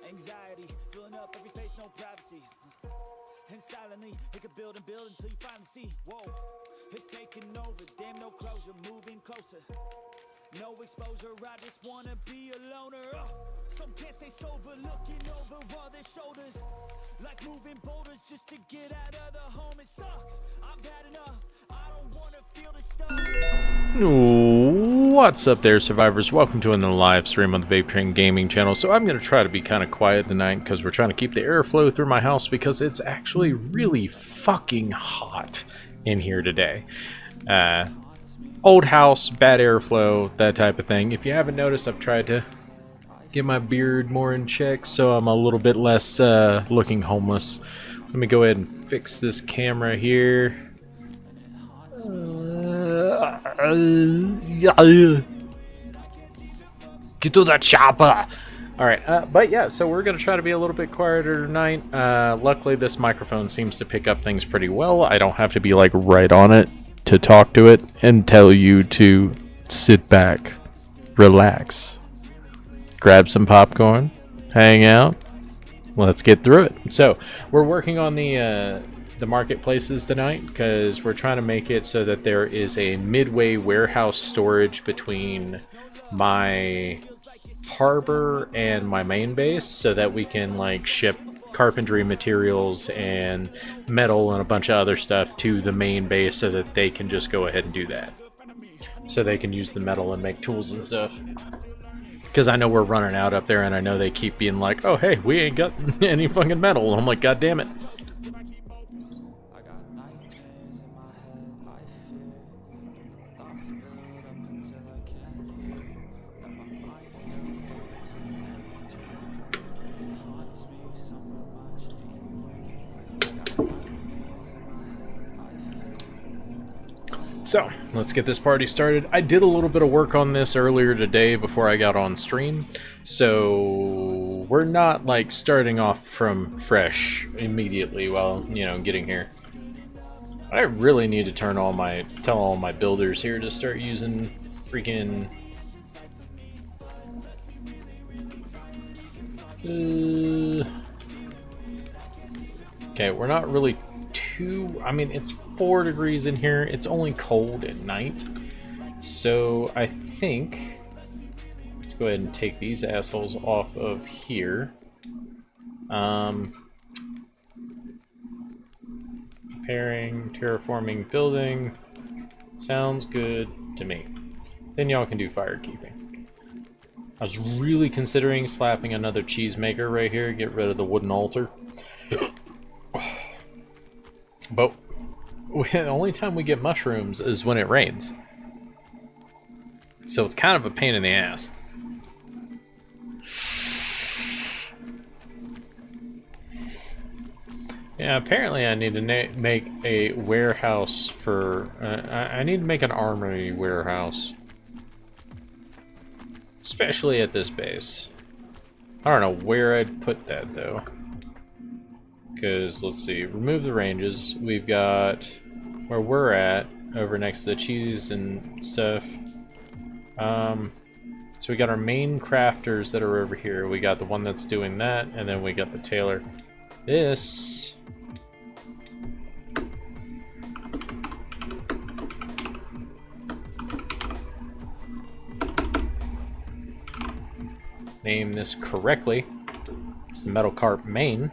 Anxiety, filling up every space, no privacy. And silently, it could build and build until you finally see. Whoa, it's taking over, damn no closure, moving closer. No exposure, I just wanna be a loner. Some can't stay sober, looking over all their shoulders. Like moving boulders just to get out of the home. It sucks, I've had enough, I don't wanna feel the stuff. What's up there, survivors? Welcome to another live stream on the VapeTrainGaming channel. So I'm going to try to be kind of quiet tonight because we're trying to keep the airflow through my house because it's actually really fucking hot in here today. Old house, bad airflow, that type of thing. If you haven't noticed, I've tried to get my beard more in check so I'm a little bit less looking homeless. Let me go ahead and fix this camera here. Get to the chopper. Alright, but yeah, so we're going to try to be a little bit quieter tonight. Luckily, this microphone seems to pick up things pretty well. I don't have to be like right on it to talk to it and tell you to sit back, relax, grab some popcorn, hang out. Let's get through it. So, we're working on the marketplaces tonight because we're trying to make it so that there is a Midway Warehouse storage between my harbor and my main base so that we can like ship carpentry materials and metal and a bunch of other stuff to the main base so that they can just go ahead and do that. So they can use the metal and make tools and stuff. Because I know we're running out up there and I know they keep being like, oh hey, we ain't got any fucking metal. And I'm like, god damn it. So, let's get this party started. I did a little bit of work on this earlier today before I got on stream, so we're not like starting off from fresh immediately while, you know, getting here. I really need to tell all my builders here to start using freaking okay, we're not really I mean, it's 4 degrees in here. It's only cold at night. So I think let's go ahead and take these assholes off of here. Repairing, terraforming, building. Sounds good to me. Then y'all can do firekeeping. I was really considering slapping another cheese maker right here, get rid of the wooden altar. But the only time we get mushrooms is when it rains. So it's kind of a pain in the ass. Yeah, apparently I need to make a warehouse for... I need to make an Armory Warehouse. Especially at this base. I don't know where I'd put that though. Because, let's see, remove the ranges. We've got where we're at over next to the cheese and stuff. So we got our main crafters that are over here. We got the one that's doing that, and then we got the tailor. This... name this correctly. It's the metal carp main.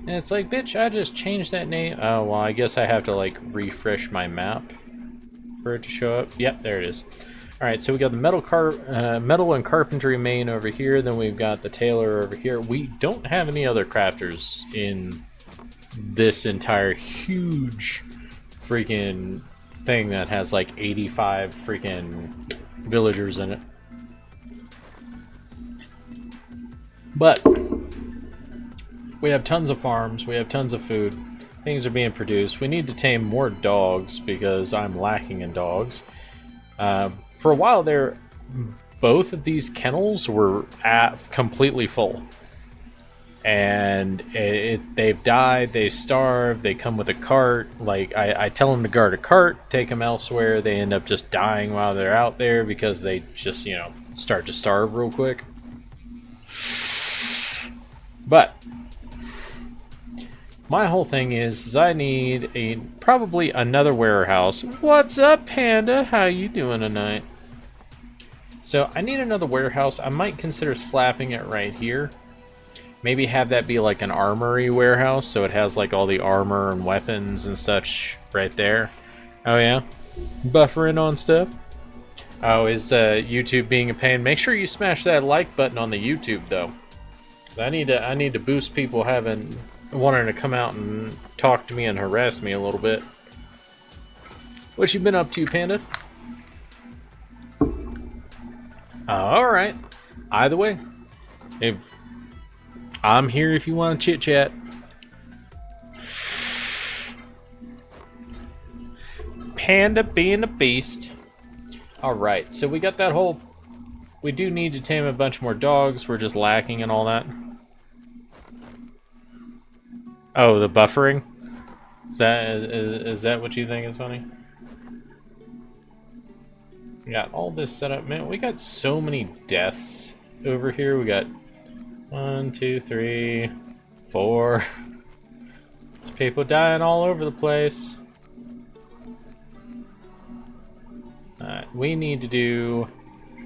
And it's like, bitch, I just changed that name. Oh, well, I guess I have to, like, refresh my map for it to show up. Yep, there it is. Alright, so we got the metal and carpentry main over here. Then we've got the tailor over here. We don't have any other crafters in this entire huge freaking thing that has, like, 85 freaking villagers in it. But... we have tons of farms, we have tons of food, things are being produced. We need to tame more dogs because I'm lacking in dogs. For a while there, both of these kennels were completely full. And they've died, they starved, they come with a cart. Like, I tell them to guard a cart, take them elsewhere. They end up just dying while they're out there because they just, you know, start to starve real quick. But my whole thing is I need probably another warehouse. What's up, Panda? How you doing tonight? So I need another warehouse. I might consider slapping it right here. Maybe have that be like an Armory Warehouse, so it has like all the armor and weapons and such right there. Oh yeah? Buffering on stuff? Oh, is YouTube being a pain? Make sure you smash that like button on the YouTube though. I need to boost people wanting to come out and talk to me and harass me a little bit. What you been up to, Panda? Alright. Either way. I'm here if you want to chit-chat. Panda being a beast. Alright, so we got that whole... We do need to tame a bunch more dogs. We're just lacking and all that. Oh, the buffering? Is that what you think is funny? We got all this set up. Man, we got so many deaths over here. We got 1, 2, 3, 4. There's people dying all over the place. We need to do...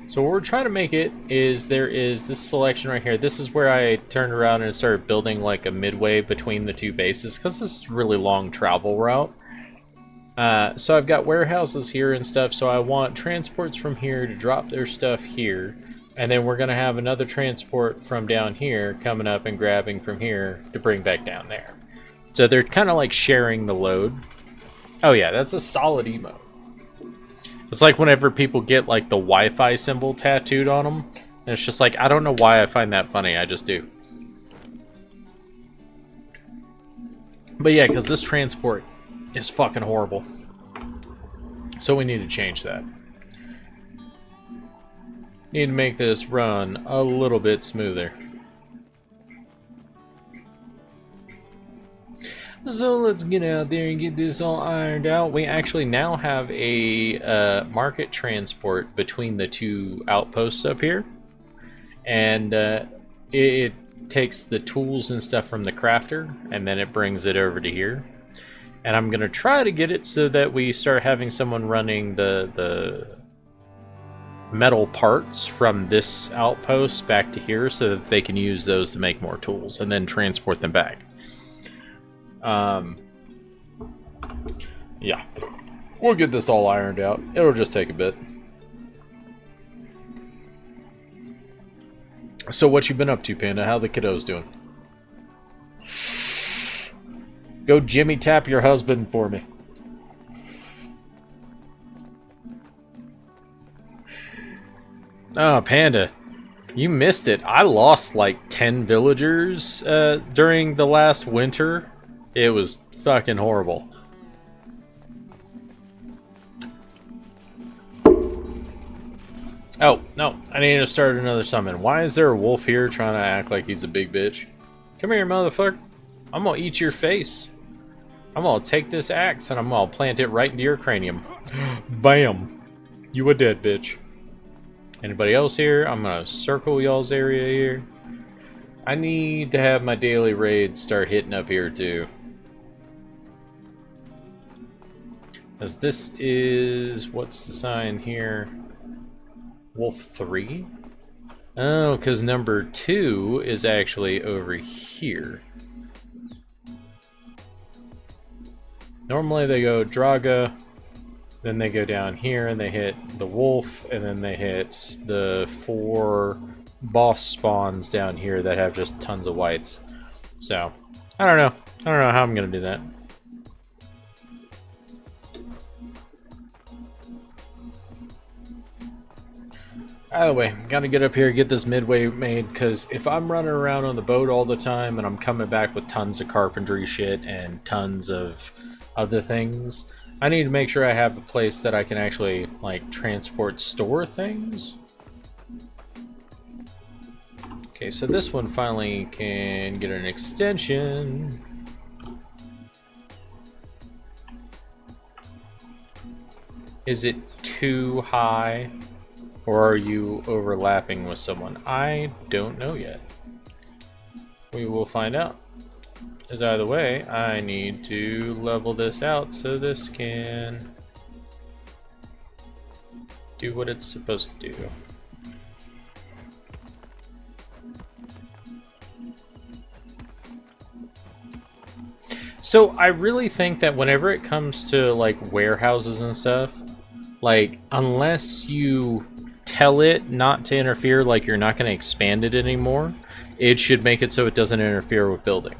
So what we're trying to make it is there is this selection right here. This is where I turned around and started building like a midway between the two bases because this is a really long travel route. So I've got warehouses here and stuff. So I want transports from here to drop their stuff here. And then we're going to have another transport from down here coming up and grabbing from here to bring back down there. So they're kind of like sharing the load. Oh yeah, that's a solid emote. It's like whenever people get like the Wi-Fi symbol tattooed on them. And it's just like, I don't know why I find that funny, I just do. But yeah, because this transport is fucking horrible. So we need to change that. Need to make this run a little bit smoother. So let's get out there and get this all ironed out. We actually now have a market transport between the two outposts up here. And it takes the tools and stuff from the crafter, and then it brings it over to here. And I'm going to try to get it so that we start having someone running the metal parts from this outpost back to here so that they can use those to make more tools and then transport them back. Yeah, we'll get this all ironed out. It'll just take a bit. So what you been up to, Panda? How the kiddos doing? Go Jimmy tap your husband for me. Oh, Panda, you missed it. I lost like 10 villagers during the last winter. It was fucking horrible. Oh, no, I need to start another summon. Why is there a wolf here trying to act like he's a big bitch? Come here, motherfucker. I'm gonna eat your face. I'm gonna take this axe and I'm gonna plant it right into your cranium. Bam. You a dead bitch. Anybody else here? I'm gonna circle y'all's area here. I need to have my daily raid start hitting up here too. As this is, what's the sign here? Wolf 3? Oh, because number 2 is actually over here. Normally they go Drago, then they go down here and they hit the wolf, and then they hit the 4 boss spawns down here that have just tons of whites. So, I don't know. I don't know how I'm going to do that. Either way, gotta get up here, get this midway made, because if I'm running around on the boat all the time and I'm coming back with tons of carpentry shit and tons of other things, I need to make sure I have a place that I can actually, like, transport, store things. Okay, so this one finally can get an extension. Is it too high? Or are you overlapping with someone? I don't know yet. We will find out. As either way, I need to level this out so this can do what it's supposed to do. So I really think that whenever it comes to like warehouses and stuff, like unless you tell it not to interfere, like you're not going to expand it anymore, it should make it so it doesn't interfere with building.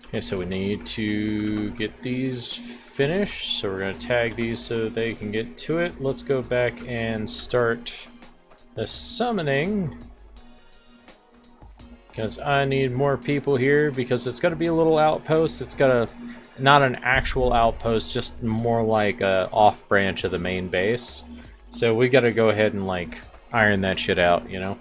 Okay, so we need to get these finished, so we're going to tag these so they can get to it. Let's go back and start the summoning, because I need more people here, because it's going to be a little outpost. It's got a, not an actual outpost, just more like a off branch of the main base. So we got to go ahead and like iron that shit out, you know?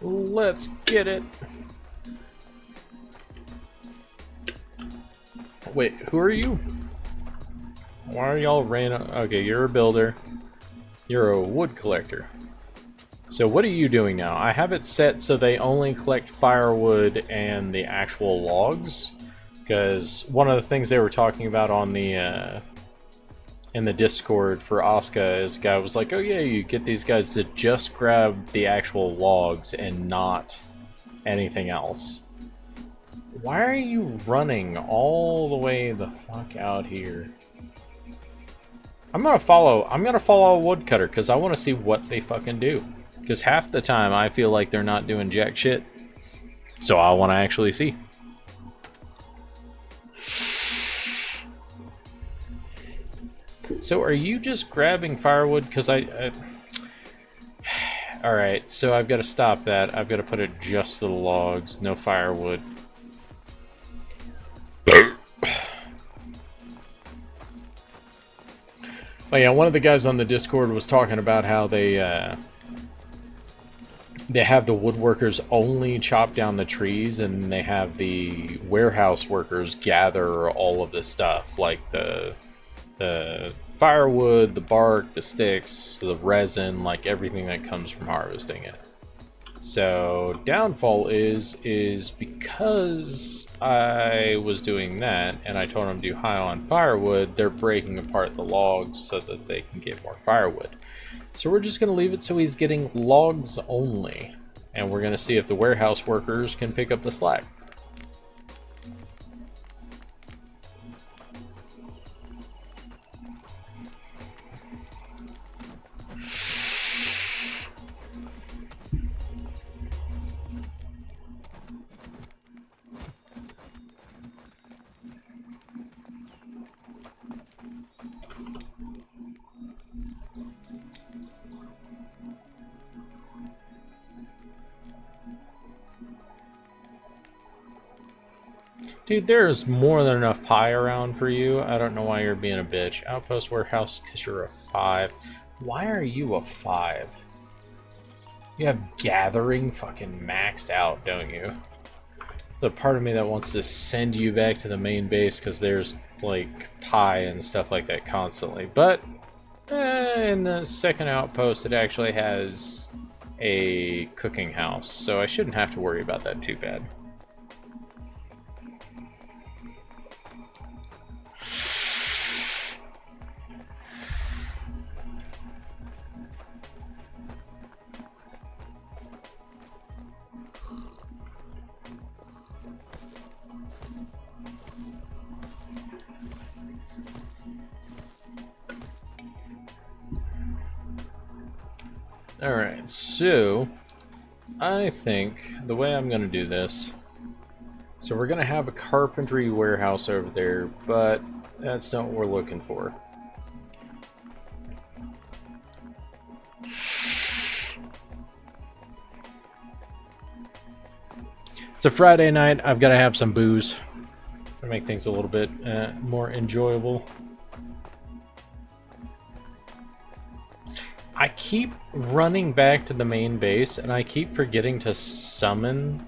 Let's get it. Wait, who are you? Why are y'all random? Okay, you're a builder. You're a wood collector. So what are you doing now? I have it set so they only collect firewood and the actual logs, because one of the things they were talking about on the in the Discord for Aska is, a guy was like, oh yeah, you get these guys to just grab the actual logs and not anything else. Why are you running all the way the fuck out here? I'm gonna follow a woodcutter because I want to see what they fucking do. Because half the time I feel like they're not doing jack shit. So I want to actually see. So are you just grabbing firewood? Because Alright, so I've got to stop that. I've got to put it just to the logs, no firewood. Oh yeah, one of the guys on the Discord was talking about how they have the woodworkers only chop down the trees, and they have the warehouse workers gather all of the stuff, like the firewood, the bark, the sticks, the resin, like everything that comes from harvesting it. So downfall is because I was doing that and I told them to do high on firewood, they're breaking apart the logs so that they can get more firewood. So we're just going to leave it so he's getting logs only, and we're going to see if the warehouse workers can pick up the slack. Dude, there's more than enough pie around for you. I don't know why you're being a bitch. Outpost warehouse, because you're a 5. Why are you a 5? You have gathering fucking maxed out, don't you? There's a part of me that wants to send you back to the main base because there's like pie and stuff like that constantly. But in the second outpost, it actually has a cooking house, so I shouldn't have to worry about that too bad. Alright, so I think the way I'm going to do this So we're gonna have a carpentry warehouse over there, but that's not what we're looking for. It's a Friday night. I've got to have some booze to make things a little bit more enjoyable. I keep running back to the main base, and I keep forgetting to summon.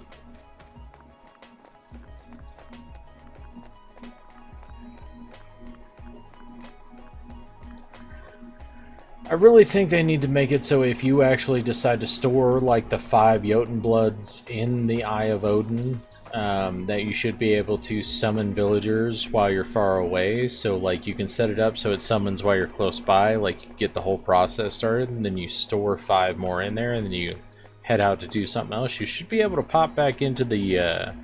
I really think they need to make it so if you actually decide to store like the 5 Jotun Bloods in the Eye of Odin, that you should be able to summon villagers while you're far away. So like you can set it up so it summons while you're close by, like you get the whole process started, and then you store 5 more in there, and then you head out to do something else. You should be able to pop back into the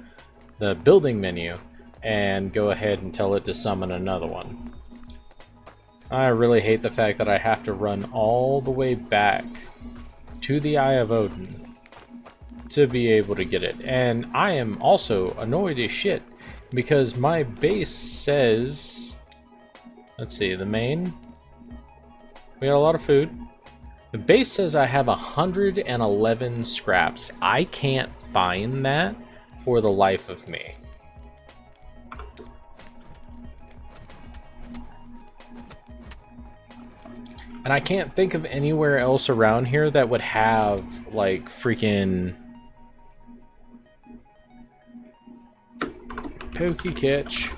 building menu and go ahead and tell it to summon another one. I really hate the fact that I have to run all the way back to the Eye of Odin to be able to get it. And I am also annoyed as shit because my base says, let's see, the main, we got a lot of food. The base says I have 111 scraps. I can't find that for the life of me. And I can't think of anywhere else around here that would have, like, freaking pokey catch.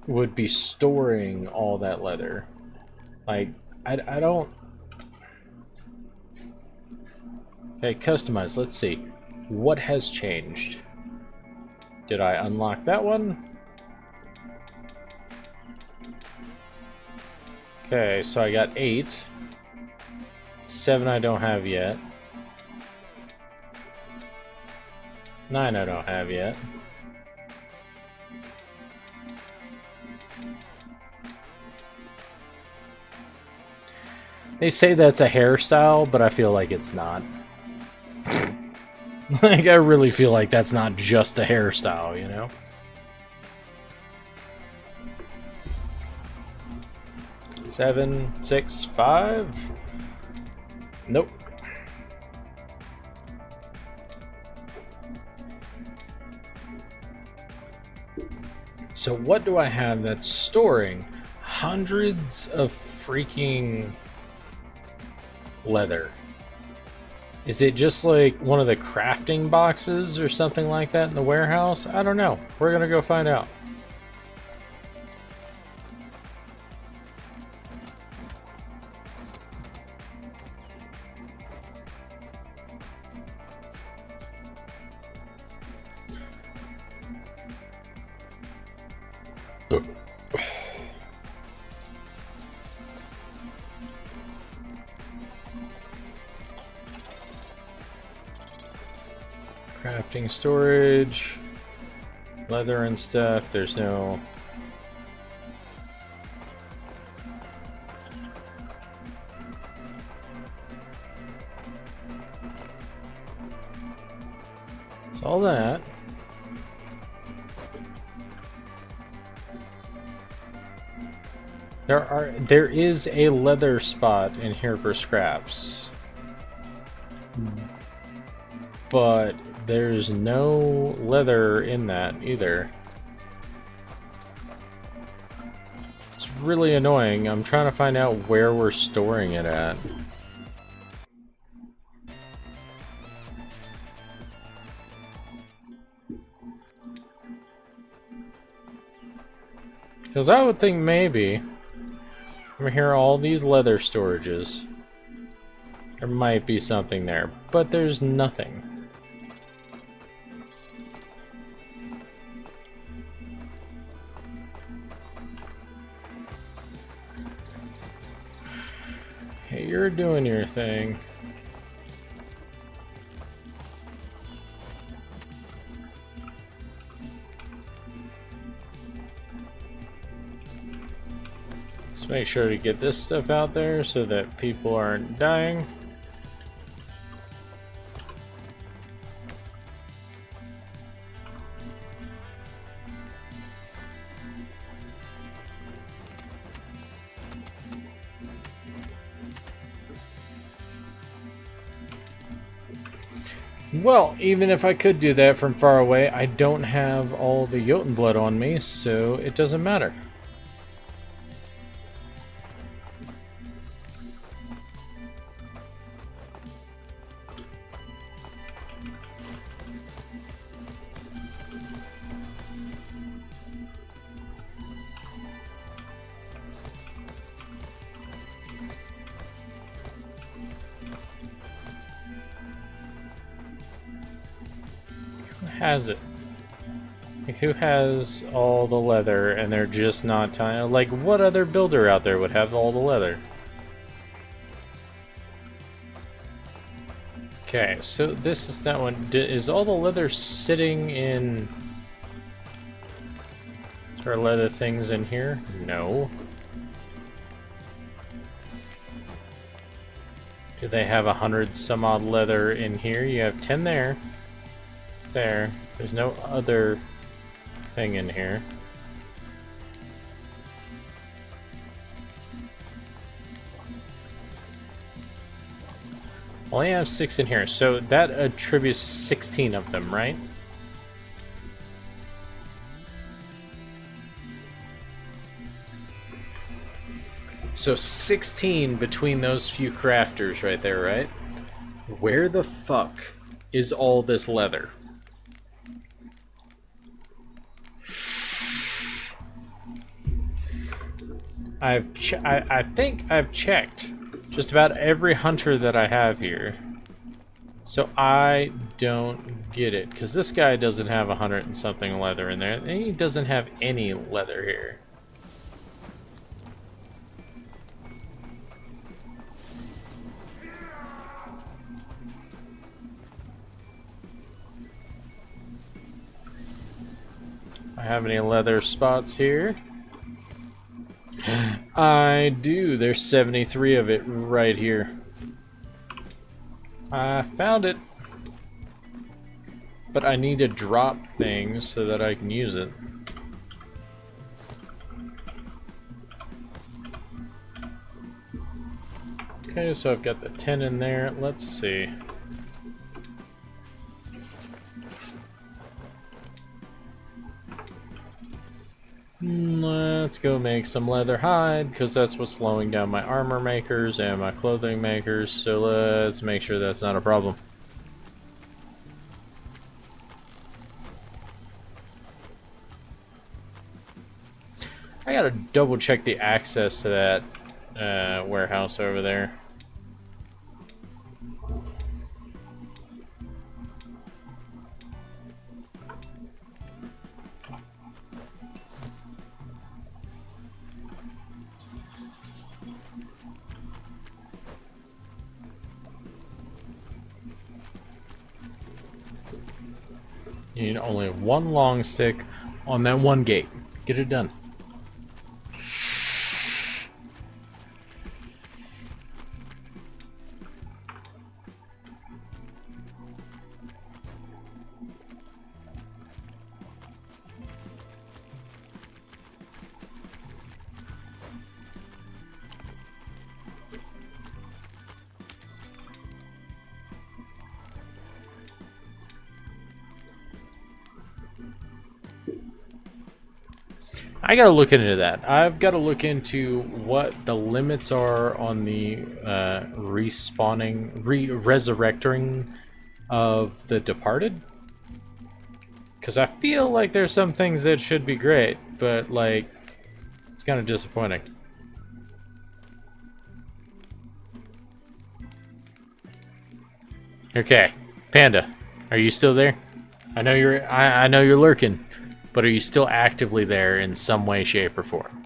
Would be storing all that leather. Like, I don't... Okay, customize. Let's see. What has changed? Did I unlock that one? Okay, so I got 8. 7 I don't have yet. 9 I don't have yet. They say that's a hairstyle, but I feel like it's not. Like, I really feel like that's not just a hairstyle, you know? 7, 6, 5. Nope. So what do I have that's storing hundreds of freaking leather? Is it just like one of the crafting boxes or something like that in the warehouse? I don't know. We're gonna go find out. Crafting, storage, leather and stuff. There's no... It's all that. There is a leather spot in here for scraps. But there's no leather in that either. It's really annoying. I'm trying to find out where we're storing it at. Because I would think maybe from here all these leather storages, there might be something there, but there's nothing. Hey, you're doing your thing. Let's make sure to get this stuff out there so that people aren't dying. Well, even if I could do that from far away, I don't have all the Jotun blood on me, so it doesn't matter. Has it? Who has all the leather and they're just not tying? Like, what other builder out there would have all the leather? Okay, so this is that one. Is all the leather sitting in... Is there leather things in here? No. Do they have 100 some odd leather in here? You have 10 there. There. There's no other thing in here. Only have 6 in here, so that attributes 16 of them, right? So 16 between those few crafters right there, right? Where the fuck is all this leather? I think I've checked just about every hunter that I have here. So I don't get it, because this guy doesn't have 100 and something leather in there, and he doesn't have any leather here. I have any leather spots here? I do. There's 73 of it right here. I found it. But I need to drop things so that I can use it. Okay, so I've got the 10 in there. Let's see. Let's go make some leather hide, because that's what's slowing down my armor makers and my clothing makers, so let's make sure that's not a problem. I gotta double check the access to that warehouse over there. You need only one long stick on that one gate. Get it done. I gotta look into that. I've got to look into what the limits are on the resurrecting of the departed. Because I feel like there's some things that should be great, but like, it's kind of disappointing. Okay, Panda, are you still there? I know you're lurking. But are you still actively there in some way, shape, or form?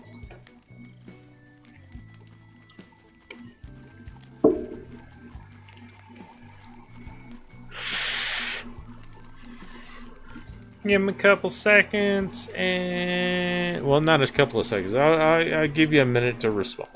Give him a couple seconds, and... well, not a couple of seconds. I'll give you a minute to respond.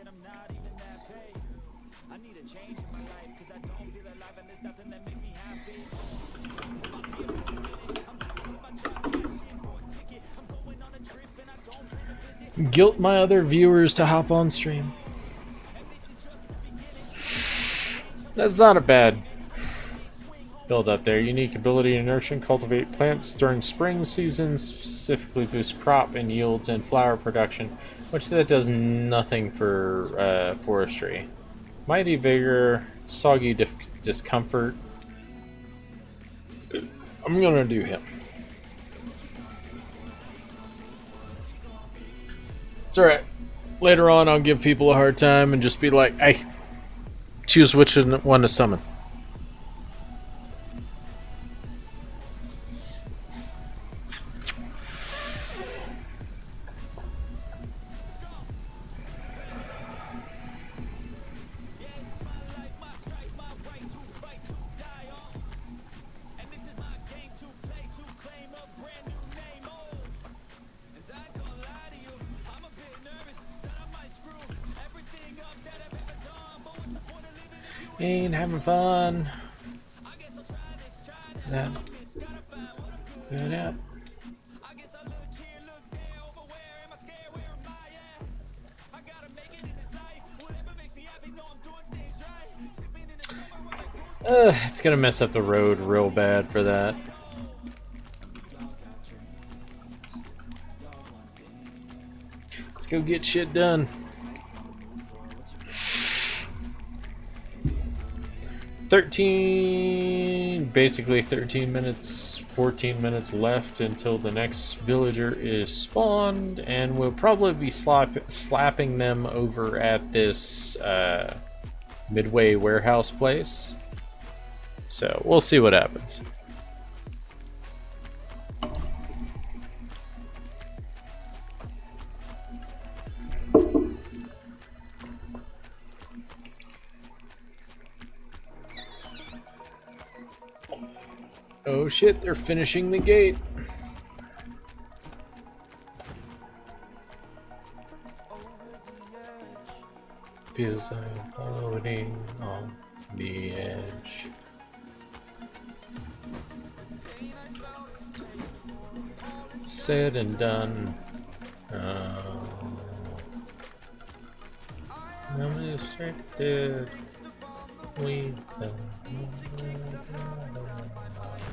and I'm not even that paid. I need a change in my life, cause I don't feel alive and there's nothing that makes me happy. Hold my beer for a minute, I'm about to hit my job, cash in for a ticket. I'm going on a trip and I don't plan to visit. Guilt my other viewers to hop on stream. That's not a bad build up there. Unique ability to nurture and cultivate plants during spring seasons, specifically boost crop and yields and flower production, which that does nothing for forestry. Mighty vigor, soggy discomfort. I'm gonna do him. It's alright. Later on I'll give people a hard time and just be like, hey, choose which one to summon. Ain't having fun. Yeah. Good up. It's gonna mess up the road real bad for that. Let's go get shit done. Basically 13 minutes, 14 minutes left until the next villager is spawned, and we'll probably be slapping them over at this Midway Warehouse place. So we'll see what happens. Oh shit, they're finishing the gate. Feels like I'm floating on the edge. Said and done. I'm restricted. We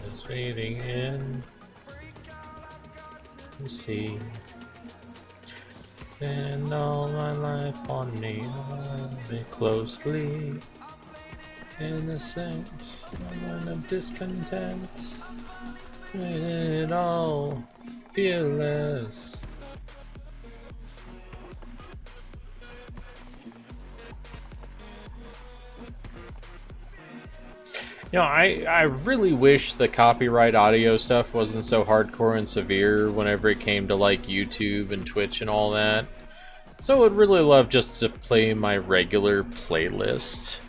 is fading in. You see, and all my life on me, me closely. Innocent, moment of discontent. Made it all fearless. You know, I really wish the copyright audio stuff wasn't so hardcore and severe whenever it came to like YouTube and Twitch and all that. So I would really love just to play my regular playlist.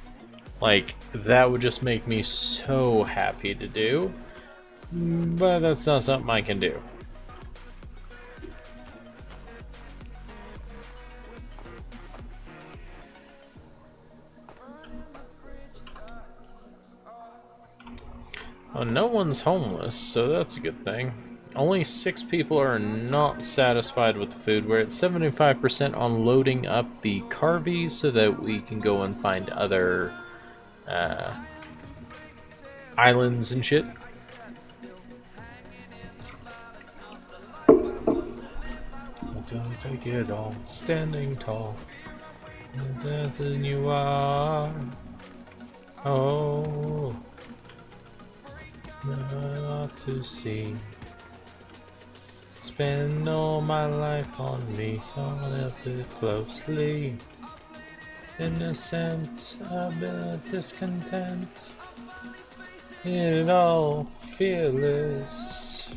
Like, that would just make me so happy to do. But that's not something I can do. Well, no one's homeless, so that's a good thing. Only 6 people are not satisfied with the food. We're at 75% on loading up the carvies so that we can go and find other islands and shit. Don't take it all, standing tall, better than you are. Oh. Never ought to see. Spend all my life on me, thought of it closely. Innocent, a bit discontent. It all fearless.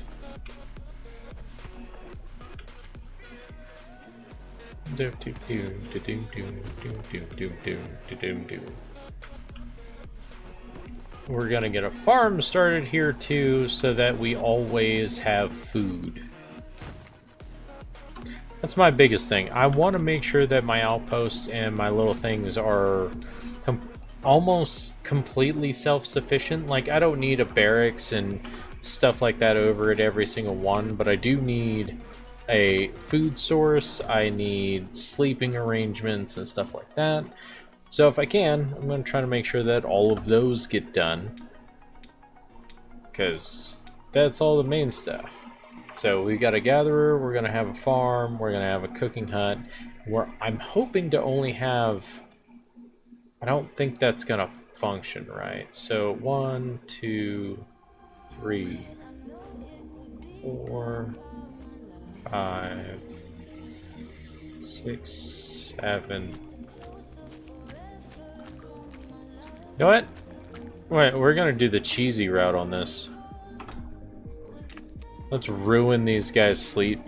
Do do do do do do do do do do do. We're gonna get a farm started here too, so that we always have food. That's my biggest thing. I want to make sure that my outposts and my little things are almost completely self-sufficient. Like, I don't need a barracks and stuff like that over at every single one, but I do need a food source. I need sleeping arrangements and stuff like that. So if I can, I'm going to try to make sure that all of those get done, because that's all the main stuff. So we got a gatherer, we're going to have a farm, we're going to have a cooking hut, where I'm hoping to only have... I don't think that's going to function right. So 1, 2, 3, 4, 5, 6, 7. You know what? Wait, we're going to do the cheesy route on this. Let's ruin these guys' sleep.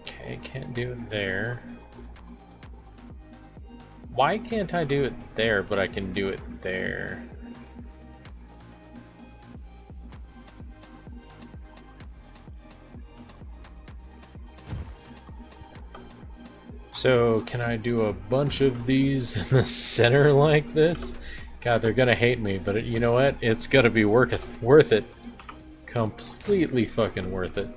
Okay, can't do it there. Why can't I do it there, but I can do it there? So, can I do a bunch of these in the center like this? God, they're gonna hate me, but you know what? It's gonna be worth it. Completely fucking worth it.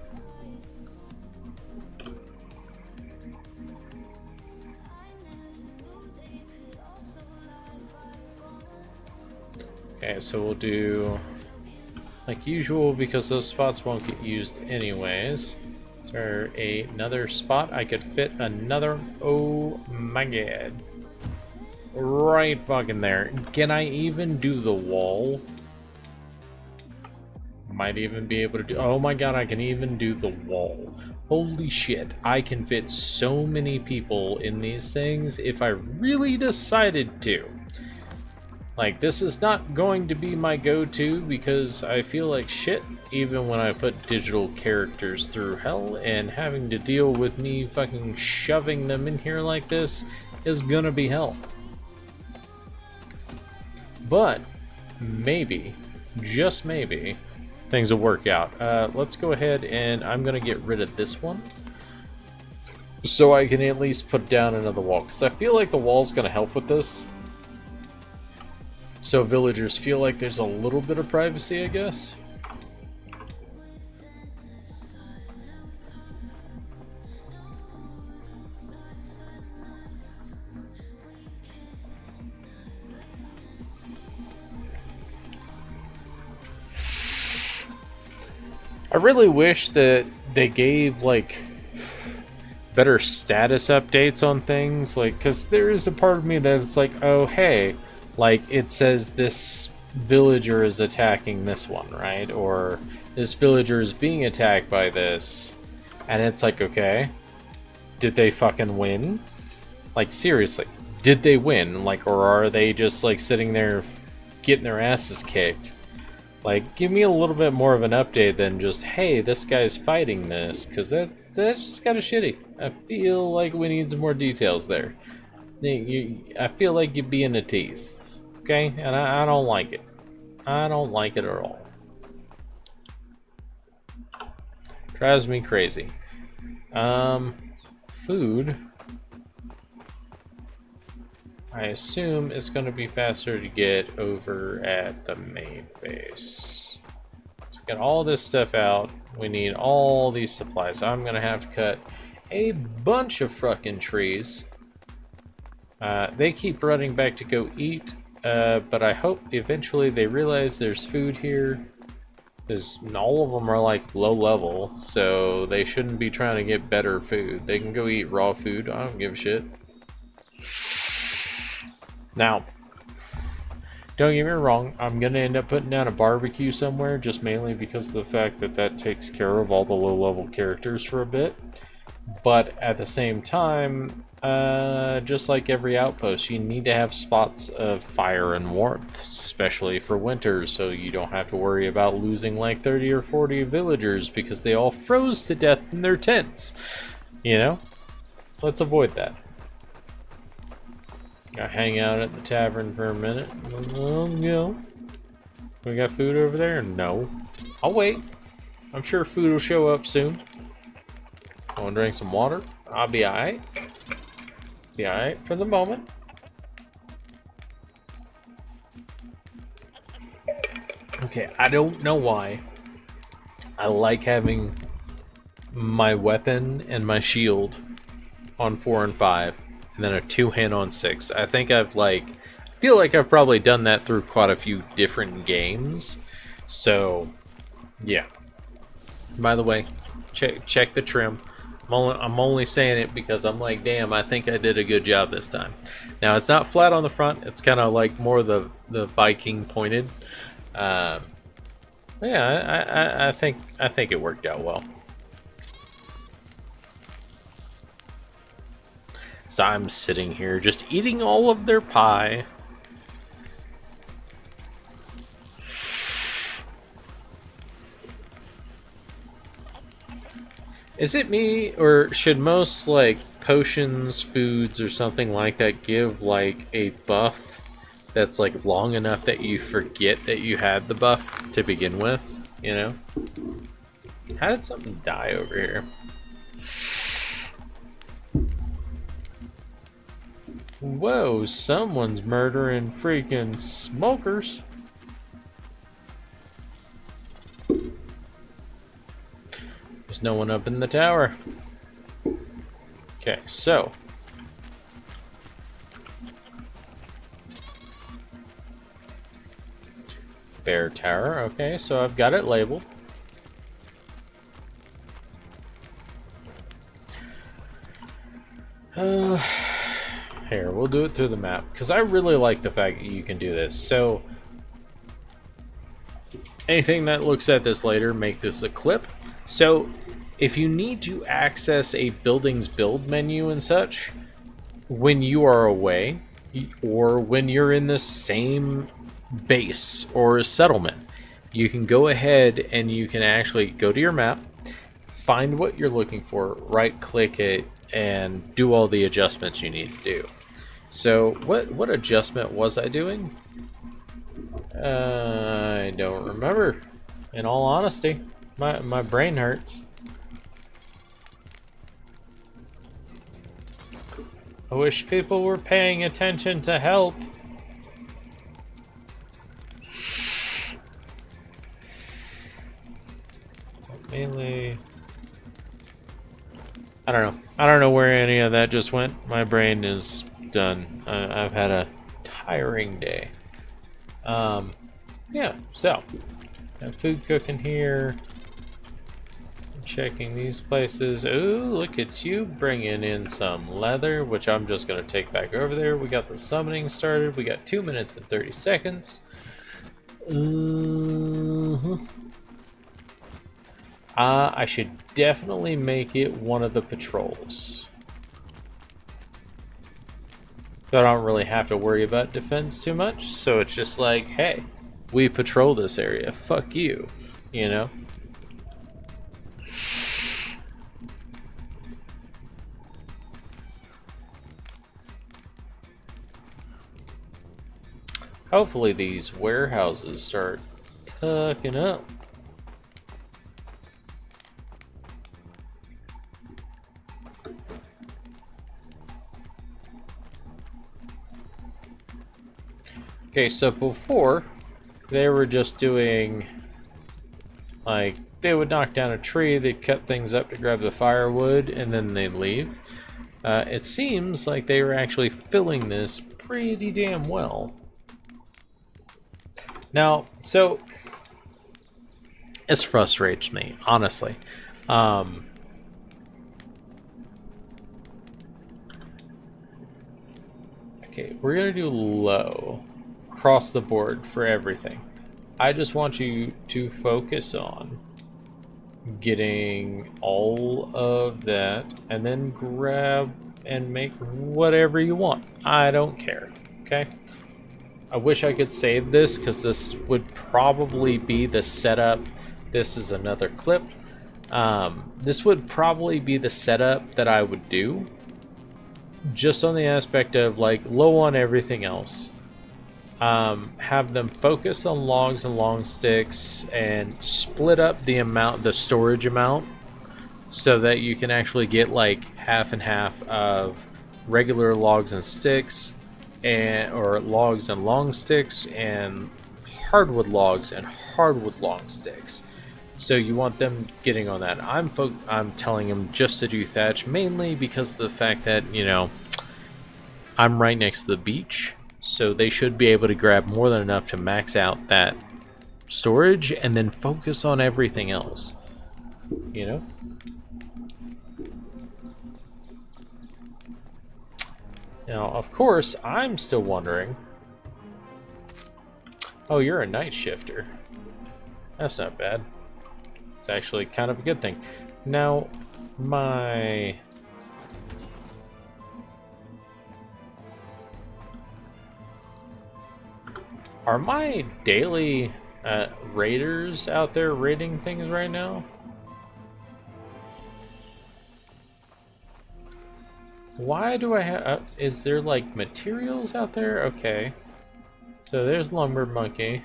Okay, so we'll do like usual, because those spots won't get used anyways. Is there another spot I could fit another? Oh my god. Right fucking there. Can I even do the wall? Might even be able to do... Oh my god, I can even do the wall. Holy shit. I can fit so many people in these things if I really decided to. Like, this is not going to be my go-to because I feel like shit even when I put digital characters through hell, and having to deal with me fucking shoving them in here like this is gonna be hell. But maybe, just maybe, things will work out. Let's go ahead and I'm gonna get rid of this one so I can at least put down another wall, because I feel like the wall's gonna help with this. So villagers feel like there's a little bit of privacy, I guess. I really wish that they gave like better status updates on things, like, because there is a part of me that it's like, oh hey, like, it says this villager is attacking this one, right? Or this villager is being attacked by this. And it's like, okay, did they fucking win? Like, seriously, did they win? Like, or are they just, like, sitting there getting their asses kicked? Like, give me a little bit more of an update than just, hey, this guy's fighting this. Because that's just kind of shitty. I feel like we need some more details there. I feel like you're being a tease. Okay, and I don't like it. I don't like it at all. Drives me crazy. Food. I assume it's going to be faster to get over at the main base. So we got all this stuff out. We need all these supplies. I'm going to have to cut a bunch of fucking trees. They keep running back to go eat. But I hope eventually they realize there's food here, because all of them are like low level, so they shouldn't be trying to get better food. They can go eat raw food. I don't give a shit. Now, don't get me wrong, I'm gonna end up putting down a barbecue somewhere, just mainly because of the fact that that takes care of all the low level characters for a bit. But at the same time, just like every outpost, you need to have spots of fire and warmth, especially for winter, so you don't have to worry about losing like 30 or 40 villagers because they all froze to death in their tents. You know? Let's avoid that. Gotta hang out at the tavern for a minute. No. We got food over there? No. I'll wait. I'm sure food will show up soon. Wanna drink some water? I'll be alright. Be alright for the moment. Okay, I don't know why. I like having my weapon and my shield on 4 and 5, and then a 2-hand on 6. I think I feel like I've probably done that through quite a few different games. So, yeah. By the way, check the trim. I'm only saying it because I'm like, damn, I think I did a good job this time. Now, it's not flat on the front. It's kind of like more the Viking pointed. Yeah, I think it worked out well. So I'm sitting here just eating all of their pie. Is it me, or should most like potions, foods, or something like that give like a buff that's like long enough that you forget that you had the buff to begin with, you know? How did something die over here? Whoa, someone's murdering freaking smokers. There's no one up in the tower. Okay, so Bear Tower. Okay, so I've got it labeled. Here, we'll do it through the map, because I really like the fact that you can do this. So, anything that looks at this later, make this a clip. So, if you need to access a building's build menu and such, when you are away, or when you're in the same base or settlement, you can go ahead and you can actually go to your map, find what you're looking for, right click it, and do all the adjustments you need to do. So what adjustment was I doing? I don't remember, in all honesty. My brain hurts. I wish people were paying attention to help. Mainly, I don't know. I don't know where any of that just went. My brain is done. I've had a tiring day. Yeah, so got food cooking here. Checking these places. Ooh, look at you bringing in some leather, which I'm just going to take back over there. We got the summoning started. We got 2 minutes and 30 seconds. I should definitely make it one of the patrols. So I don't really have to worry about defense too much. So it's just like, hey, we patrol this area. Fuck you, you know? Hopefully these warehouses start hooking up. Okay, so before, they were just doing, like, they would knock down a tree, they'd cut things up to grab the firewood, and then they'd leave. It seems like they were actually filling this pretty damn well. Now, so, this frustrates me, honestly. Okay, we're gonna do low. Across the board for everything. I just want you to focus on getting all of that and then grab and make whatever you want. I don't care, okay? I wish I could save this because this would probably be the setup. This is another clip. This would probably be the setup that I would do, just on the aspect of like low on everything else. Have them focus on logs and long sticks and split up the storage amount, so that you can actually get like half and half of regular logs and sticks, or logs and long sticks, and hardwood logs and hardwood long sticks. So you want them getting on that. I'm telling them just to do thatch, mainly because of the fact that, you know, I'm right next to the beach, so they should be able to grab more than enough to max out that storage and then focus on everything else, you know? Now, of course, I'm still wondering... Oh, you're a night shifter. That's not bad. It's actually kind of a good thing. Now, Are my daily raiders out there raiding things right now? Why do I have... is there, like, materials out there? Okay. So there's Lumber Monkey.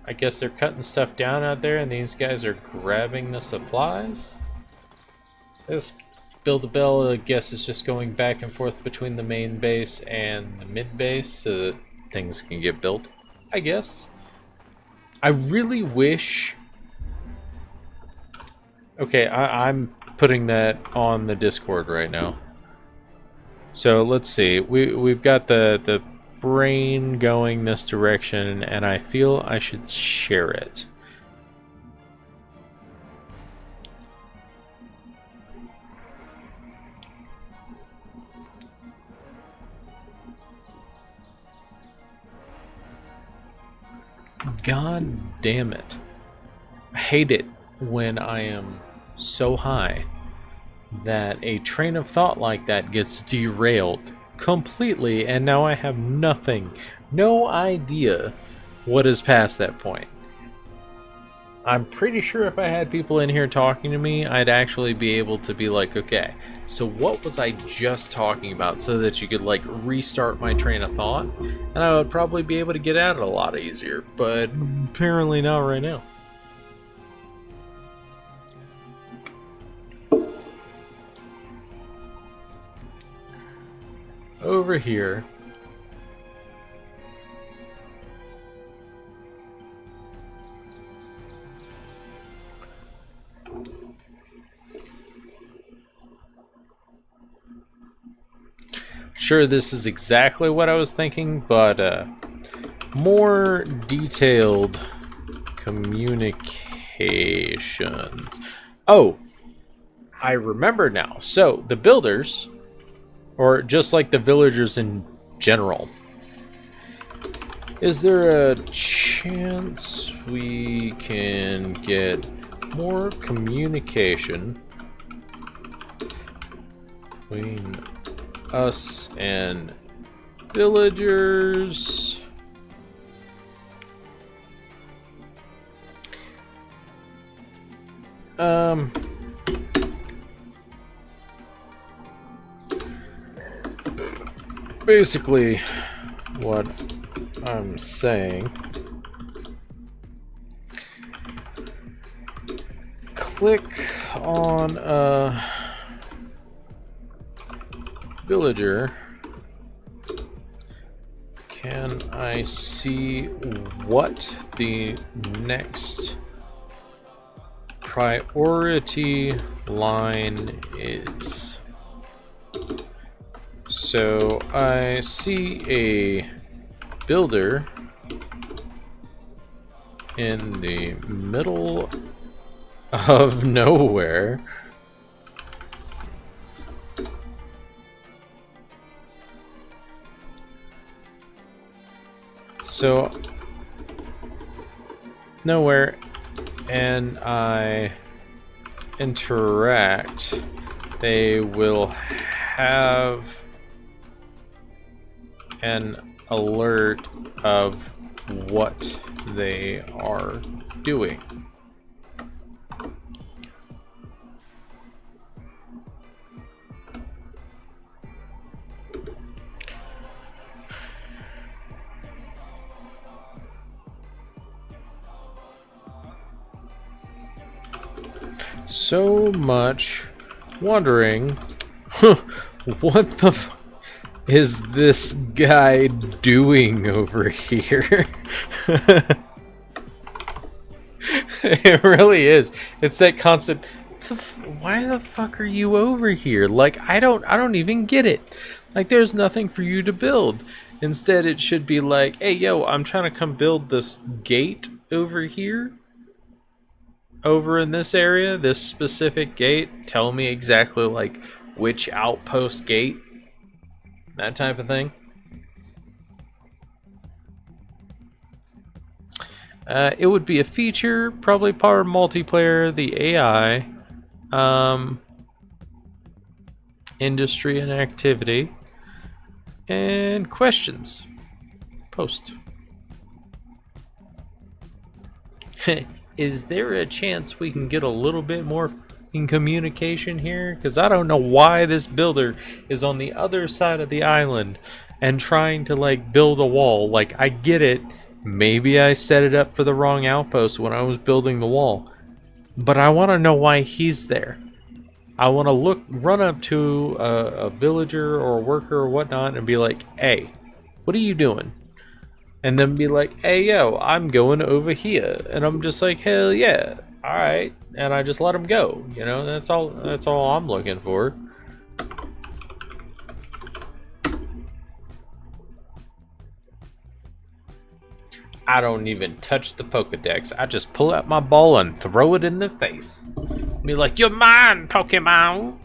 I guess they're cutting stuff down out there, and these guys are grabbing the supplies. This Build-A-Bell, I guess, is just going back and forth between the main base and the mid base so that things can get built, I guess. I really wish... Okay, I'm putting that on the Discord right now. So let's see. We've got the brain going this direction, and I feel I should share it. God damn it. I hate it when I am so high that a train of thought like that gets derailed completely, and now I have no idea what is past that point. I'm pretty sure if I had people in here talking to me, I'd actually be able to be like, okay, so what was I just talking about, so that you could like restart my train of thought, and I would probably be able to get at it a lot easier, but apparently not right now. Over here, sure, this is exactly what I was thinking, but more detailed communications. Oh, I remember now. So the builders, or just like the villagers in general, is there a chance we can get more communication between us and villagers? Basically, what I'm saying, click on a villager. Can I see what the next priority line is? So I see a builder in the middle of nowhere. So nowhere, and I interact, they will have an alert of what they are doing. So much wondering, what the f is this guy doing over here? It really is. It's that constant, why the fuck are you over here? Like, I don't even get it. Like, there's nothing for you to build. Instead, it should be like, hey, yo, I'm trying to come build this gate over here. Over in this area, this specific gate. Tell me exactly, like, which outpost gate. That type of thing. It would be a feature, probably part of multiplayer, the AI, industry and activity, and questions. Post. Is there a chance we can get a little bit more in communication here? Because I don't know why this builder is on the other side of the island and trying to, like, build a wall. Like, I get it. Maybe I set it up for the wrong outpost when I was building the wall. But I want to know why he's there. I want to run up to a villager or a worker or whatnot and be like, hey, what are you doing? And then be like, hey, yo, I'm going over here. And I'm just like, hell yeah, all right. And I just let him go. You know, that's all I'm looking for. I don't even touch the Pokedex. I just pull out my ball and throw it in the face. Be like, you're mine, Pokemon.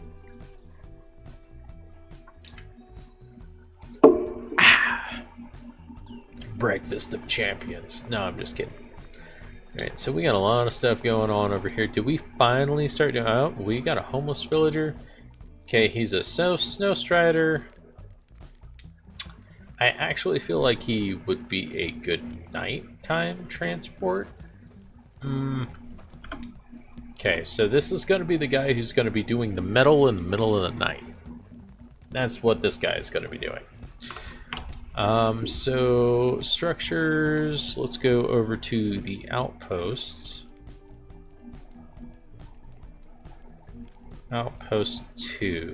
Breakfast of champions. No, I'm just kidding. Alright, so we got a lot of stuff going on over here. Did we finally start doing... Oh, we got a homeless villager. Okay, he's a snow strider. I actually feel like he would be a good nighttime transport. Okay, so this is going to be the guy who's going to be doing the metal in the middle of the night. That's what this guy is going to be doing. So structures, let's go over to the outposts. Outpost 2.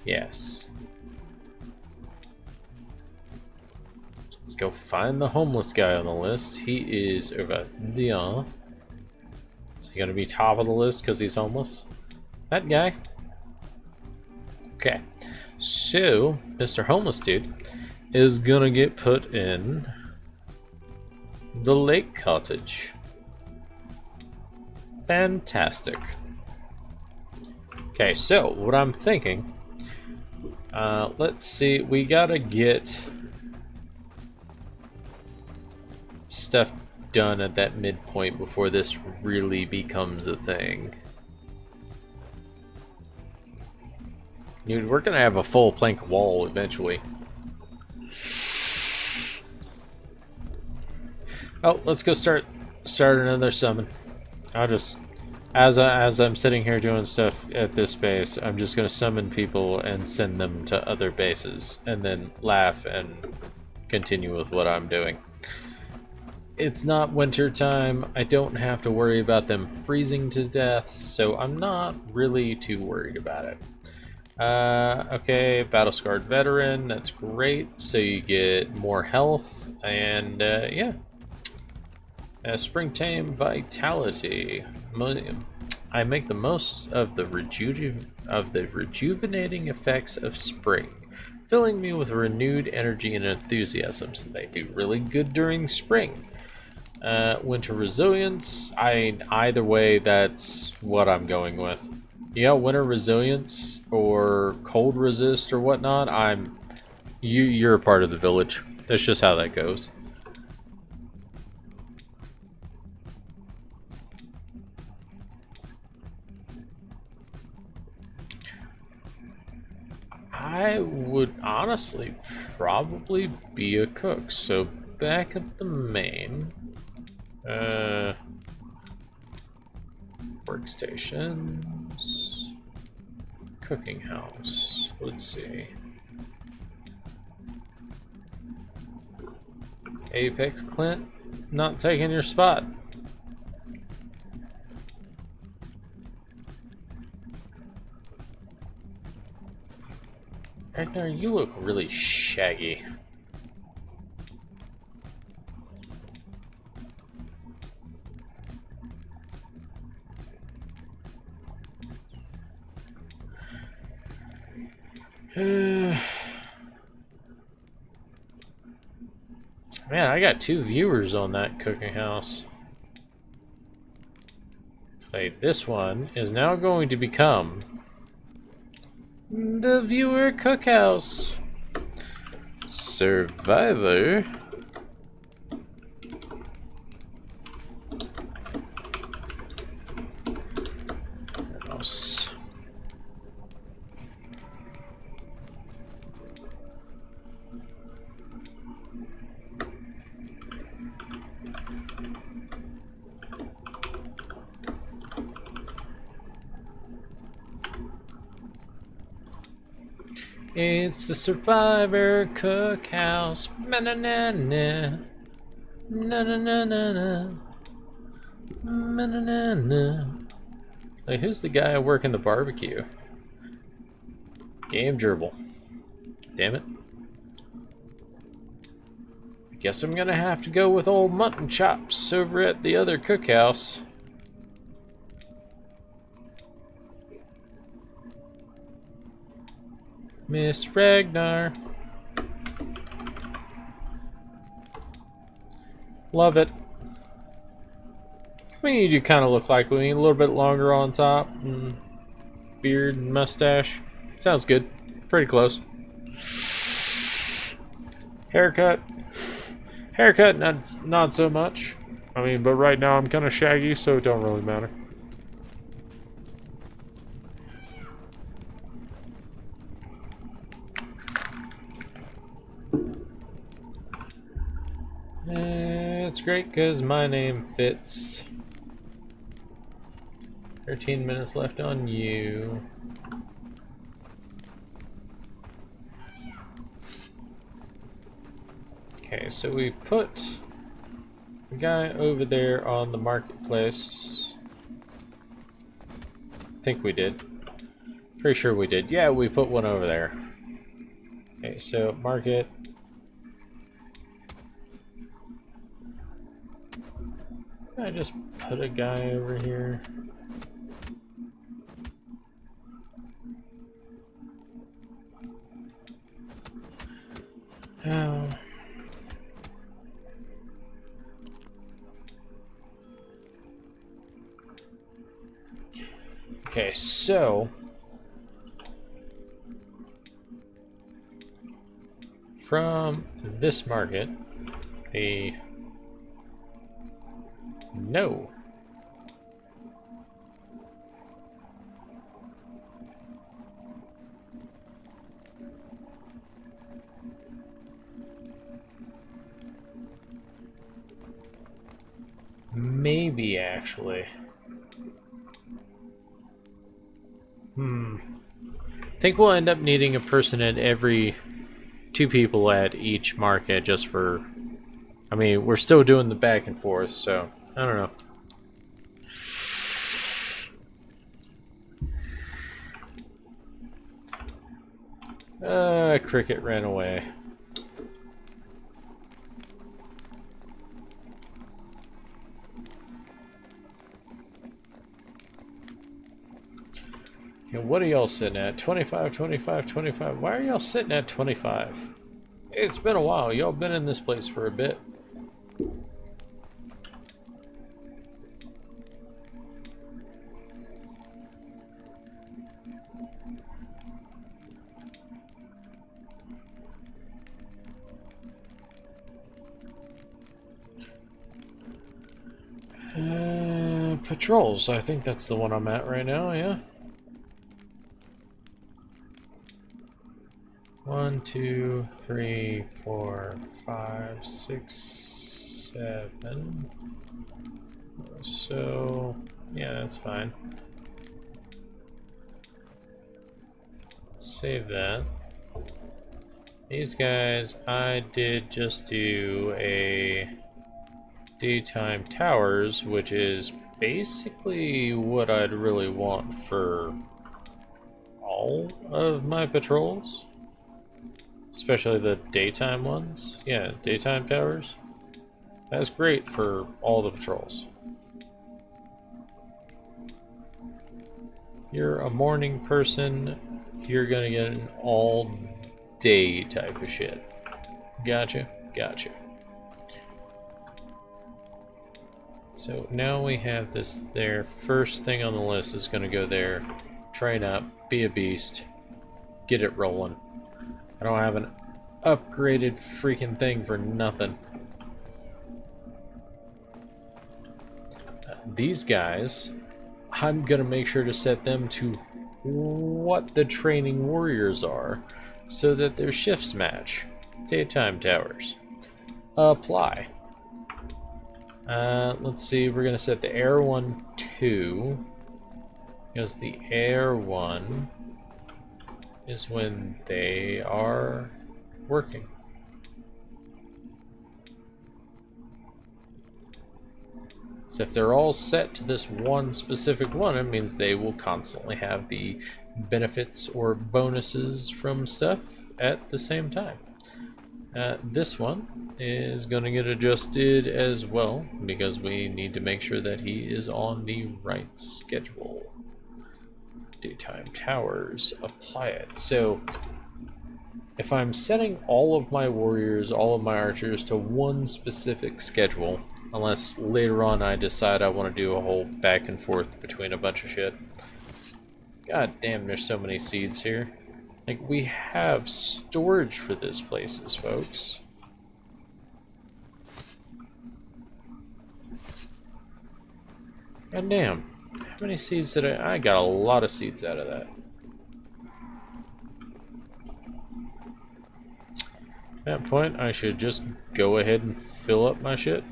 Yes. Let's go find the homeless guy on the list. He is over there. Is he gonna be top of the list because he's homeless? That guy. Okay. So, Mr. Homeless Dude is gonna get put in the lake cottage. Fantastic. Okay, so what I'm thinking, let's see, we gotta get stuff done at that midpoint before this really becomes a thing. Dude, we're gonna have a full plank wall eventually. Oh, let's go start another summon. I'll just, as I'm sitting here doing stuff at this base, I'm just gonna summon people and send them to other bases, and then laugh and continue with what I'm doing. It's not winter time. I don't have to worry about them freezing to death, so I'm not really too worried about it. Okay, battle scarred veteran, that's great. So you get more health, and yeah. Springtime vitality. I make the most of the rejuvenating effects of spring, filling me with renewed energy and enthusiasm. So they do really good during spring. Winter resilience. Either way, that's what I'm going with. Yeah, winter resilience or cold resist or whatnot. You're a part of the village. That's just how that goes. I would honestly probably be a cook, so back at the main. Workstations. Cooking house. Let's see. Apex Clint, not taking your spot. Ragnar, you look really shaggy. Man, I got 2 viewers on that cooking house. Wait, this one is now going to become the viewer cookhouse. Survivor. House. It's the Survivor Cookhouse. Na na na na. Na na na na na. Na na na na. Like, who's the guy working the barbecue? Game Gerbil. Damn it. I guess I'm gonna have to go with old mutton chops over at the other cookhouse. Miss Ragnar. Love it. We need you kind of look like we need a little bit longer on top. And beard and mustache. Sounds good. Pretty close. Haircut. Haircut, not so much. I mean, but right now I'm kind of shaggy, so it don't really matter. It's great because my name fits. 13 minutes left on you. Okay, so we put the guy over there on the marketplace. I think we did. Pretty sure we did. Yeah, we put one over there. Okay, so market. I just put a guy over here. Oh. Okay, so from this market, no. Maybe actually. I think we'll end up needing a person at every 2 people at each market just for, I mean, we're still doing the back and forth, so I don't know. Cricket ran away. Okay, what are y'all sitting at? 25, 25, 25. Why are y'all sitting at 25? It's been a while. Y'all been in this place for a bit. Patrols. I think that's the one I'm at right now, yeah. 1, 2, 3, 4, 5, 6, 7. So, yeah, that's fine. Save that. These guys, I did just do a daytime towers, which is basically what I'd really want for all of my patrols. Especially the daytime ones. Yeah, daytime towers. That's great for all the patrols. You're a morning person, you're gonna get an all day type of shit. Gotcha, gotcha. So now we have this there. First thing on the list is gonna go there. Train up, be a beast, get it rolling. I don't have an upgraded freaking thing for nothing. These guys, I'm gonna make sure to set them to what the training warriors are so that their shifts match. Daytime towers. Apply. Let's see, we're gonna set the air one 2 because the air one is when they are working. So if they're all set to this one specific one, it means they will constantly have the benefits or bonuses from stuff at the same time. This one is going to get adjusted as well because we need to make sure that he is on the right schedule. Daytime towers, apply it. So if I'm setting all of my warriors, all of my archers to one specific schedule, unless later on I decide I want to do a whole back and forth between a bunch of shit. God damn, there's so many seeds here. Like, we have storage for this places, folks. God damn. How many seeds did I got a lot of seeds out of that. At that point, I should just go ahead and fill up my shit.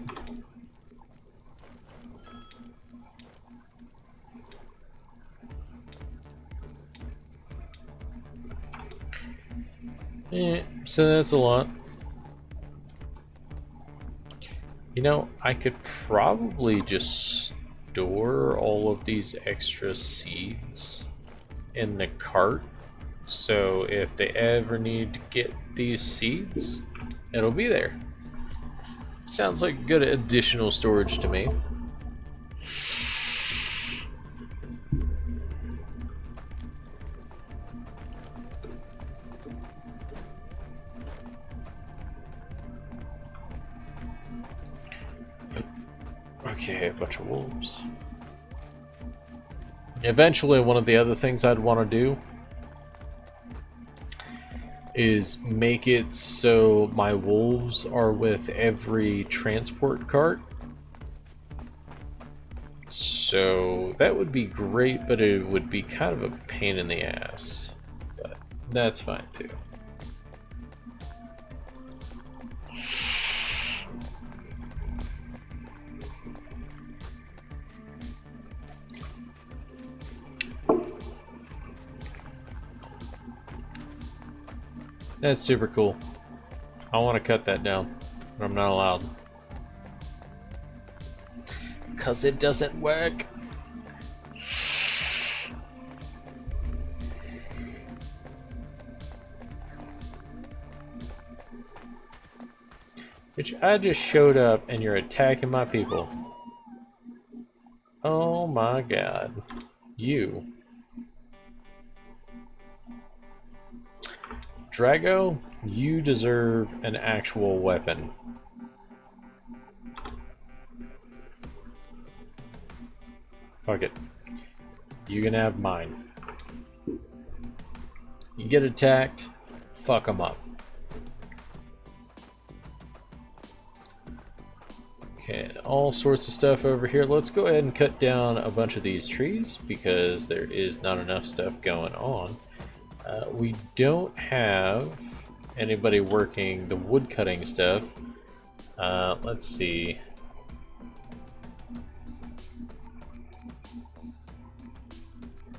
Yeah, so that's a lot. You know, I could probably just store all of these extra seeds in the cart. So if they ever need to get these seeds, it'll be there. Sounds like good additional storage to me. Okay, a bunch of wolves. Eventually, one of the other things I'd want to do is make it so my wolves are with every transport cart. So that would be great, but it would be kind of a pain in the ass. But that's fine too. That's super cool. I want to cut that down, but I'm not allowed. 'Cause it doesn't work. Which I just showed up and you're attacking my people. Oh my god. You. Drago, you deserve an actual weapon. Fuck it. You can have mine. You get attacked, fuck them up. Okay, all sorts of stuff over here. Let's go ahead and cut down a bunch of these trees because there is not enough stuff going on. We don't have anybody working the wood cutting stuff. Let's see.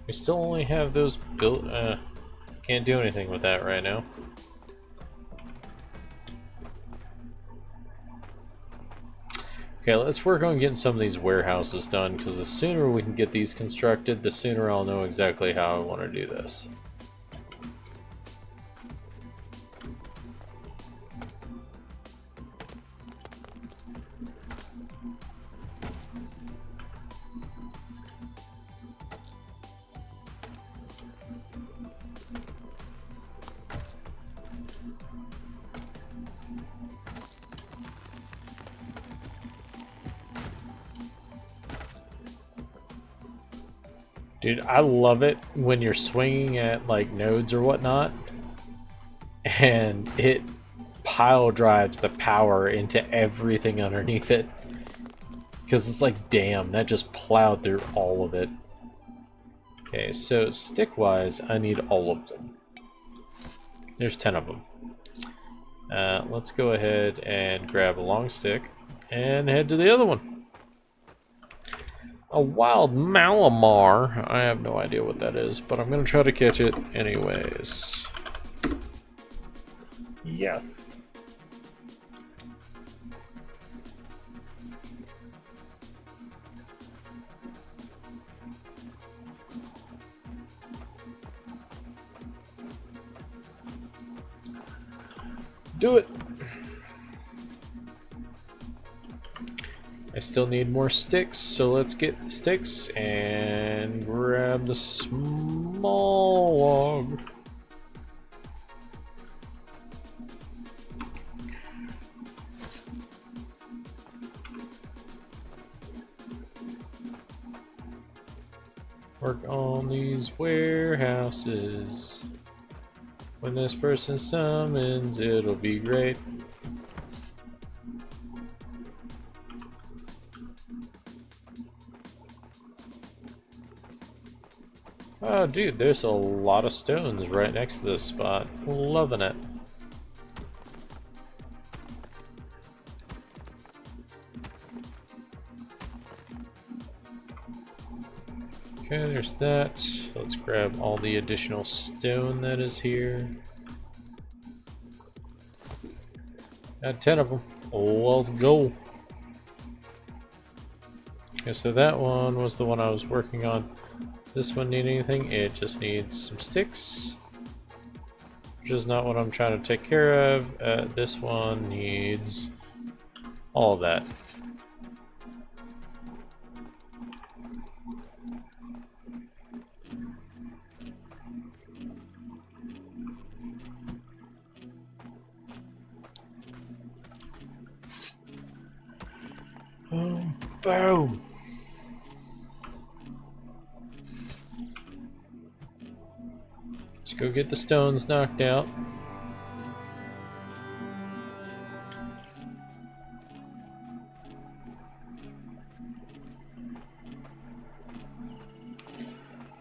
We still only have those built. Can't do anything with that right now. Okay, let's work on getting some of these warehouses done, because the sooner we can get these constructed, the sooner I'll know exactly how I want to do this. Dude, I love it when you're swinging at like nodes or whatnot, and it pile drives the power into everything underneath it. Because it's like, damn, that just plowed through all of it. Okay, so stick-wise, I need all of them. There's 10 of them. Let's go ahead and grab a long stick and head to the other one. A wild Malamar. I have no idea what that is, but I'm going to try to catch it anyways. Yes. Do it. I still need more sticks, so let's get the sticks and grab the small log. Work on these warehouses. When this person summons, it'll be great. Oh, dude, there's a lot of stones right next to this spot. Loving it. Okay, there's that. Let's grab all the additional stone that is here. Got 10 of them. Let's go. Okay, so that one was the one I was working on. This one need anything? It just needs some sticks, which is not what I'm trying to take care of. This one needs all of that. Boom! Let's go get the stones knocked out.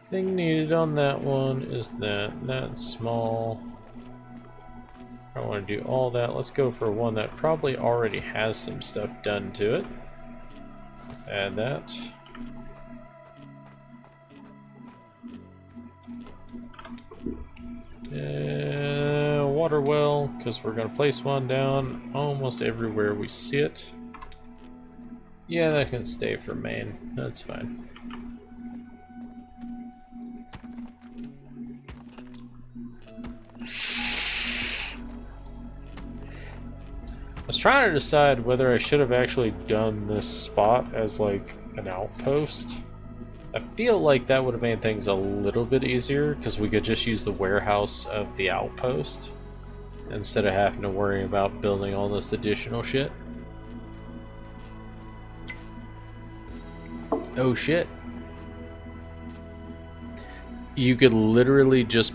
Thing needed on that one is that's small. I want to do all that. Let's go for one that probably already has some stuff done to it. Let's add that. Water well, because we're going to place one down almost everywhere we see it. Yeah, that can stay for main. That's fine. I was trying to decide whether I should have actually done this spot as like an outpost. I feel like that would have made things a little bit easier because we could just use the warehouse of the outpost instead of having to worry about building all this additional shit. Oh shit. You could literally just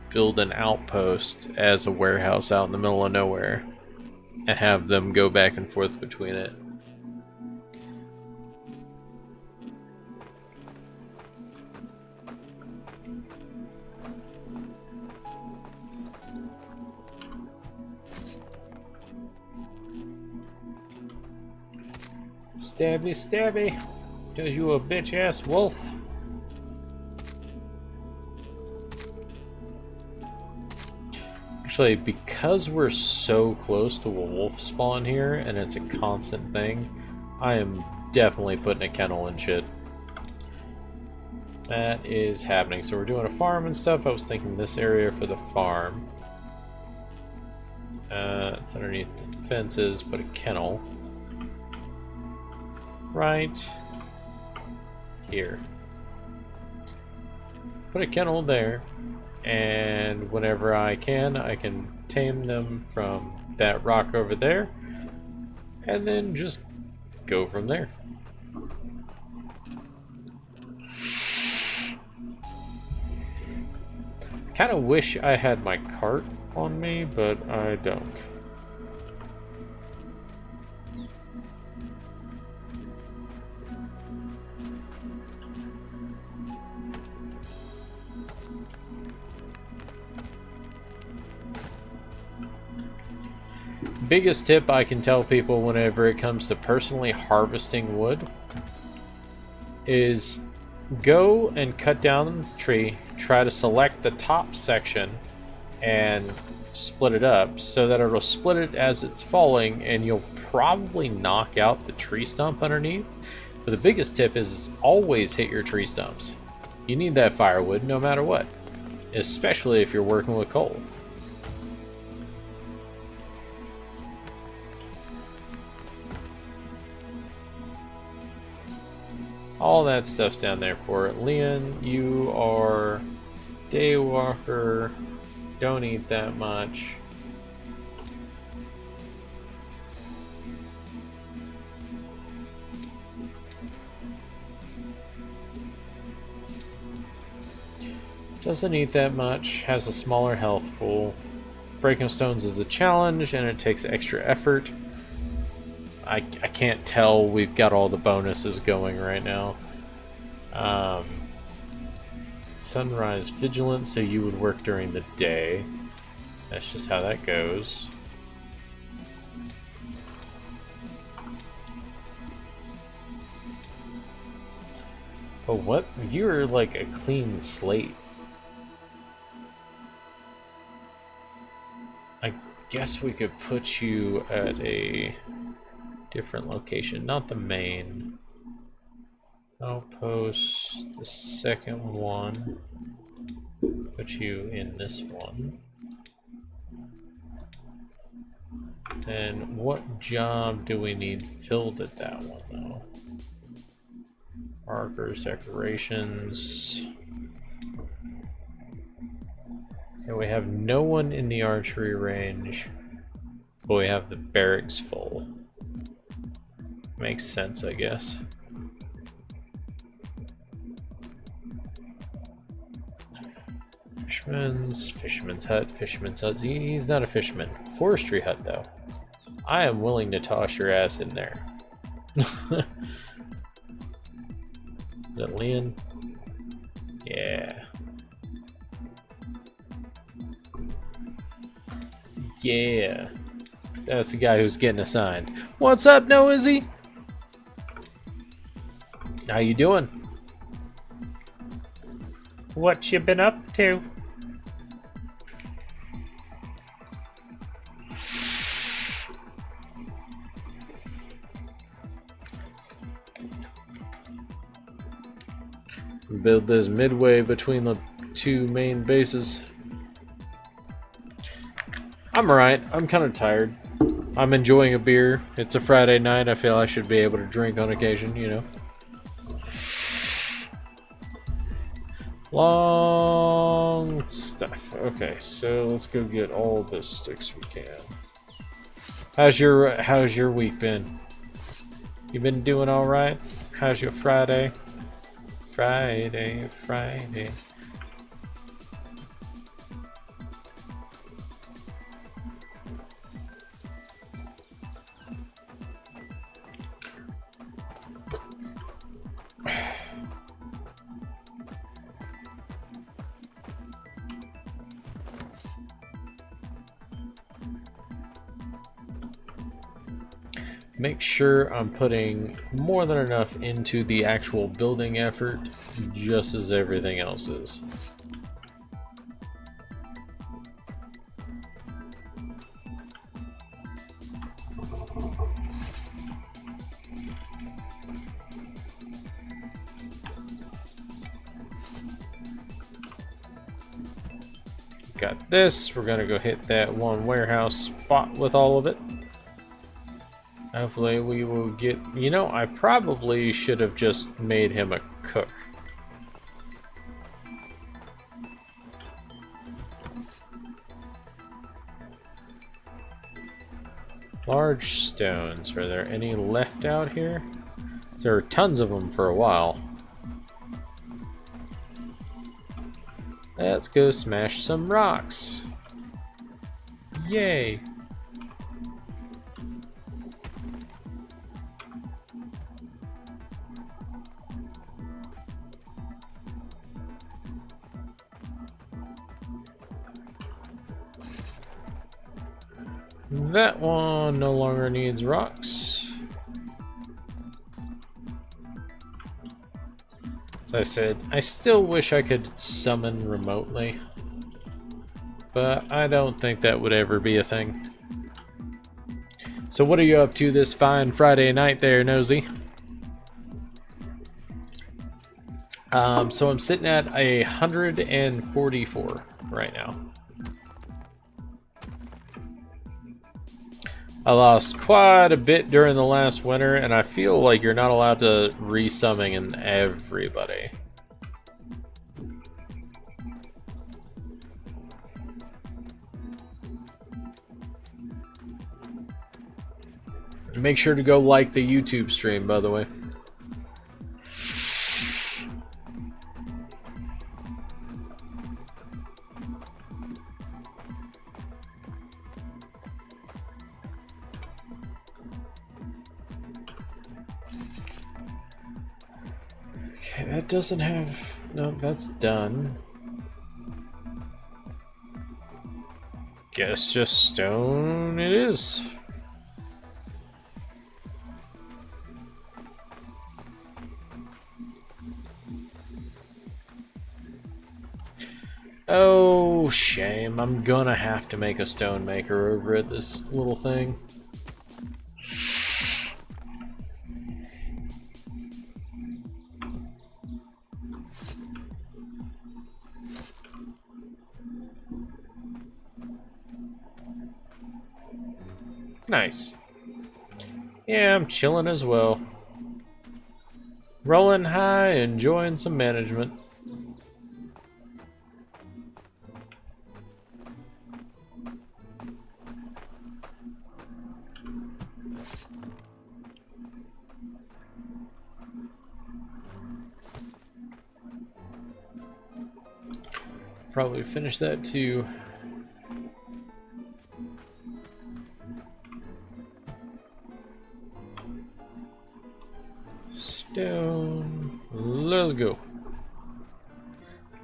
build an outpost as a warehouse out in the middle of nowhere and have them go back and forth between it. Stabby, stabby. Cause you a bitch ass wolf. Actually, because we're so close to a wolf spawn here and it's a constant thing, I am definitely putting a kennel and shit. That is happening. So we're doing a farm and stuff. I was thinking this area for the farm. It's underneath the fences, but a kennel. Right here. Put a kennel there, and whenever I can tame them from that rock over there, and then just go from there. Kind of wish I had my cart on me, but I don't. Biggest tip I can tell people whenever it comes to personally harvesting wood is go and cut down the tree, try to select the top section and split it up so that it'll split it as it's falling, and you'll probably knock out the tree stump underneath. But the biggest tip is always hit your tree stumps. You need that firewood no matter what, especially if you're working with coal. All that stuff's down there for it. Leon, you are daywalker. Don't eat that much. Doesn't eat that much. Has a smaller health pool. Breaking stones is a challenge and it takes extra effort. I can't tell we've got all the bonuses going right now. Sunrise vigilant, so you would work during the day. That's just how that goes. Oh, what? You're like a clean slate. I guess we could put you at a different location, not the main. Outpost, the second one. Put you in this one. And what job do we need filled at that one, though? Markers, decorations. Okay, we have no one in the archery range, but we have the barracks full. Makes sense, I guess. Fisherman's hut, fisherman's hut. He's not a fisherman. Forestry hut, though. I am willing to toss your ass in there. Is that Leon? Yeah. Yeah. That's the guy who's getting assigned. What's up, No Izzy? How you doing? What you been up to? Build this midway between the two main bases. I'm alright. I'm kind of tired. I'm enjoying a beer. It's a Friday night. I feel I should be able to drink on occasion, you know. Long stuff. Okay, so let's go get all the sticks we can. How's your week been? You been doing all right? How's your Friday? Friday. make sure I'm putting more than enough into the actual building effort, just as everything else is. Got this. We're gonna go hit that one warehouse spot with all of it. Hopefully we will get... You know, I probably should have just made him a cook. Large stones. Are there any left out here? There were tons of them for a while. Let's go smash some rocks. Yay! That one no longer needs rocks. As I said, I still wish I could summon remotely, but I don't think that would ever be a thing. So what are you up to this fine Friday night there, Nosy? So I'm sitting at 144 right now. I lost quite a bit during the last winter, and I feel like you're not allowed to resummon everybody. Make sure to go like the YouTube stream, by the way. That doesn't have... No, that's done. Guess just stone it is. Oh, shame. I'm gonna have to make a stone maker over at this little thing. Nice. Yeah, I'm chilling as well. Rolling high, enjoying some management. Probably finish that too. Stone. Let's go.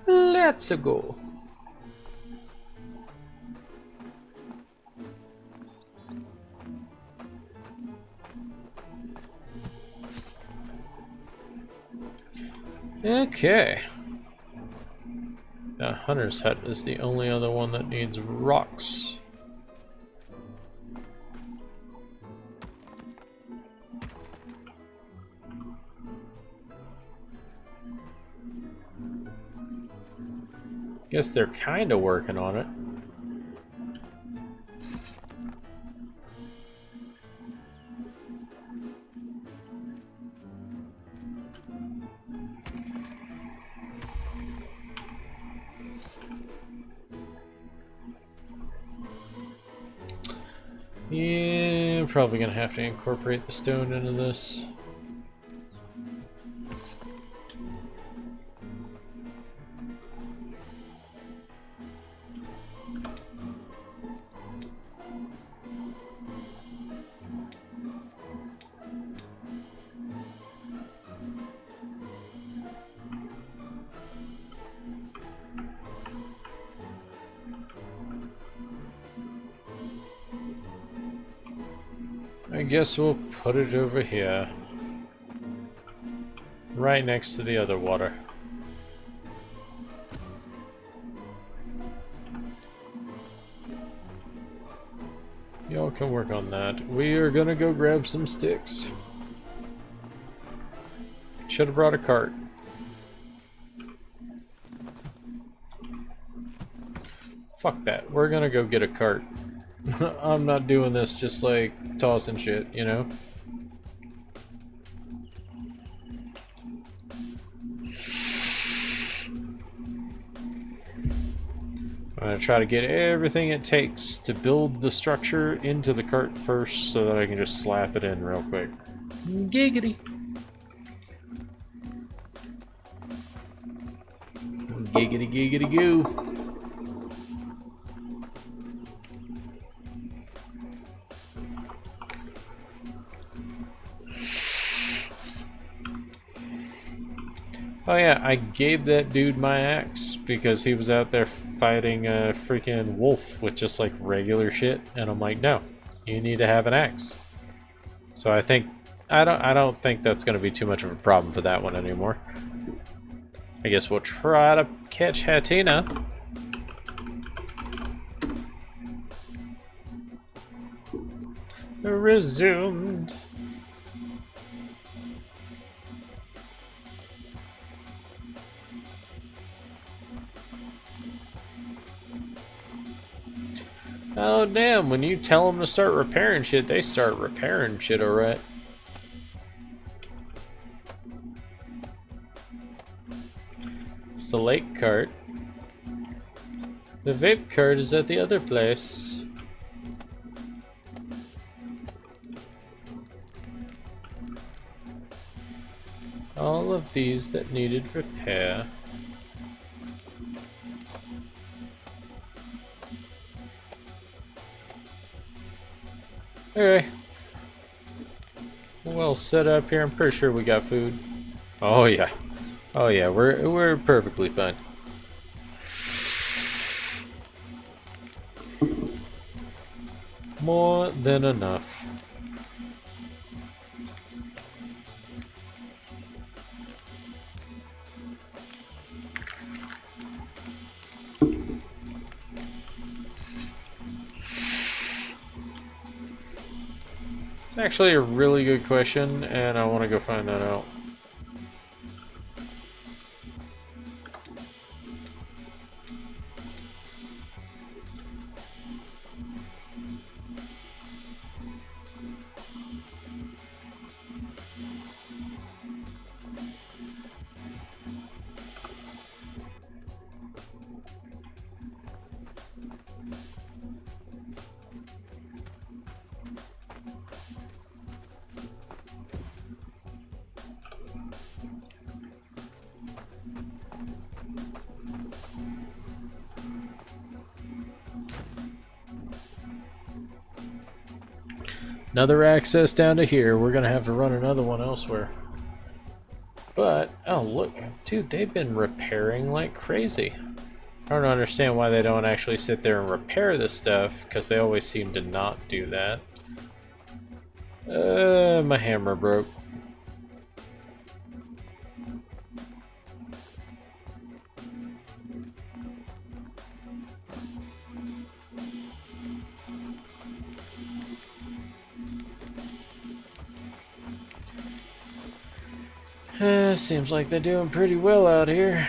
Let's go. Okay. The hunter's hut is the only other one that needs rocks. Guess they're kind of working on it. Yeah, probably gonna have to incorporate the stone into this. I guess we'll put it over here. Right next to the other water. Y'all can work on that. We are gonna go grab some sticks. Should have brought a cart. Fuck that. We're gonna go get a cart. I'm not doing this just like tossing shit, you know? I'm gonna try to get everything it takes to build the structure into the cart first so that I can just slap it in real quick. Giggity! Giggity giggity goo! Oh yeah, I gave that dude my axe because he was out there fighting a freaking wolf with just like regular shit, and I'm like, no, you need to have an axe. So I don't think that's gonna be too much of a problem for that one anymore. I guess we'll try to catch Hatina. Resumed. Oh damn, when you tell them to start repairing shit, they start repairing shit, alright. It's the lake cart. The vape cart is at the other place. All of these that needed repair. Okay. Well set up here. I'm pretty sure we got food. Oh yeah. Oh yeah, we're perfectly fine. More than enough. It's actually a really good question, and I want to go find that out. Another access down to here. We're gonna have to run another one elsewhere. But, oh look, dude, they've been repairing like crazy. I don't understand why they don't actually sit there and repair this stuff, because they always seem to not do that. My hammer broke. Seems like they're doing pretty well out here.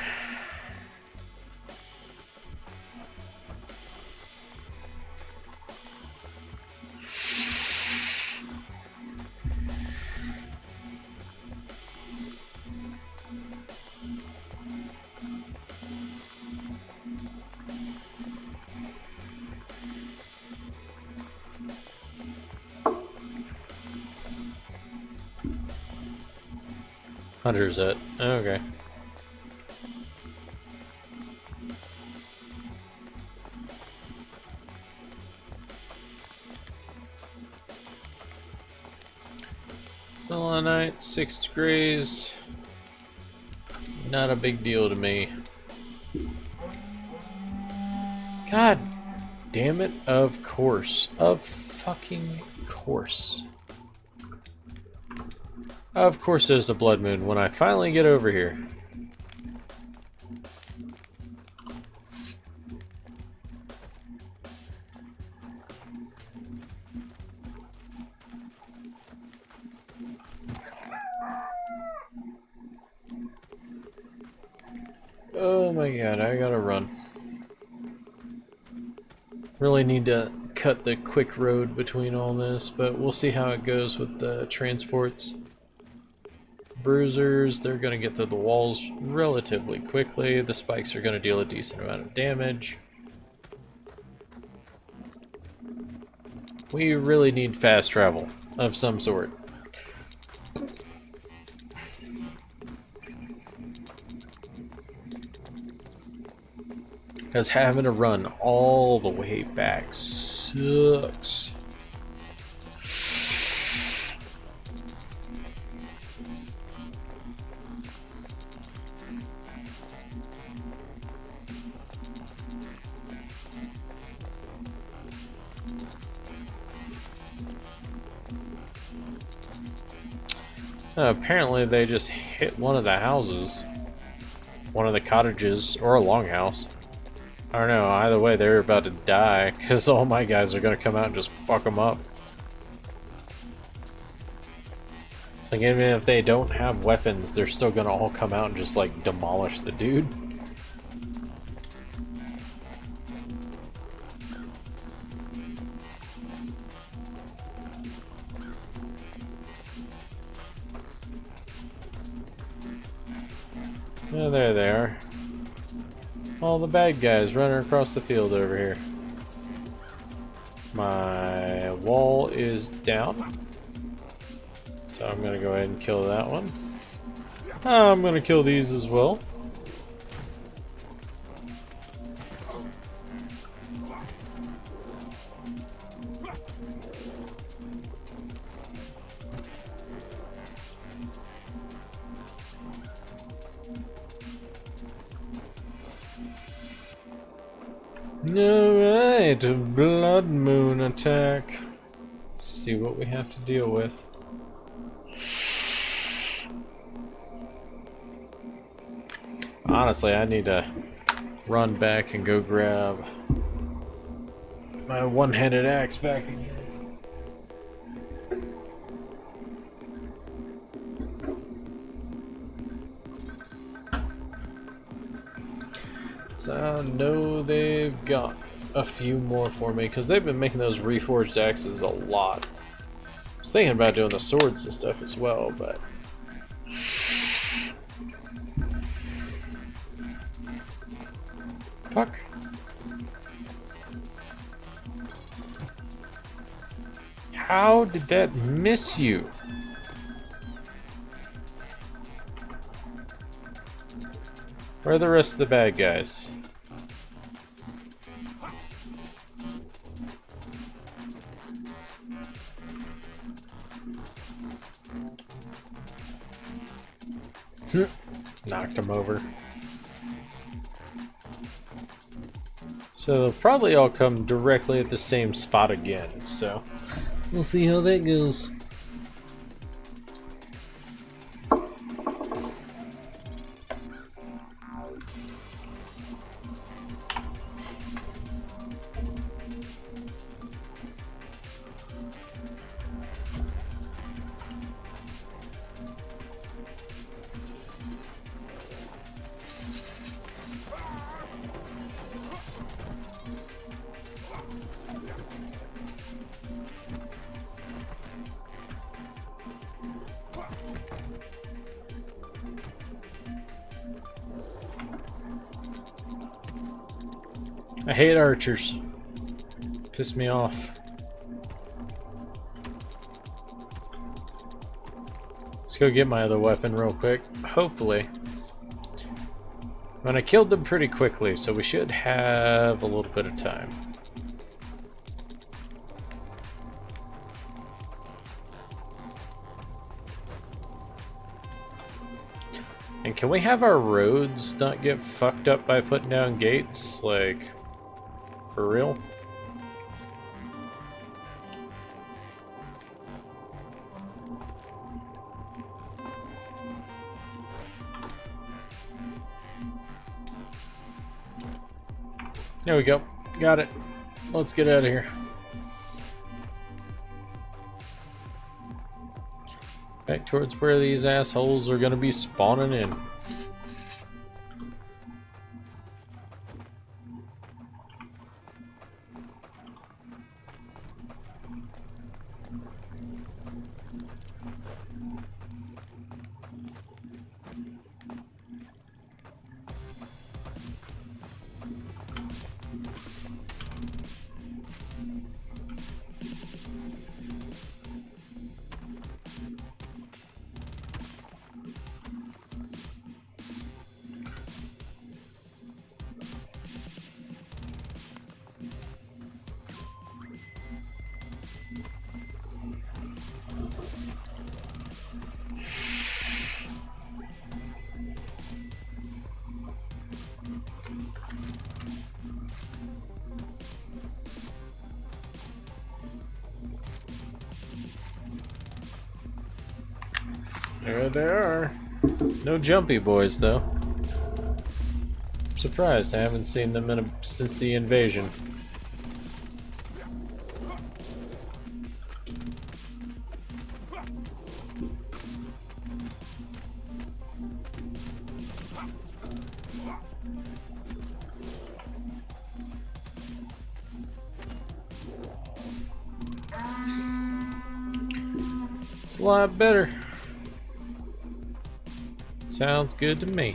Hunter's it. Okay. Middle of the night, 6 degrees. Not a big deal to me. God damn it, of course. Of fucking course. Of course there's a blood moon when I finally get over here. Oh my god, I gotta run. Really need to cut the quick road between all this, but we'll see how it goes with the transports. Bruisers, they're going to get to the walls relatively quickly. The spikes are going to deal a decent amount of damage. We really need fast travel of some sort. Because having to run all the way back sucks. Apparently they just hit one of the houses. One of the cottages, or a longhouse. I don't know, either way they're about to die, because all my guys are going to come out and just fuck them up. Like, even if they don't have weapons, they're still going to all come out and just, like, demolish the dude. Oh, there they are. All the bad guys running across the field over here. My wall is down. So I'm gonna go ahead and kill that one. I'm gonna kill these as well. Alright, a blood moon attack. Let's see what we have to deal with. Honestly, I need to run back and go grab my one-handed axe back again. So I know they've got a few more for me, because they've been making those reforged axes a lot. I was thinking about doing the swords and stuff as well, but... Fuck. How did that miss you? Where are the rest of the bad guys? Knocked him over. So they'll probably all come directly at the same spot again, so we'll see how that goes. I hate archers. Piss me off. Let's go get my other weapon real quick. Hopefully. I killed them pretty quickly, so we should have a little bit of time. And can we have our roads not get fucked up by putting down gates? Like... for real? There we go. Got it. Let's get out of here. Back towards where these assholes are gonna be spawning in. There they are. No jumpy boys, though. I'm surprised I haven't seen them since the invasion. It's a lot better. Sounds good to me.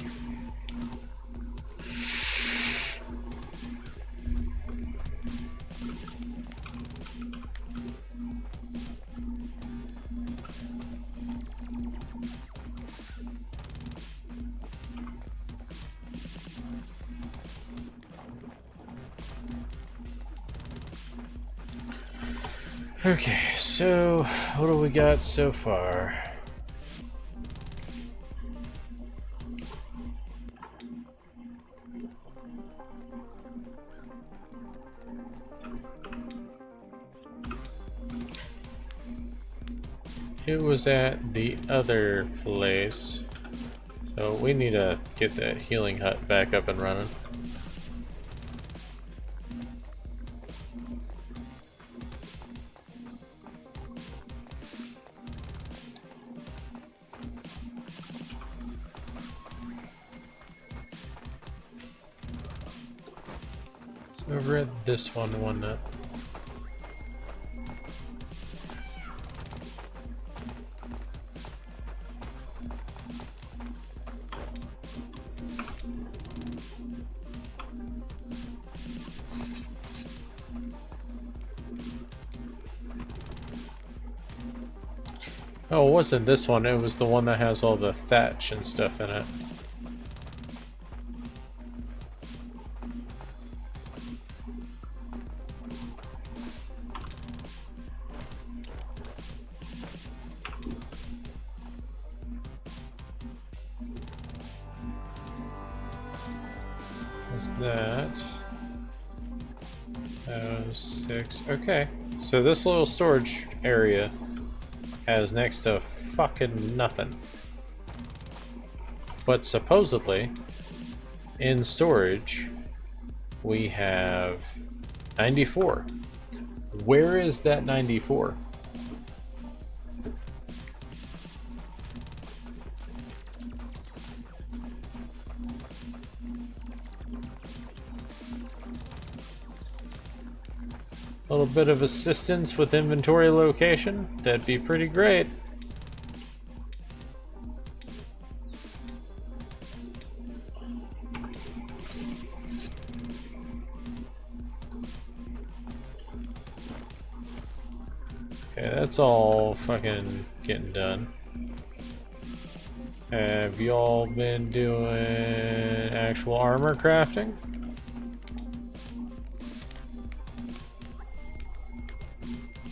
Okay, so what do we got so far? It was at the other place, so we need to get that healing hut back up and running. It's over at this one, wasn't it? Oh, it wasn't this one, it was the one that has all the thatch and stuff in it. What's that? That was 6. Okay, so this little storage area has next to fucking nothing. But supposedly, in storage, we have 94. Where is that 94? A little bit of assistance with inventory location, that'd be pretty great. Okay, that's all fucking getting done. Have y'all been doing actual armor crafting?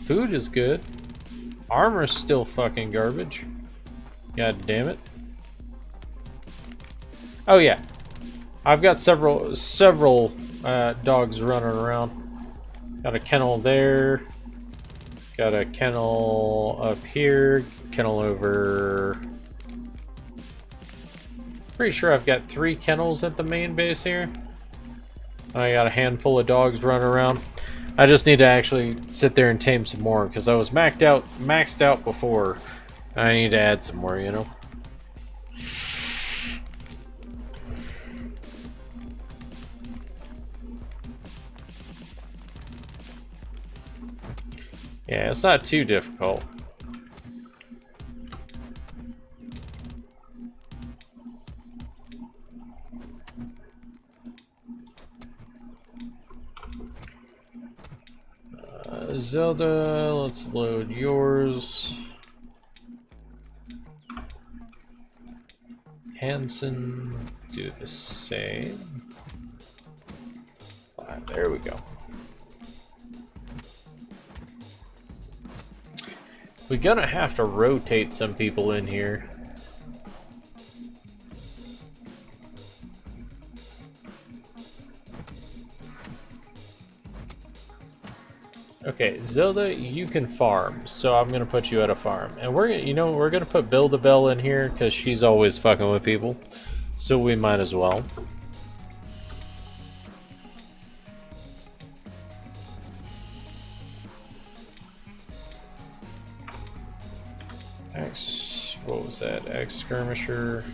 Food is good. Armor's still fucking garbage. God damn it. Oh yeah. I've got several dogs running around. Got a kennel there. Got a kennel up here. Kennel over. Pretty sure I've got 3 kennels at the main base here. I got a handful of dogs running around. I just need to actually sit there and tame some more because I was maxed out before. I need to add some more, you know. Yeah, it's not too difficult. Zelda, let's load yours. Hanson, do the same. There we go. We're gonna have to rotate some people in here. Okay, Zelda, you can farm, so I'm gonna put you at a farm, and we're gonna put Build-A-Bell in here because she's always fucking with people, so we might as well. What was that? Skirmisher.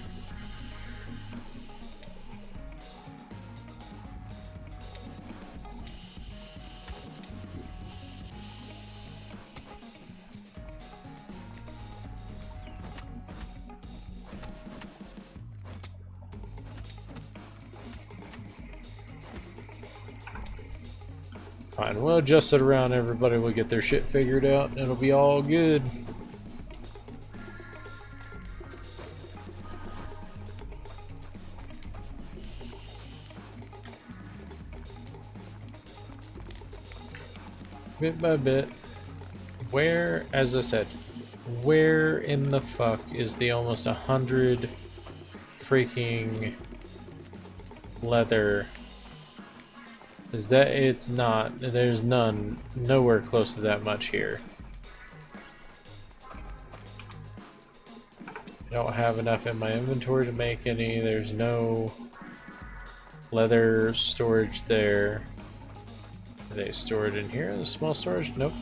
Fine, we'll adjust it around. Everybody will get their shit figured out, and it'll be all good. Bit by bit. Where, as I said, where in the fuck is the almost 100 freaking leather? Is that it's not? There's nowhere close to that much here. I don't have enough in my inventory to make any. There's no leather storage there. Are they stored in here? The small storage? Nope.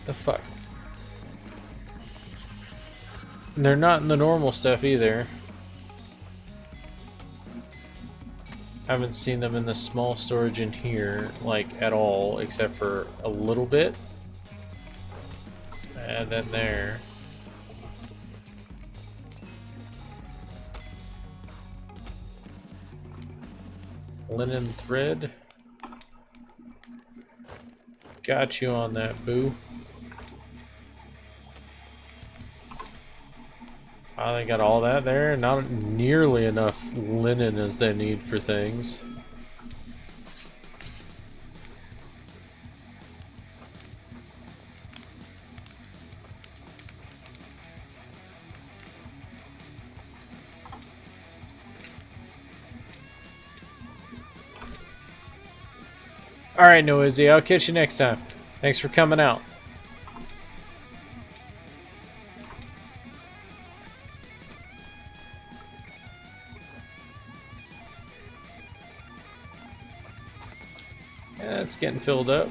The fuck? And they're not in the normal stuff either. Haven't seen them in the small storage in here, like, at all, except for a little bit. And then there. Linen thread. Got you on that, boo. Oh, they got all that there. Not nearly enough linen as they need for things. Alright, Noisy, I'll catch you next time. Thanks for coming out. Yeah, it's getting filled up.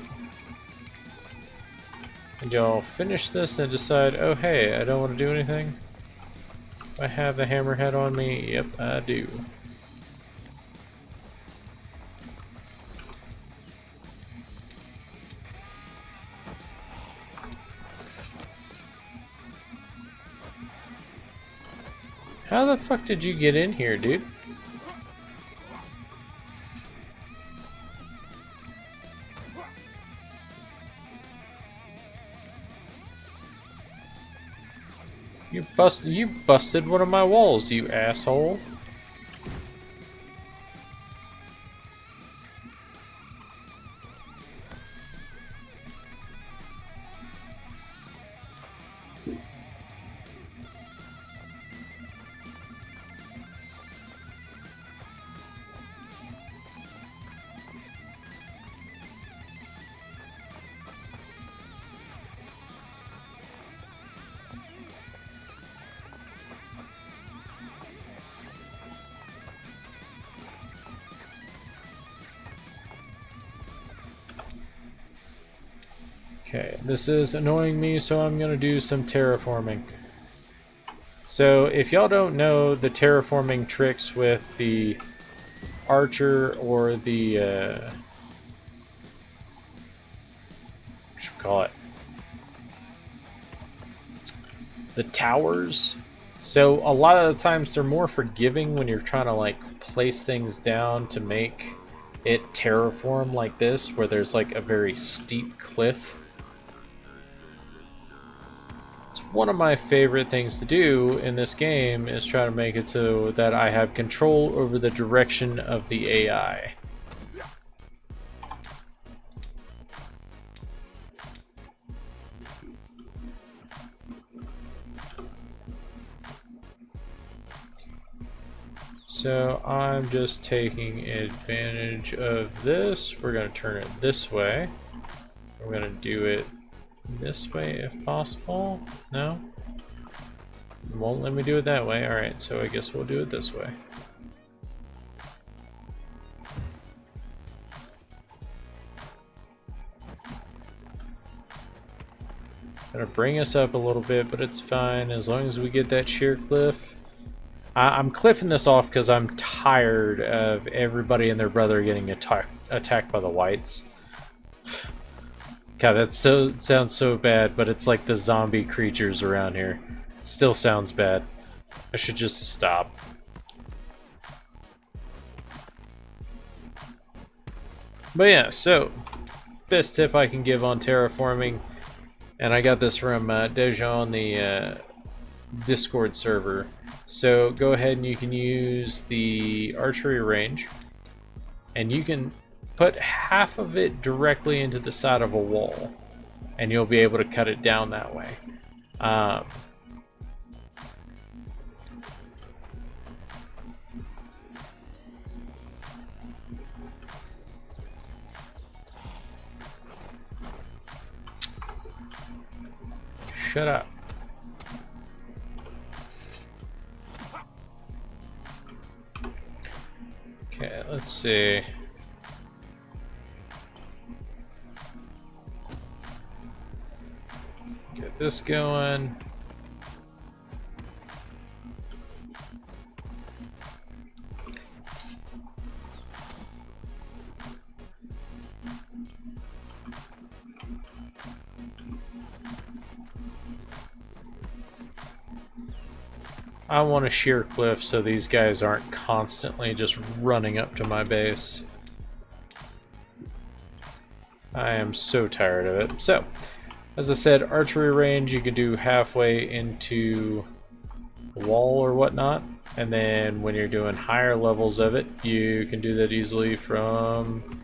And y'all finish this and decide, oh hey, I don't want to do anything. Do I have the hammerhead on me? Yep, I do. How the fuck did you get in here, dude? You busted one of my walls, you asshole. Okay, this is annoying me, so I'm going to do some terraforming. So if y'all don't know the terraforming tricks with the archer or the what should we call it, the towers, so a lot of the times they're more forgiving when you're trying to like place things down to make it terraform like this, where there's like a very steep cliff. One of my favorite things to do in this game is try to make it so that I have control over the direction of the AI. So I'm just taking advantage of this. We're going to turn it this way. We're going to do it this way if possible. No? It won't let me do it that way. Alright, so I guess we'll do it this way. Gonna bring us up a little bit, but it's fine as long as we get that sheer cliff. I'm cliffing this off because I'm tired of everybody and their brother getting attacked by the whites. God, that sounds so bad, but it's like the zombie creatures around here. It still sounds bad. I should just stop. But yeah, so best tip I can give on terraforming, and I got this from Deja on the Discord server. So go ahead and you can use the archery range, and you can put half of it directly into the side of a wall, and you'll be able to cut it down that way. Shut up. Okay, let's see. Get this going. I want a sheer cliff so these guys aren't constantly just running up to my base. I am so tired of it. So, as I said, archery range you can do halfway into a wall or whatnot, and then when you're doing higher levels of it, you can do that easily from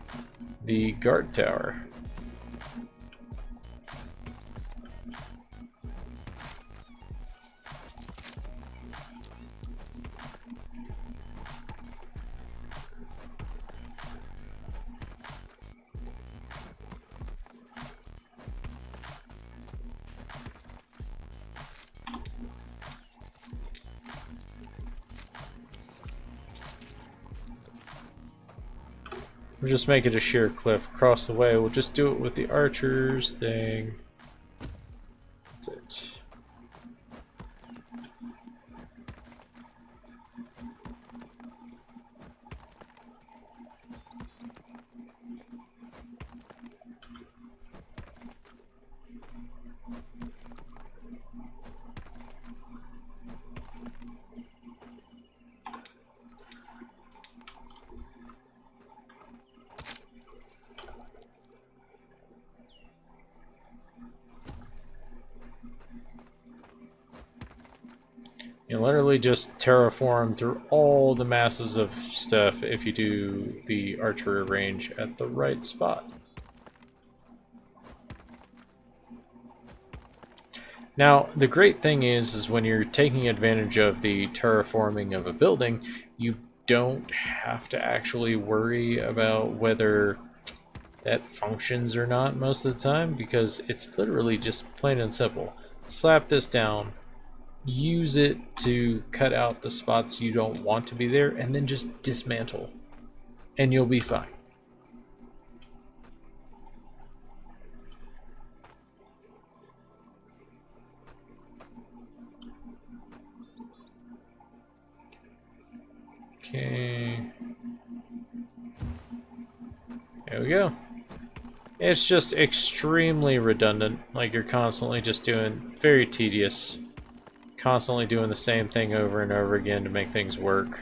the guard tower. We'll just make it a sheer cliff across the way. We'll just do it with the archers thing. That's it. You literally just terraform through all the masses of stuff if you do the archery range at the right spot. Now, the great thing is when you're taking advantage of the terraforming of a building, you don't have to actually worry about whether that functions or not most of the time, because it's literally just plain and simple. Slap this down, use it to cut out the spots you don't want to be there, and then just dismantle, and you'll be fine. Okay. There we go. It's just extremely redundant. Like you're constantly just doing very tedious. Constantly doing the same thing over and over again to make things work.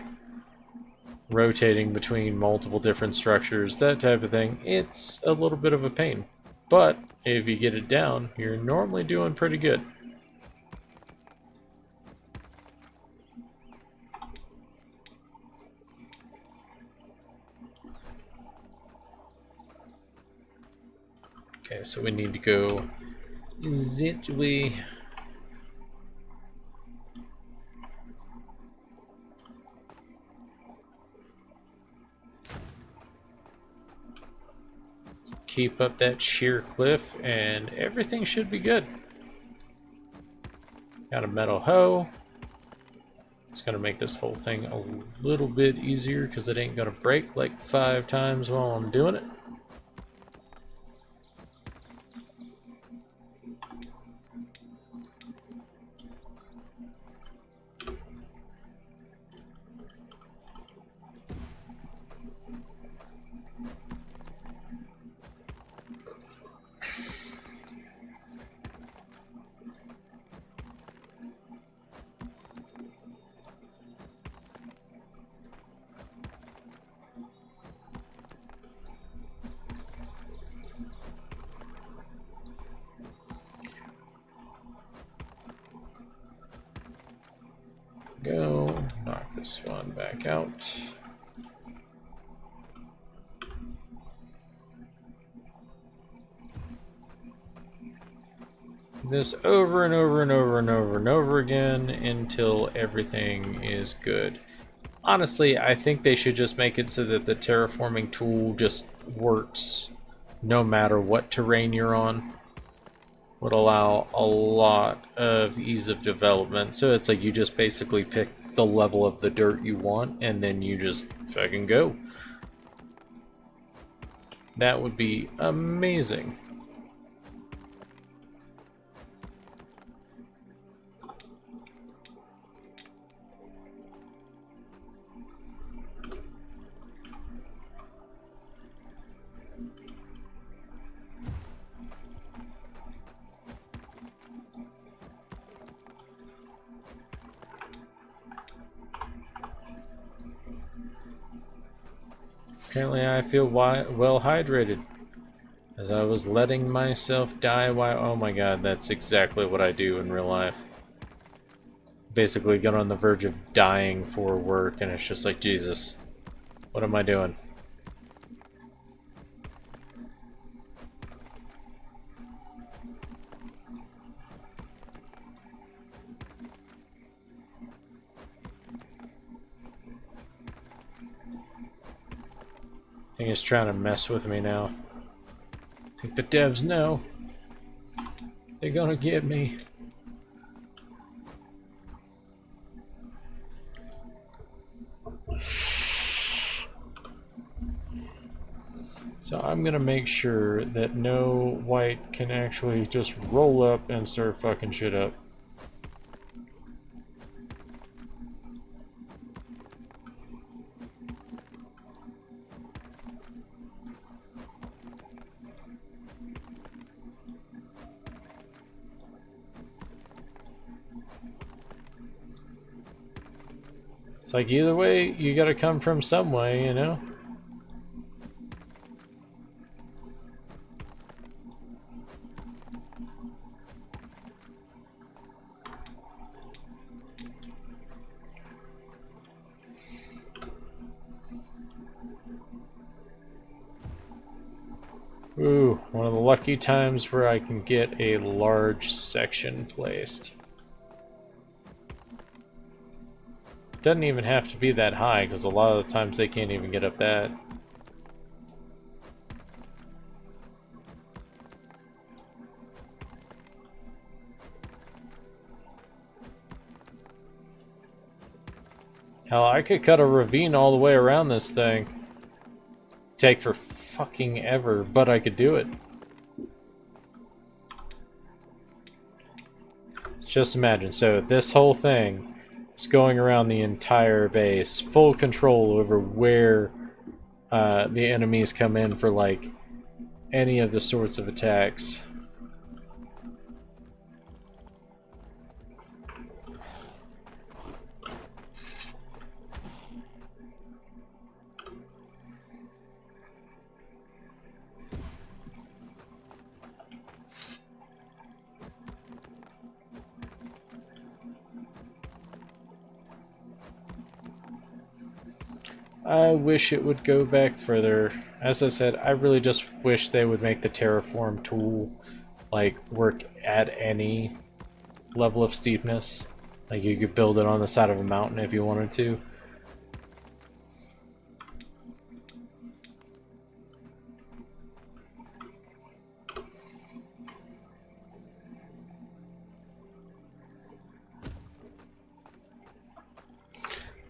Rotating between multiple different structures, that type of thing. It's a little bit of a pain. But if you get it down, you're normally doing pretty good. Okay, so we need to go that way. Keep up that sheer cliff and everything should be good. Got a metal hoe. It's gonna make this whole thing a little bit easier because it ain't gonna break like 5 times while I'm doing it. Go, knock this one back out. This over and over and over and over and over again until everything is good. Honestly, I think they should just make it so that the terraforming tool just works no matter what terrain you're on. Would allow a lot of ease of development. So it's like you just basically pick the level of the dirt you want and then you just fucking go. That would be amazing. Apparently I feel well hydrated, as I was letting myself die while... Oh my god, that's exactly what I do in real life. Basically get on the verge of dying for work, and it's just like, Jesus, what am I doing? I think it's trying to mess with me now. I think the devs know. They're gonna get me. So I'm gonna make sure that no white can actually just roll up and start fucking shit up. It's like either way, you gotta come from some way, you know? Ooh, one of the lucky times where I can get a large section placed. Doesn't even have to be that high, because a lot of the times they can't even get up that. Hell, I could cut a ravine all the way around this thing. Take for fucking ever, but I could do it. Just imagine, so this whole thing It's going around the entire base, full control over where the enemies come in for like any of the sorts of attacks. I wish it would go back further. As I said, I really just wish they would make the terraform tool like work at any level of steepness. Like you could build it on the side of a mountain if you wanted to.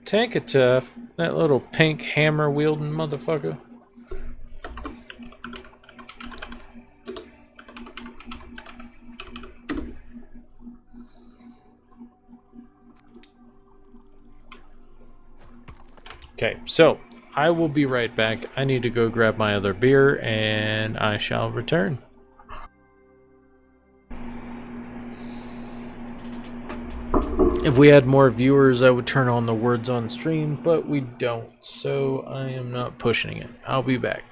Tank it tough. That little pink hammer wielding motherfucker. Okay, so I will be right back. I need to go grab my other beer and I shall return. If we had more viewers, I would turn on the words on stream, but we don't, so I am not pushing it. I'll be back.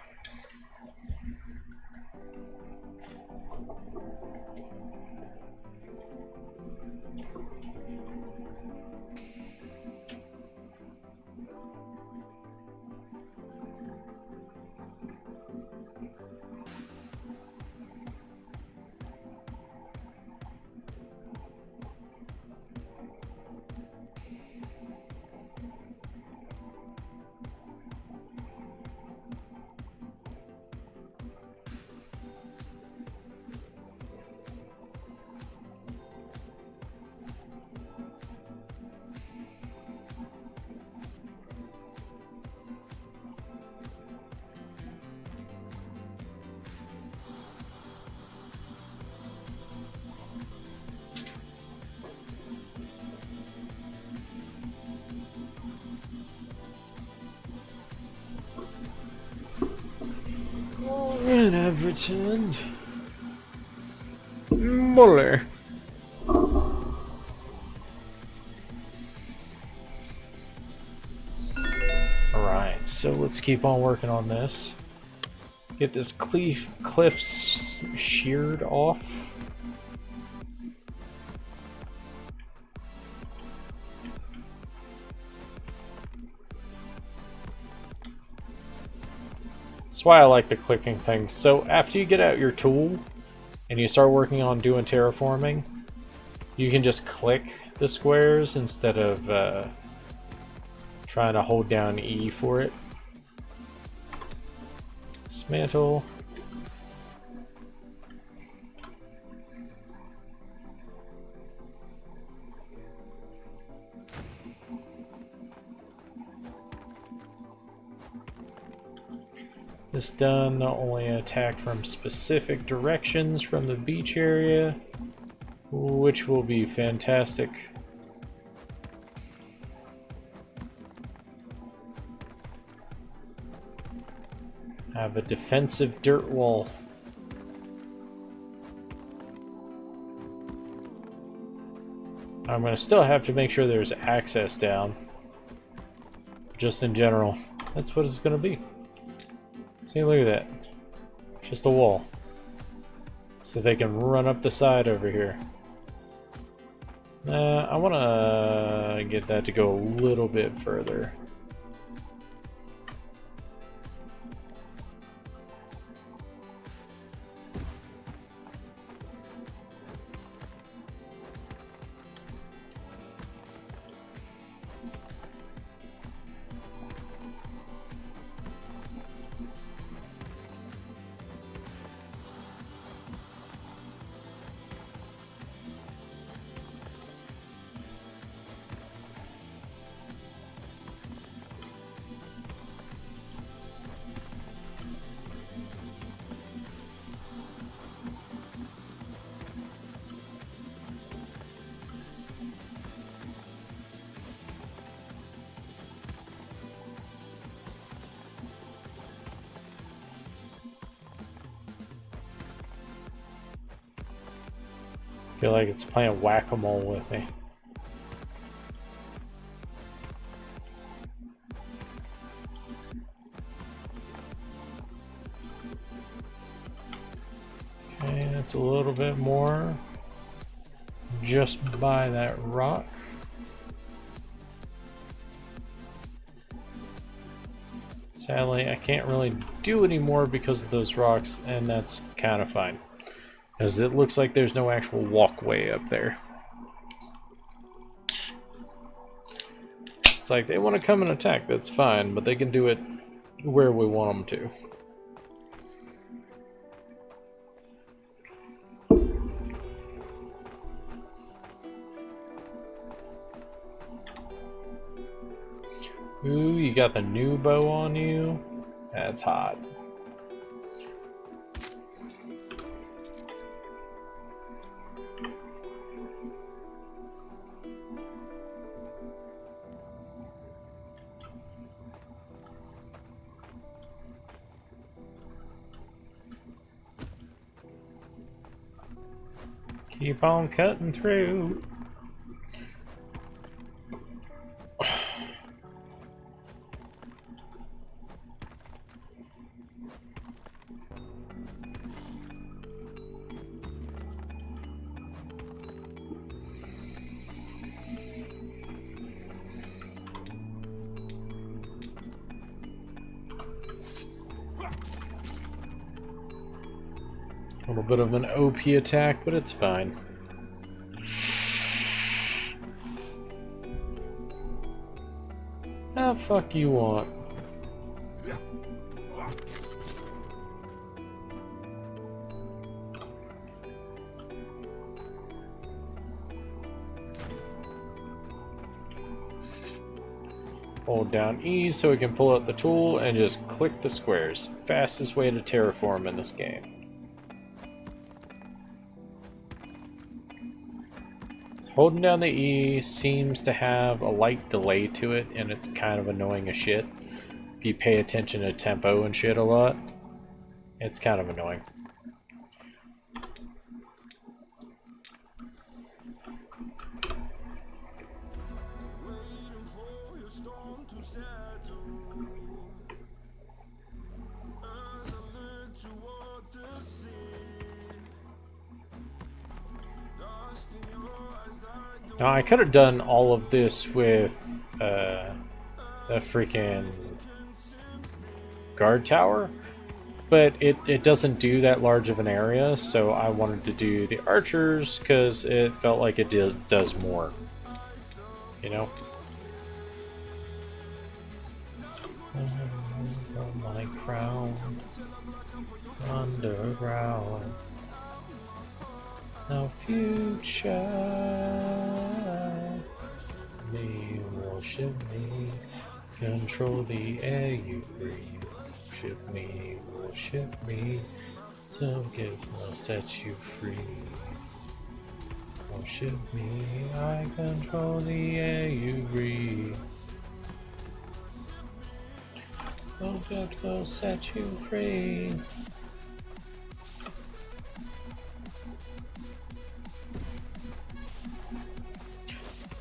And I've returned. Muller. Alright, so let's keep on working on this. Get this cliff sheared off. That's why I like the clicking thing. So after you get out your tool and you start working on doing terraforming, you can just click the squares instead of trying to hold down E for it. Dismantle. This done, not only attack from specific directions from the beach area, which will be fantastic. Have a defensive dirt wall. I'm going to still have to make sure there's access down. Just in general, that's what it's going to be. See, look at that. Just a wall. So they can run up the side over here. I want to get that to go a little bit further. Feel like it's playing whack-a-mole with me. Okay, that's a little bit more. Just by that rock. Sadly, I can't really do any more because of those rocks, and that's kind of fine. Because it looks like there's no actual walkway up there. It's like they want to come and attack, that's fine, but they can do it where we want them to. Ooh, you got the new bow on you? That's hot. Keep on cutting through. A little bit of an OP attack, but it's fine. How the fuck you want? Hold down E so we can pull out the tool and just click the squares. Fastest way to terraform in this game. Holding down the E seems to have a light delay to it, and it's kind of annoying as shit. If you pay attention to tempo and shit a lot, it's kind of annoying. Now, I could have done all of this with the freaking guard tower, but it doesn't do that large of an area, so I wanted to do the archers because it felt like it does more, you know? My crown underground. Now future me, worship me, control the air you breathe. Worship me, some gift will set you free. Worship me, I control the air you breathe. No gift will set you free.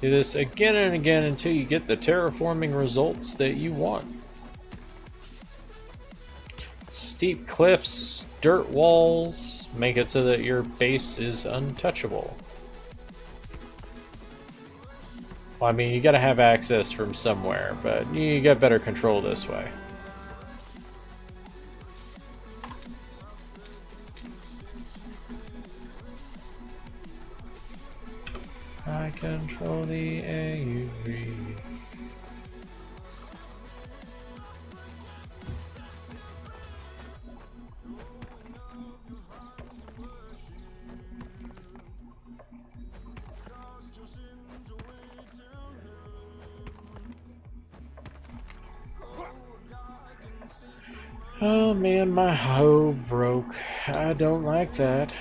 Do this again and again until you get the terraforming results that you want. Steep cliffs, dirt walls, make it so that your base is untouchable. Well, I mean, you gotta have access from somewhere, but you got better control this way. I control the air you breathe. Oh man, my hoe broke. I don't like that.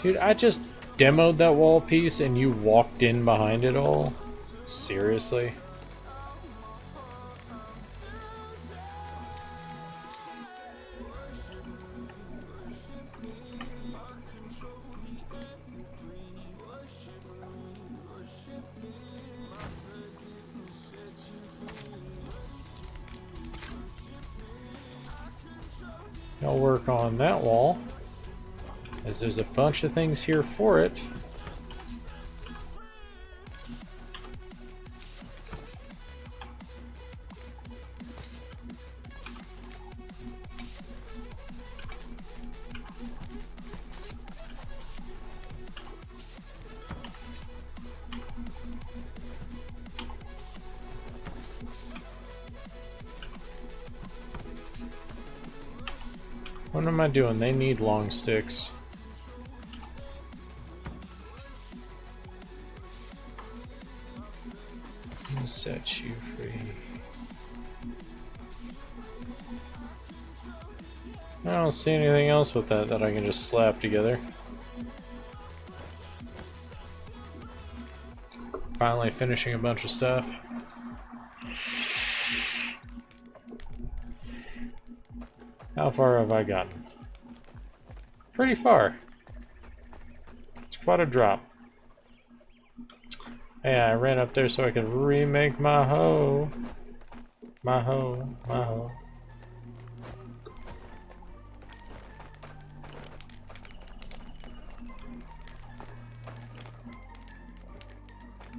Dude, I just demoed that wall piece and you walked in behind it all? Seriously? I'll work on that wall, as there's a bunch of things here for it. What am I doing? They need long sticks. I'll set you free. I don't see anything else with that I can just slap together. Finally finishing a bunch of stuff. How far have I gotten? Pretty far. It's quite a drop. Yeah, I ran up there so I could remake my hoe. My hoe, my hoe.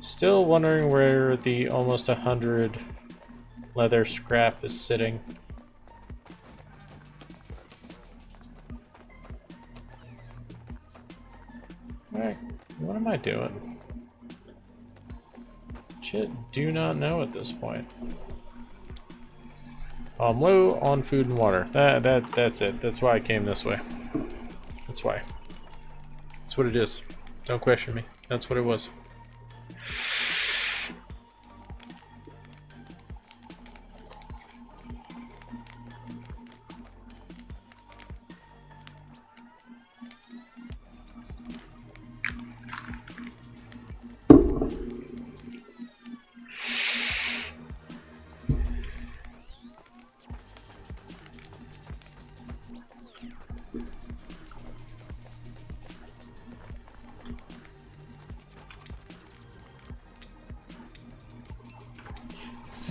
Still wondering where the almost 100 leather scrap is sitting. Alright, what am I doing? Shit, do not know at this point. I'm low on food and water. That's it. That's why I came this way. That's why. That's what it is. Don't question me. That's what it was.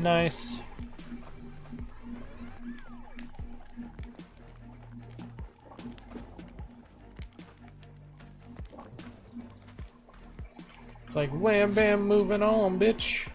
Nice. It's like wham bam moving on, bitch.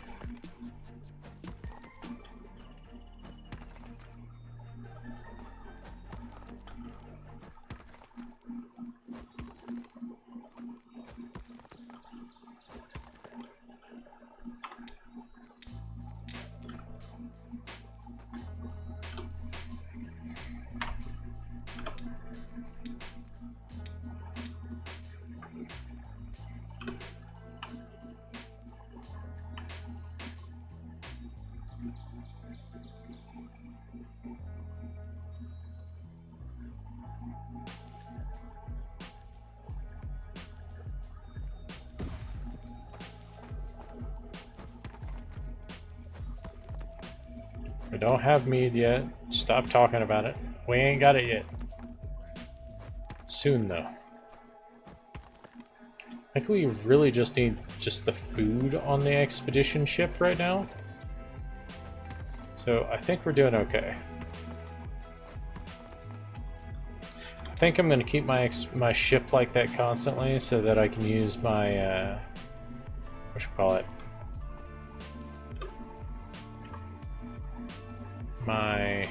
We don't have mead yet. Stop talking about it. We ain't got it yet. Soon, though. I think we really just need just the food on the expedition ship right now. So I think we're doing okay. I think I'm going to keep my ship like that constantly so that I can use my, what you call it? My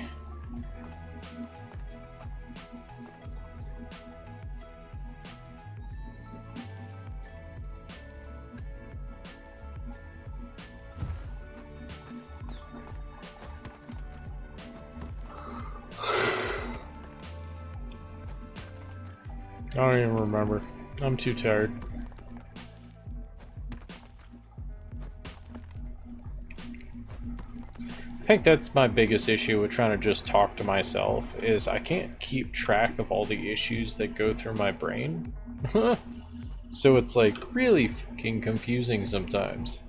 I don't even remember. I'm too tired. I think that's my biggest issue with trying to just talk to myself, is I can't keep track of all the issues that go through my brain. So it's like really fucking confusing sometimes.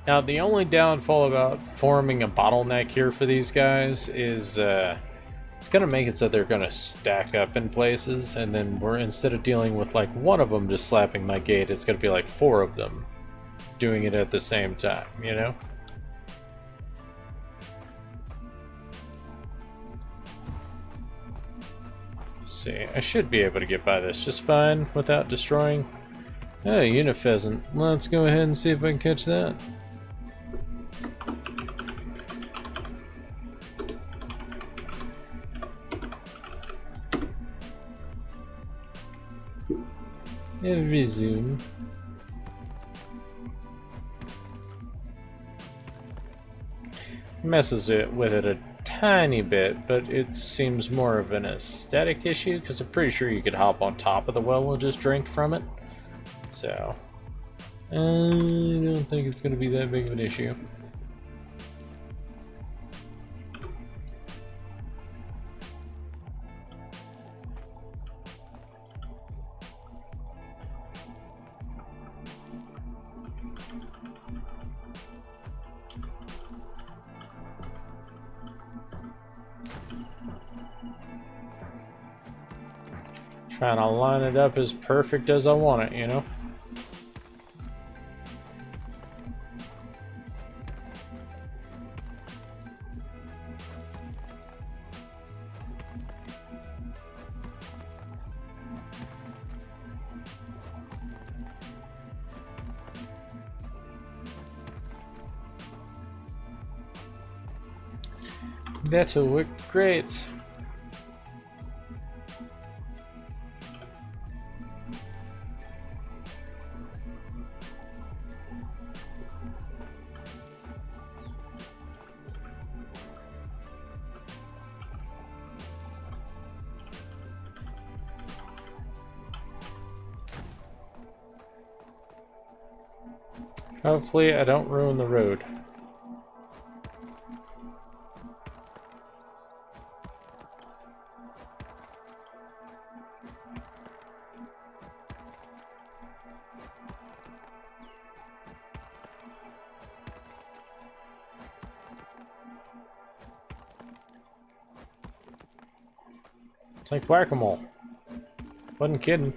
Now, the only downfall about forming a bottleneck here for these guys is it's going to make it so they're going to stack up in places, and then we're, instead of dealing with like one of them just slapping my gate, it's going to be like 4 of them doing it at the same time, you know? See, I should be able to get by this just fine without destroying. Oh, unit pheasant. Let's go ahead and see if I can catch that. And resume. Messes it with it a tiny bit, but it seems more of an aesthetic issue because I'm pretty sure you could hop on top of the well and just drink from it. So I don't think it's going to be that big of an issue. Trying to line it up as perfect as I want it, you know? That'll work great. Hopefully I don't ruin the road. It's like whack-a-mole. Wasn't kidding.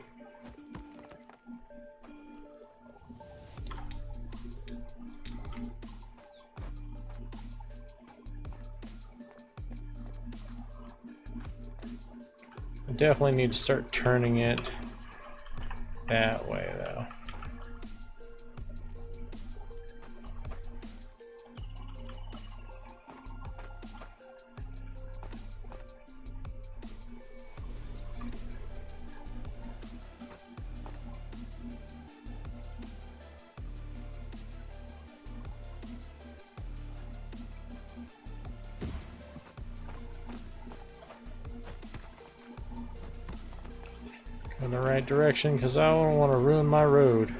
I definitely need to start turning it that way, though. In the right direction, because I don't want to ruin my road.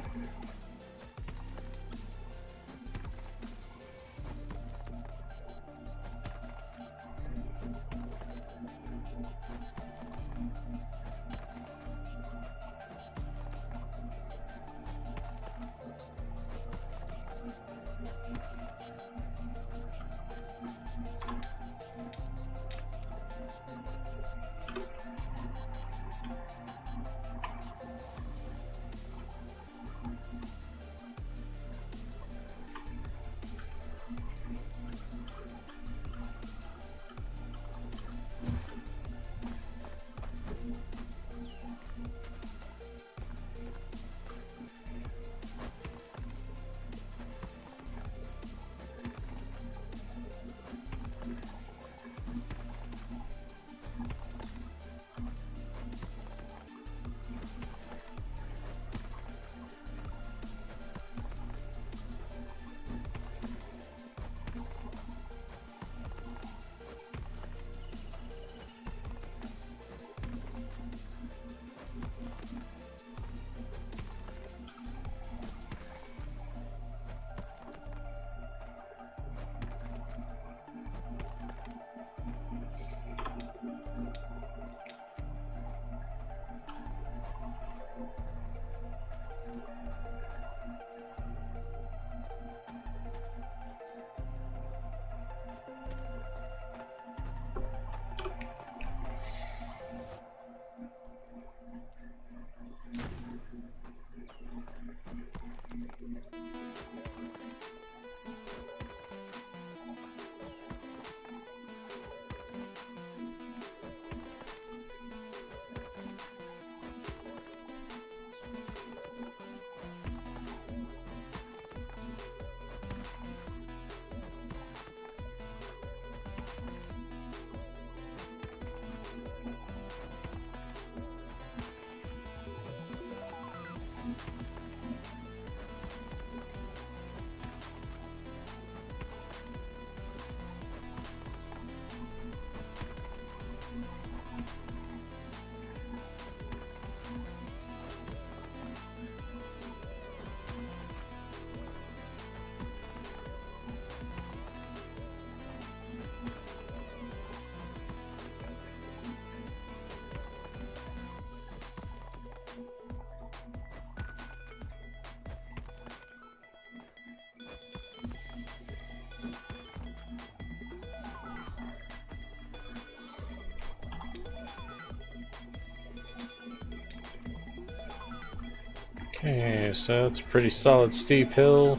Okay, so that's a pretty solid steep hill.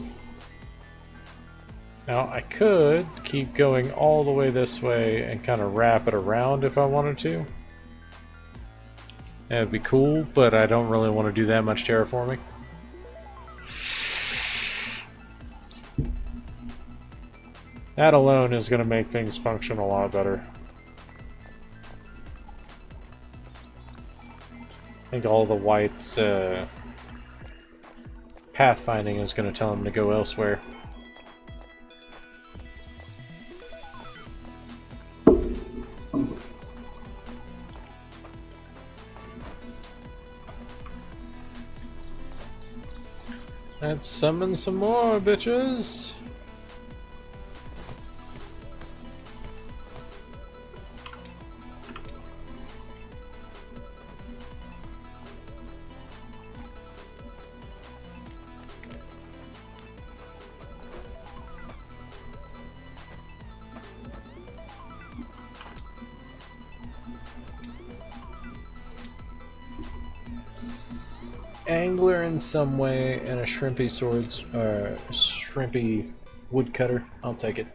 Now I could keep going all the way this way and kind of wrap it around if I wanted to. That would be cool, but I don't really want to do that much terraforming. That alone is going to make things function a lot better. I think all the whites pathfinding is going to tell them to go elsewhere. Let's summon some more, bitches! Angler in some way and a shrimpy swords, shrimpy woodcutter. I'll take it.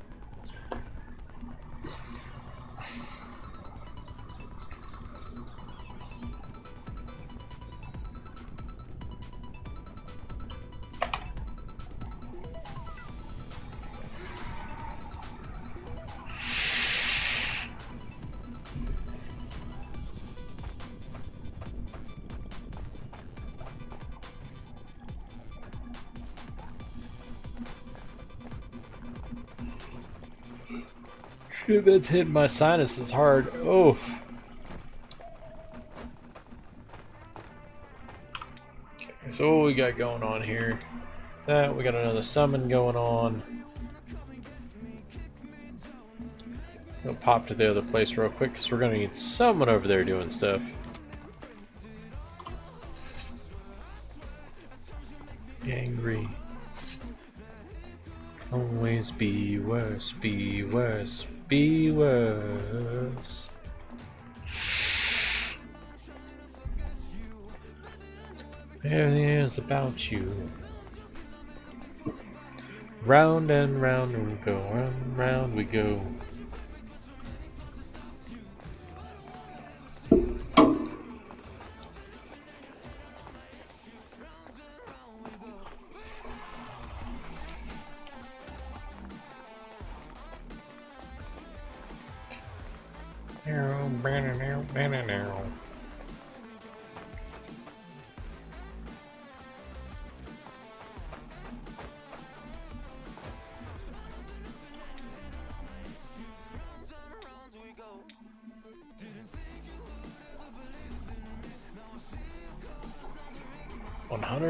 That's hitting my sinuses hard. Oh. Okay, so what we got going on here? That we got another summon going on. We'll pop to the other place real quick because we're gonna need someone over there doing stuff. Angry. Always be worse, be worse. Be worse. Everything is about you. Round and round we go, round and round we go.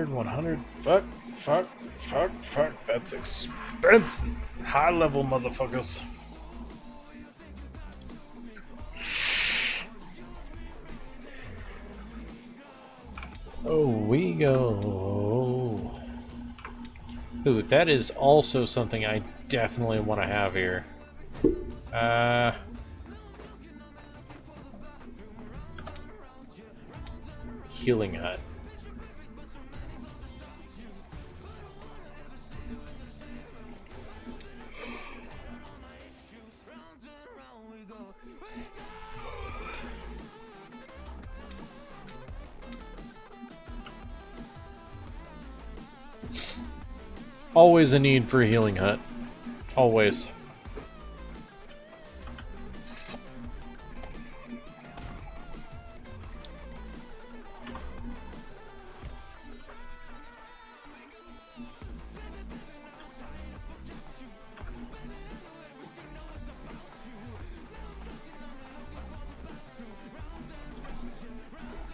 $100. Fuck. That's expensive. High level motherfuckers. Oh, we go. Ooh, that is also something I definitely want to have here. Healing hut. Always a need for a healing hut. Always.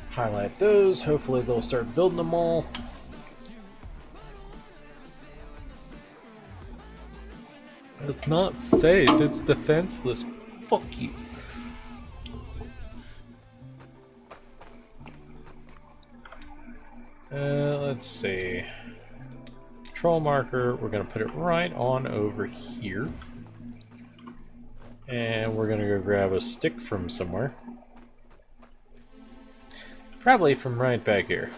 Highlight those. Hopefully they'll start building them all. It's not faith, it's defenseless. Fuck you. Let's see. Control marker, we're going to put it right on over here. And we're going to go grab a stick from somewhere. Probably from right back here.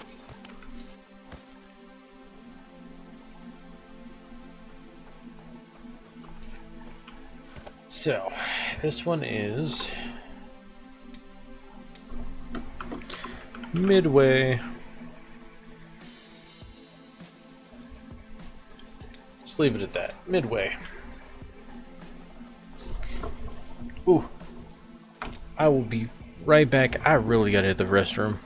So, this one is Midway. Just leave it at that. Midway. Ooh. I will be right back. I really gotta hit the restroom.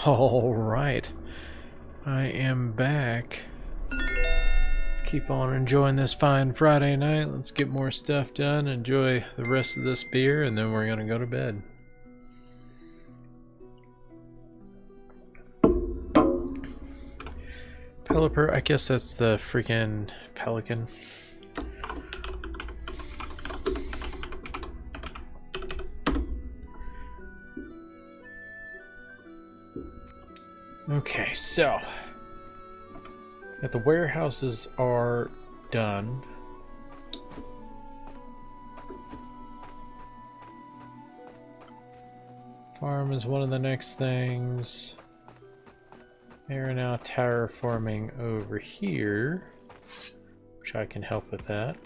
All right, I am back. Let's keep on enjoying this fine Friday night. Let's get more stuff done, enjoy the rest of this beer, and then we're gonna go to bed. Pelipper, I guess that's the freaking pelican. Okay, so if the warehouses are done, farm is one of the next things. They're now terraforming over here, which I can help with that.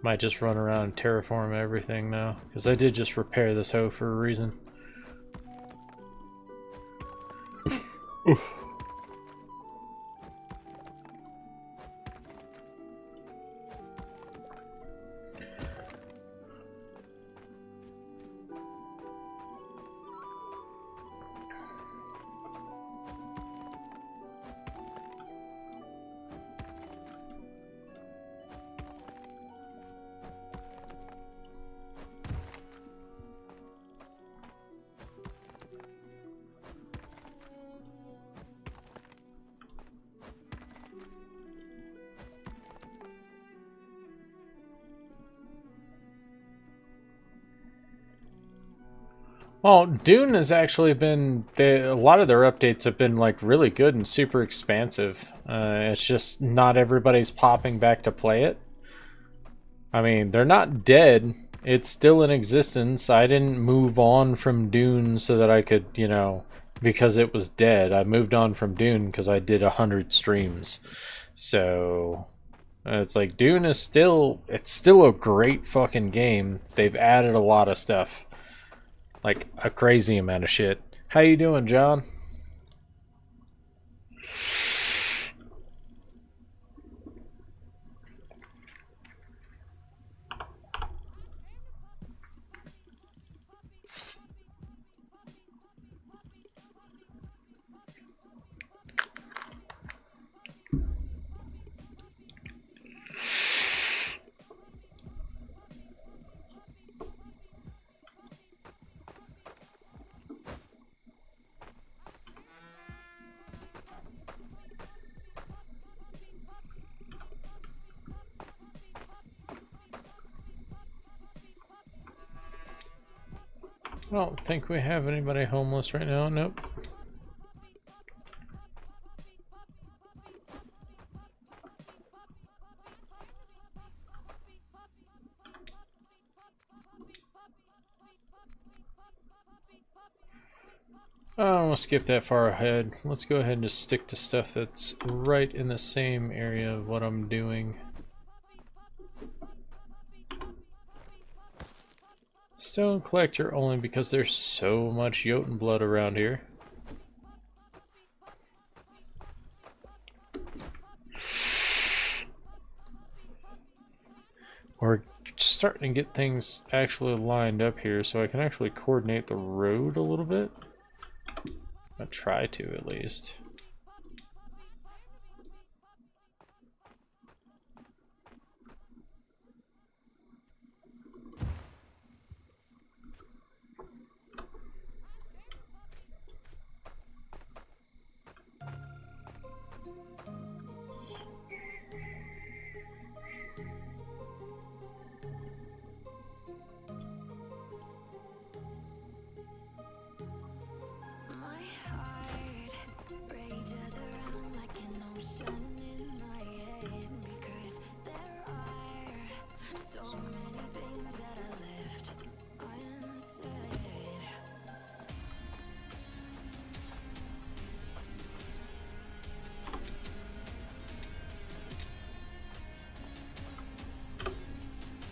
Might just run around and terraform everything now, because I did just repair this hoe for a reason. Well, Dune has actually been, a lot of their updates have been like really good and super expansive. It's just not everybody's popping back to play it. I mean, they're not dead. It's still in existence. I didn't move on from Dune so that I could, you know, because it was dead. I moved on from Dune because I did 100 streams. So it's like Dune is still, it's still a great fucking game. They've added a lot of stuff. Like a crazy amount of shit. How you doing, John? I don't think we have anybody homeless right now. Nope. I don't want to skip that far ahead. Let's go ahead and just stick to stuff that's right in the same area of what I'm doing. Stone collector only because there's so much Jotun blood around here. We're starting to get things actually lined up here so I can actually coordinate the road a little bit. I'll try to at least.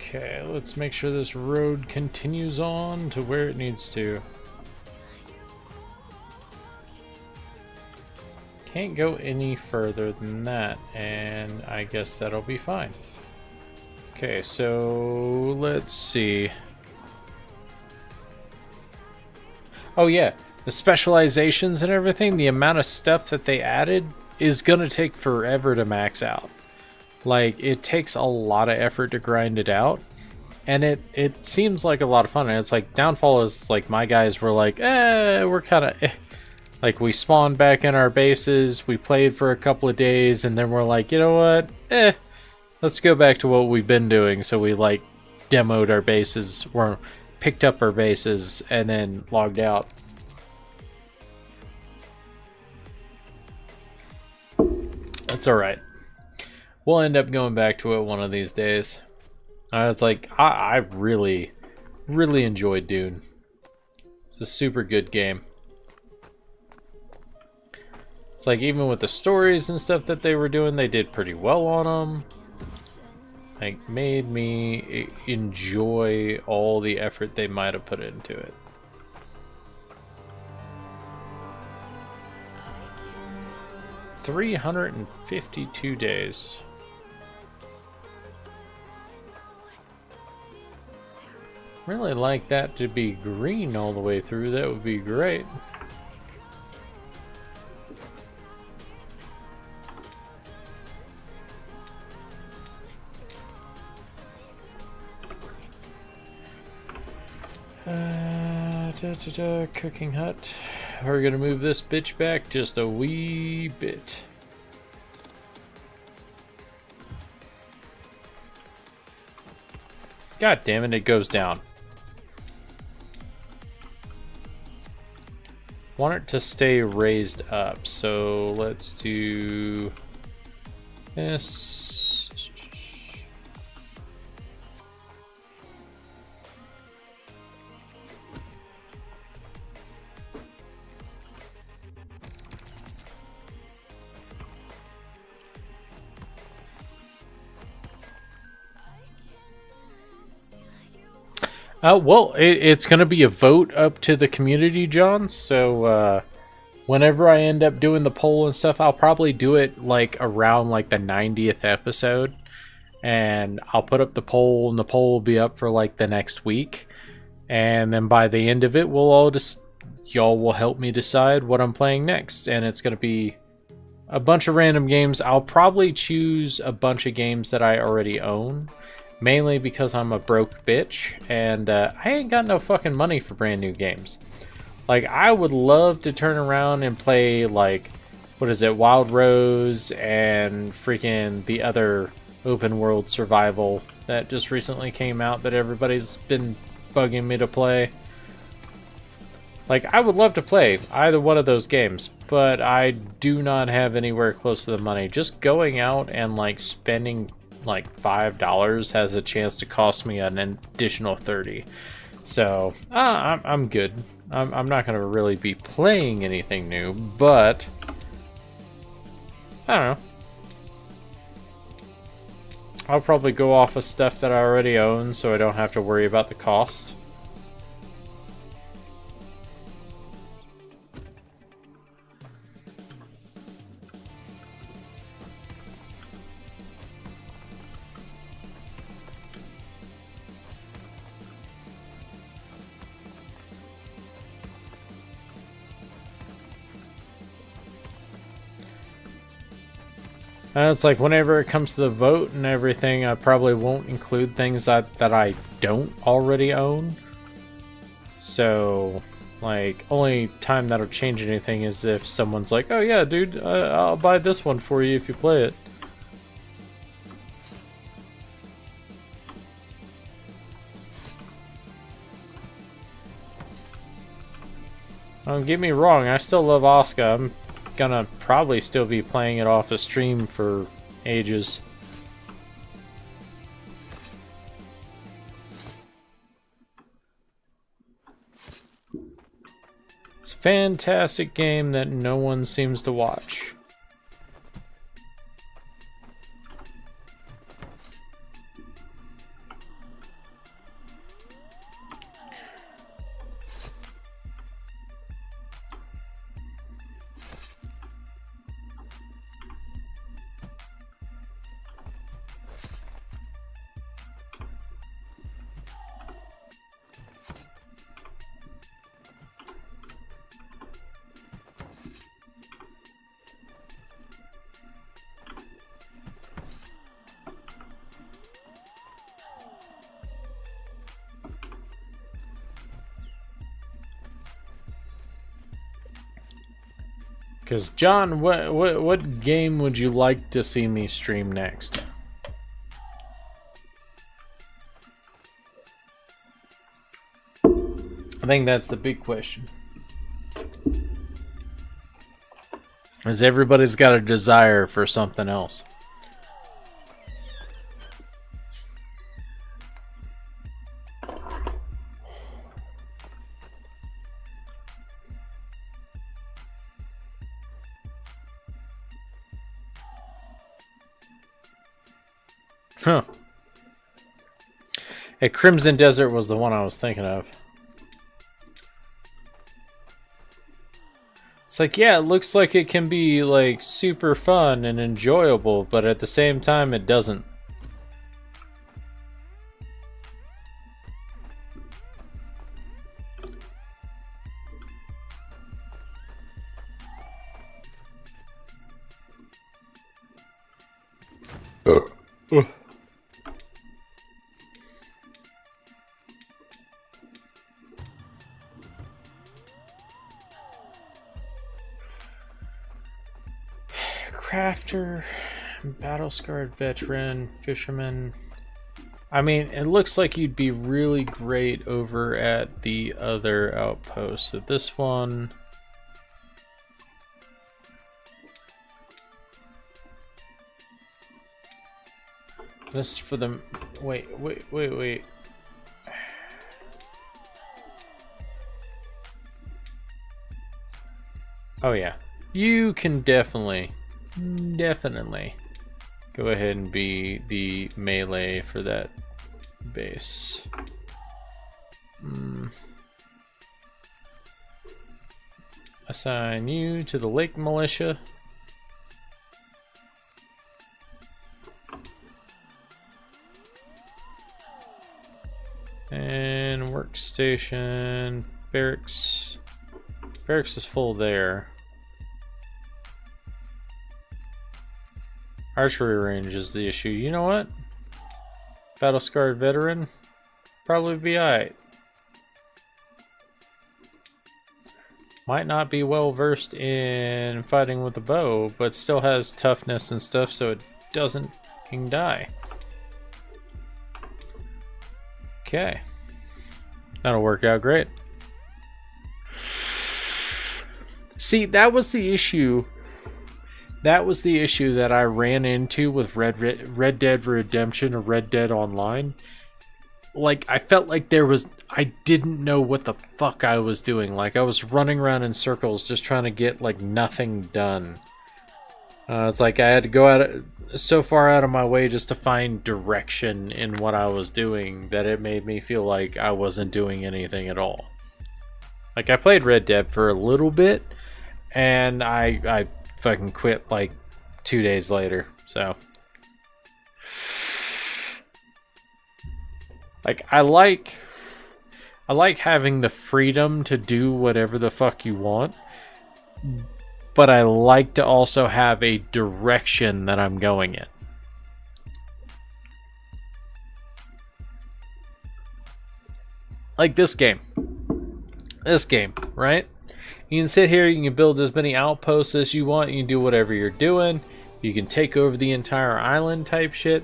Okay, let's make sure this road continues on to where it needs to. Can't go any further than that, and I guess that'll be fine. Okay, so let's see. Oh yeah, the specializations and everything, the amount of stuff that they added is gonna take forever to max out. Like, it takes a lot of effort to grind it out, and it seems like a lot of fun. And it's like, Downfall is like, my guys were like, we're kind of Like, we spawned back in our bases, we played for a couple of days, and then we're like, you know what? Let's go back to what we've been doing. So we, like, demoed our bases, or picked up our bases, and then logged out. That's alright. We'll end up going back to it one of these days. It's like, I really, really enjoyed Dune. It's a super good game. It's like, even with the stories and stuff that they were doing, they did pretty well on them. Like, made me enjoy all the effort they might have put into it. $352 days. Really like that to be green all the way through. That would be great. Cooking hut. We're gonna move this bitch back just a wee bit. God damn it, it goes down. Want it to stay raised up, so let's do this. Well, it's going to be a vote up to the community, John. So whenever I end up doing the poll and stuff, I'll probably do it like around like the 90th episode. And I'll put up the poll, and the poll will be up for like the next week. And then by the end of it, we'll all just, y'all will help me decide what I'm playing next. And it's going to be a bunch of random games. I'll probably choose a bunch of games that I already own. Mainly because I'm a broke bitch, and I ain't got no fucking money for brand new games. Like, I would love to turn around and play, like, what is it, Wild Rose, and freaking the other open world survival that just recently came out that everybody's been bugging me to play. Like, I would love to play either one of those games, but I do not have anywhere close to the money. Just going out and, like, spending like $5 has a chance to cost me an additional $30. So I'm good. I'm not going to really be playing anything new, but I don't know. I'll probably go off of stuff that I already own so I don't have to worry about the cost. It's like whenever it comes to the vote and everything, I probably won't include things that I don't already own. So, like, only time that'll change anything is if someone's like, oh yeah, dude, I'll buy this one for you if you play it. Don't get me wrong, I still love Aska. I'm gonna probably still be playing it off a stream for ages. It's a fantastic game that no one seems to watch. Because John, what game would you like to see me stream next? I think that's the big question. Is everybody's got a desire for something else? Huh. A Crimson Desert was the one I was thinking of. It's like, yeah, it looks like it can be like super fun and enjoyable, but at the same time it doesn't. Crafter, battle-scarred veteran, fisherman. I mean, it looks like you'd be really great over at the other outpost. So this one... This is for the... Wait. Oh yeah. You can definitely go ahead and be the melee for that base. Assign you to the Lake Militia. And workstation, barracks. Barracks is full there. Archery range is the issue. You know what? Battle scarred veteran, probably be alright. Might not be well versed in fighting with the bow, but still has toughness and stuff, so it doesn't fucking die. Okay, that'll work out great. See, that was the issue. That was the issue that I ran into with Red Dead Redemption or Red Dead Online. Like, I felt like I didn't know what the fuck I was doing. Like, I was running around in circles just trying to get, like, nothing done. It's like I had to go so far out of my way just to find direction in what I was doing that it made me feel like I wasn't doing anything at all. Like, I played Red Dead for a little bit, and I fucking quit like 2 days later. So like I like having the freedom to do whatever the fuck you want, but I like to also have a direction that I'm going in. Like this game, right? You can sit here, you can build as many outposts as you want, you can do whatever you're doing, you can take over the entire island type shit,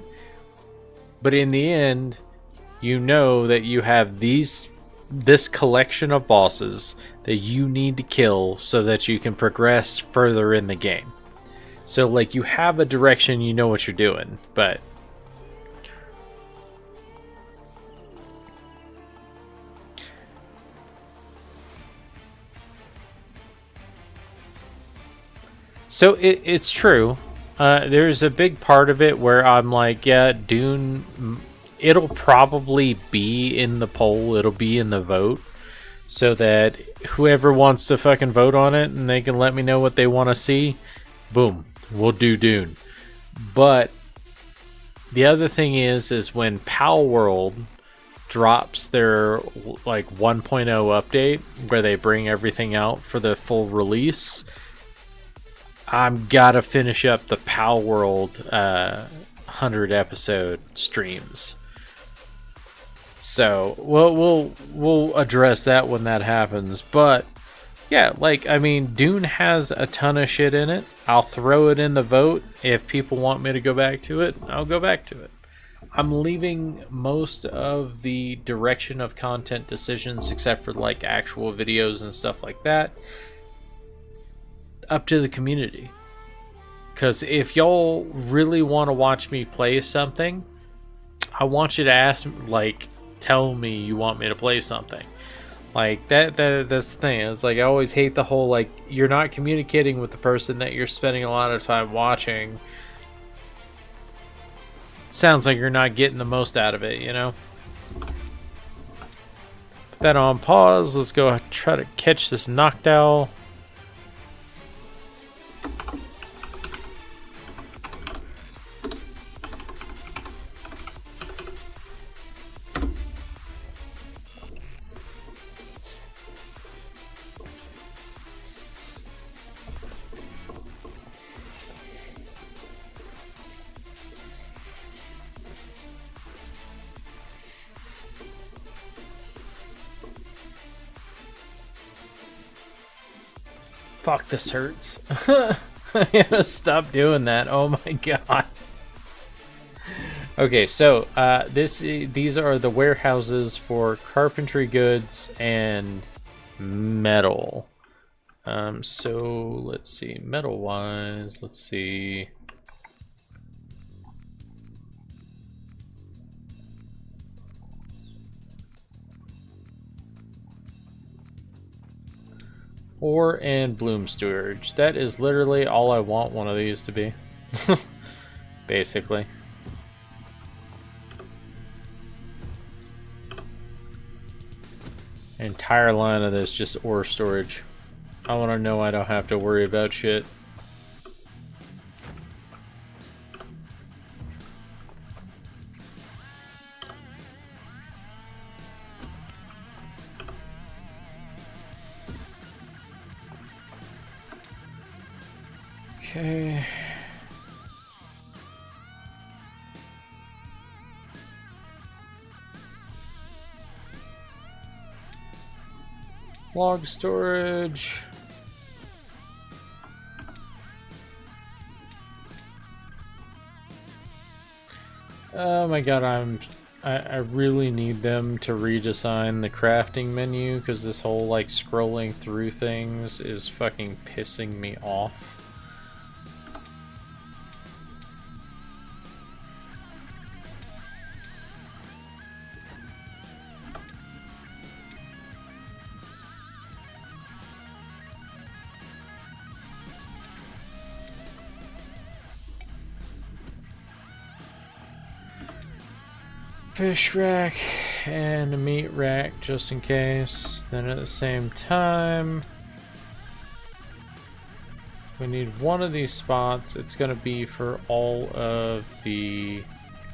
but in the end, you know that you have this collection of bosses that you need to kill so that you can progress further in the game. So like, you have a direction, you know what you're doing, but so it's true. There's a big part of it where I'm like, yeah, Dune, it'll probably be in the poll, it'll be in the vote, so that whoever wants to fucking vote on it and they can let me know what they want to see, boom, we'll do Dune. But the other thing is when Pal World drops their like 1.0 update where they bring everything out for the full release, I'm gotta finish up the Pal World 100 episode streams. So we'll address that when that happens. But Yeah, like, I mean, Dune has a ton of shit in it. I'll throw it in the vote. If people want me to go back to it, I'll go back to it. I'm leaving most of the direction of content decisions, except for like actual videos and stuff like that, up to the community. Because if y'all really want to watch me play something, I want you to ask, like, tell me you want me to play something. Like, that's the thing. It's like, I always hate the whole, like, you're not communicating with the person that you're spending a lot of time watching. Sounds like you're not getting the most out of it, you know? Put that on pause. Let's go try to catch this knockdown. Fuck, this hurts. I gotta stop doing that. Oh my god. Okay, so these are the warehouses for carpentry goods and metal. So let's see, metal wise, let's see. Ore and bloom storage. That is literally all I want one of these to be. Basically. Entire line of this just ore storage. I want to know I don't have to worry about shit. Okay. Log storage. Oh my god, I really need them to redesign the crafting menu, because this whole like scrolling through things is fucking pissing me off. Fish rack and a meat rack just in case. Then at the same time, we need one of these spots. It's going to be for all of the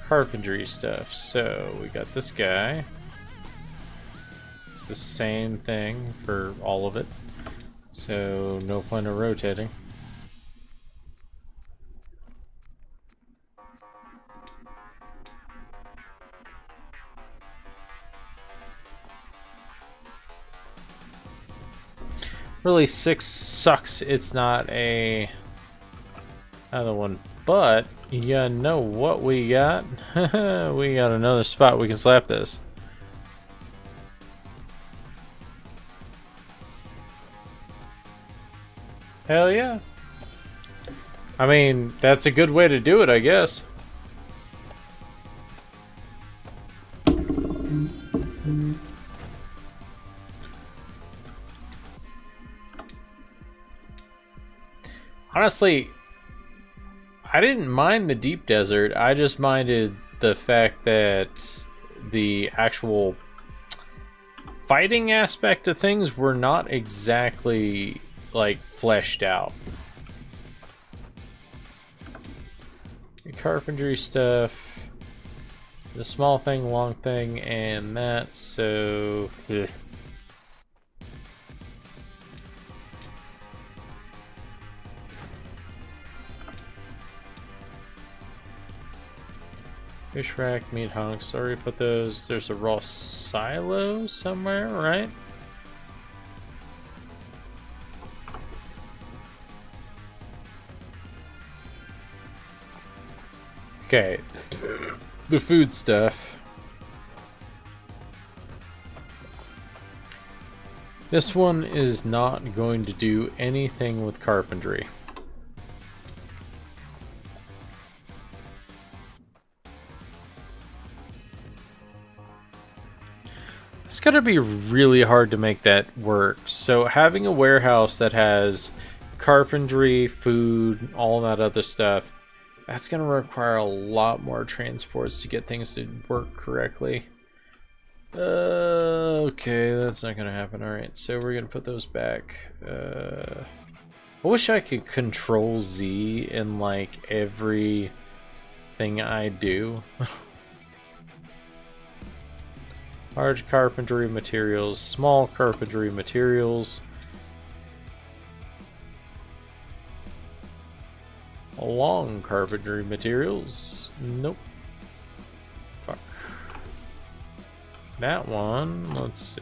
carpentry stuff. So we got this guy. It's the same thing for all of it. So no point of rotating. Really, 6 sucks. It's not a other one, but you know what we got? We got another spot we can slap this. Hell yeah! I mean, that's a good way to do it, I guess. Honestly, I didn't mind the deep desert. I just minded the fact that the actual fighting aspect of things were not exactly like fleshed out. The carpentry stuff, the small thing, long thing, and that, so ugh. Fish rack, meat hunks. Sorry, put those. There's a raw silo somewhere, right? Okay, the food stuff. This one is not going to do anything with carpentry. It's going to be really hard to make that work. So having a warehouse that has carpentry, food, all that other stuff, that's going to require a lot more transports to get things to work correctly. Okay, that's not going to happen. Alright, so we're going to put those back. I wish I could control Z in like every thing I do. Large carpentry materials, small carpentry materials. Long carpentry materials. Nope. Fuck. That one, let's see.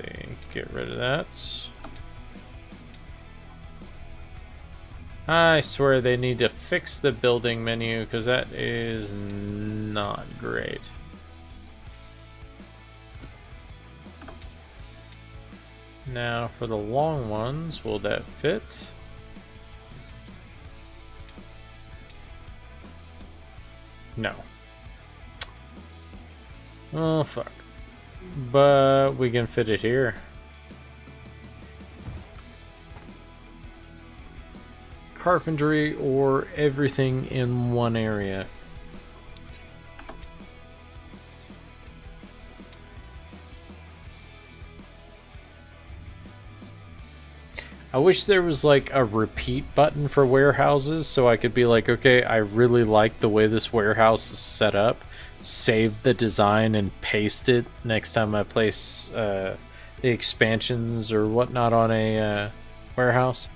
Get rid of that. I swear they need to fix the building menu because that is not great. Now for the long ones, will that fit? No. Oh fuck. But we can fit it here. Carpentry or everything in one area. I wish there was like a repeat button for warehouses so I could be like, okay, I really like the way this warehouse is set up. Save the design and paste it next time I place the expansions or whatnot on a warehouse.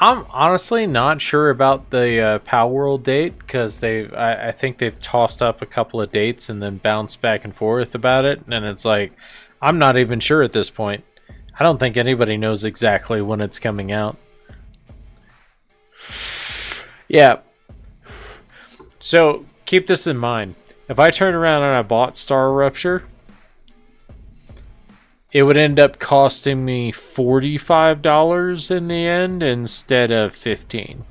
I'm honestly not sure about the Power World date because I think they've tossed up a couple of dates and then bounced back and forth about it, and it's like I'm not even sure at this point. I don't think anybody knows exactly when it's coming out. Yeah. So keep this in mind. If I turn around and I bought Star Rupture, it would end up costing me $45 in the end instead of $15.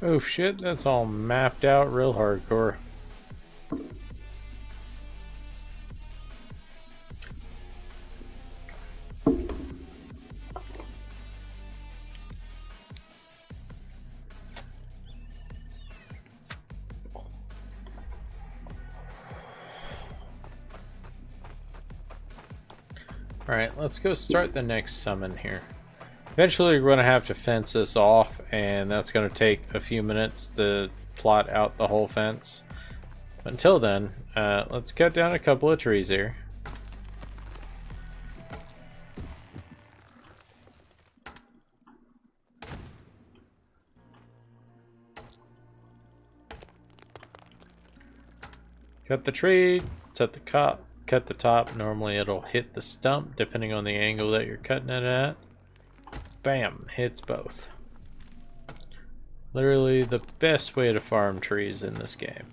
Oh shit, that's all mapped out real hardcore. Alright, let's go start the next summon here. Eventually we're going to have to fence this off, and that's going to take a few minutes to plot out the whole fence. Until then, let's cut down a couple of trees here. Cut the tree, cut the top. Normally it'll hit the stump depending on the angle that you're cutting it at. Bam, hits both. Literally the best way to farm trees in this game.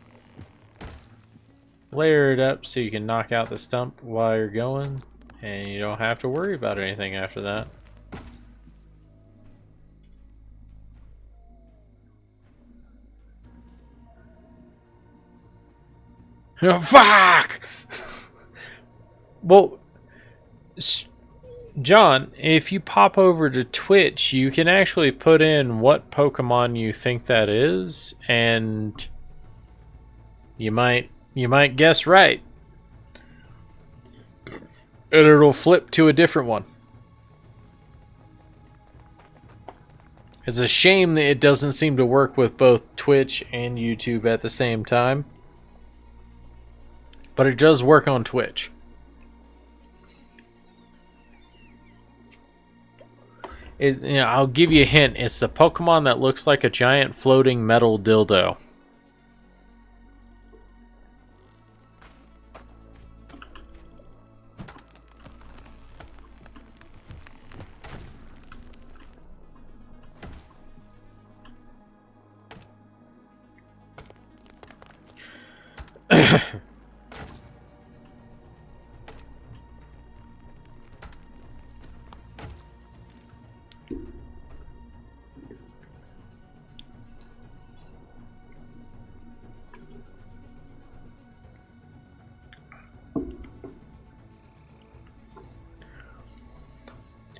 Layer it up so you can knock out the stump while you're going, and you don't have to worry about anything after that. Oh, fuck! Well, John, if you pop over to Twitch, you can actually put in what Pokemon you think that is, and you might guess right. And it'll flip to a different one. It's a shame that it doesn't seem to work with both Twitch and YouTube at the same time. But it does work on Twitch. I'll give you a hint. It's the Pokemon that looks like a giant floating metal dildo.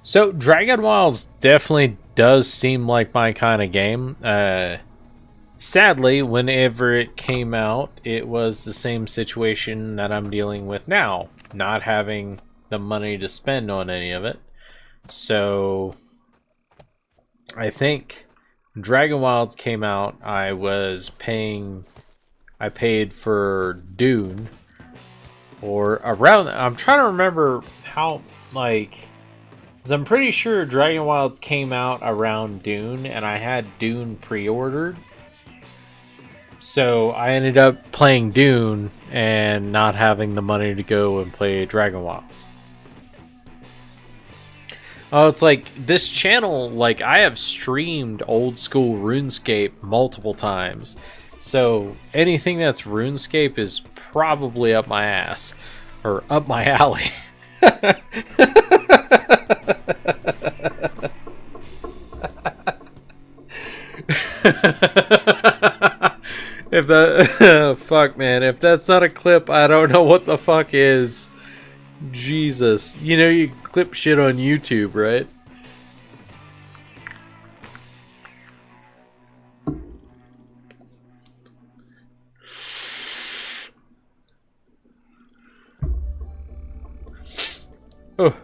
So, Dragon Wilds definitely does seem like my kind of game. Sadly, whenever it came out, it was the same situation that I'm dealing with now. Not having the money to spend on any of it. So, I think Dragon Wilds came out, I paid for Dune. Or around, I'm trying to remember how, like... I'm pretty sure Dragon Wilds came out around Dune, and I had Dune pre-ordered. So I ended up playing Dune and not having the money to go and play Dragon Wilds. Oh, it's like this channel, like I have streamed old school RuneScape multiple times. So anything that's RuneScape is probably up my ass. Or up my alley. If that fuck, man, if that's not a clip, I don't know what the fuck is. Jesus, you know you clip shit on YouTube, right? Oh.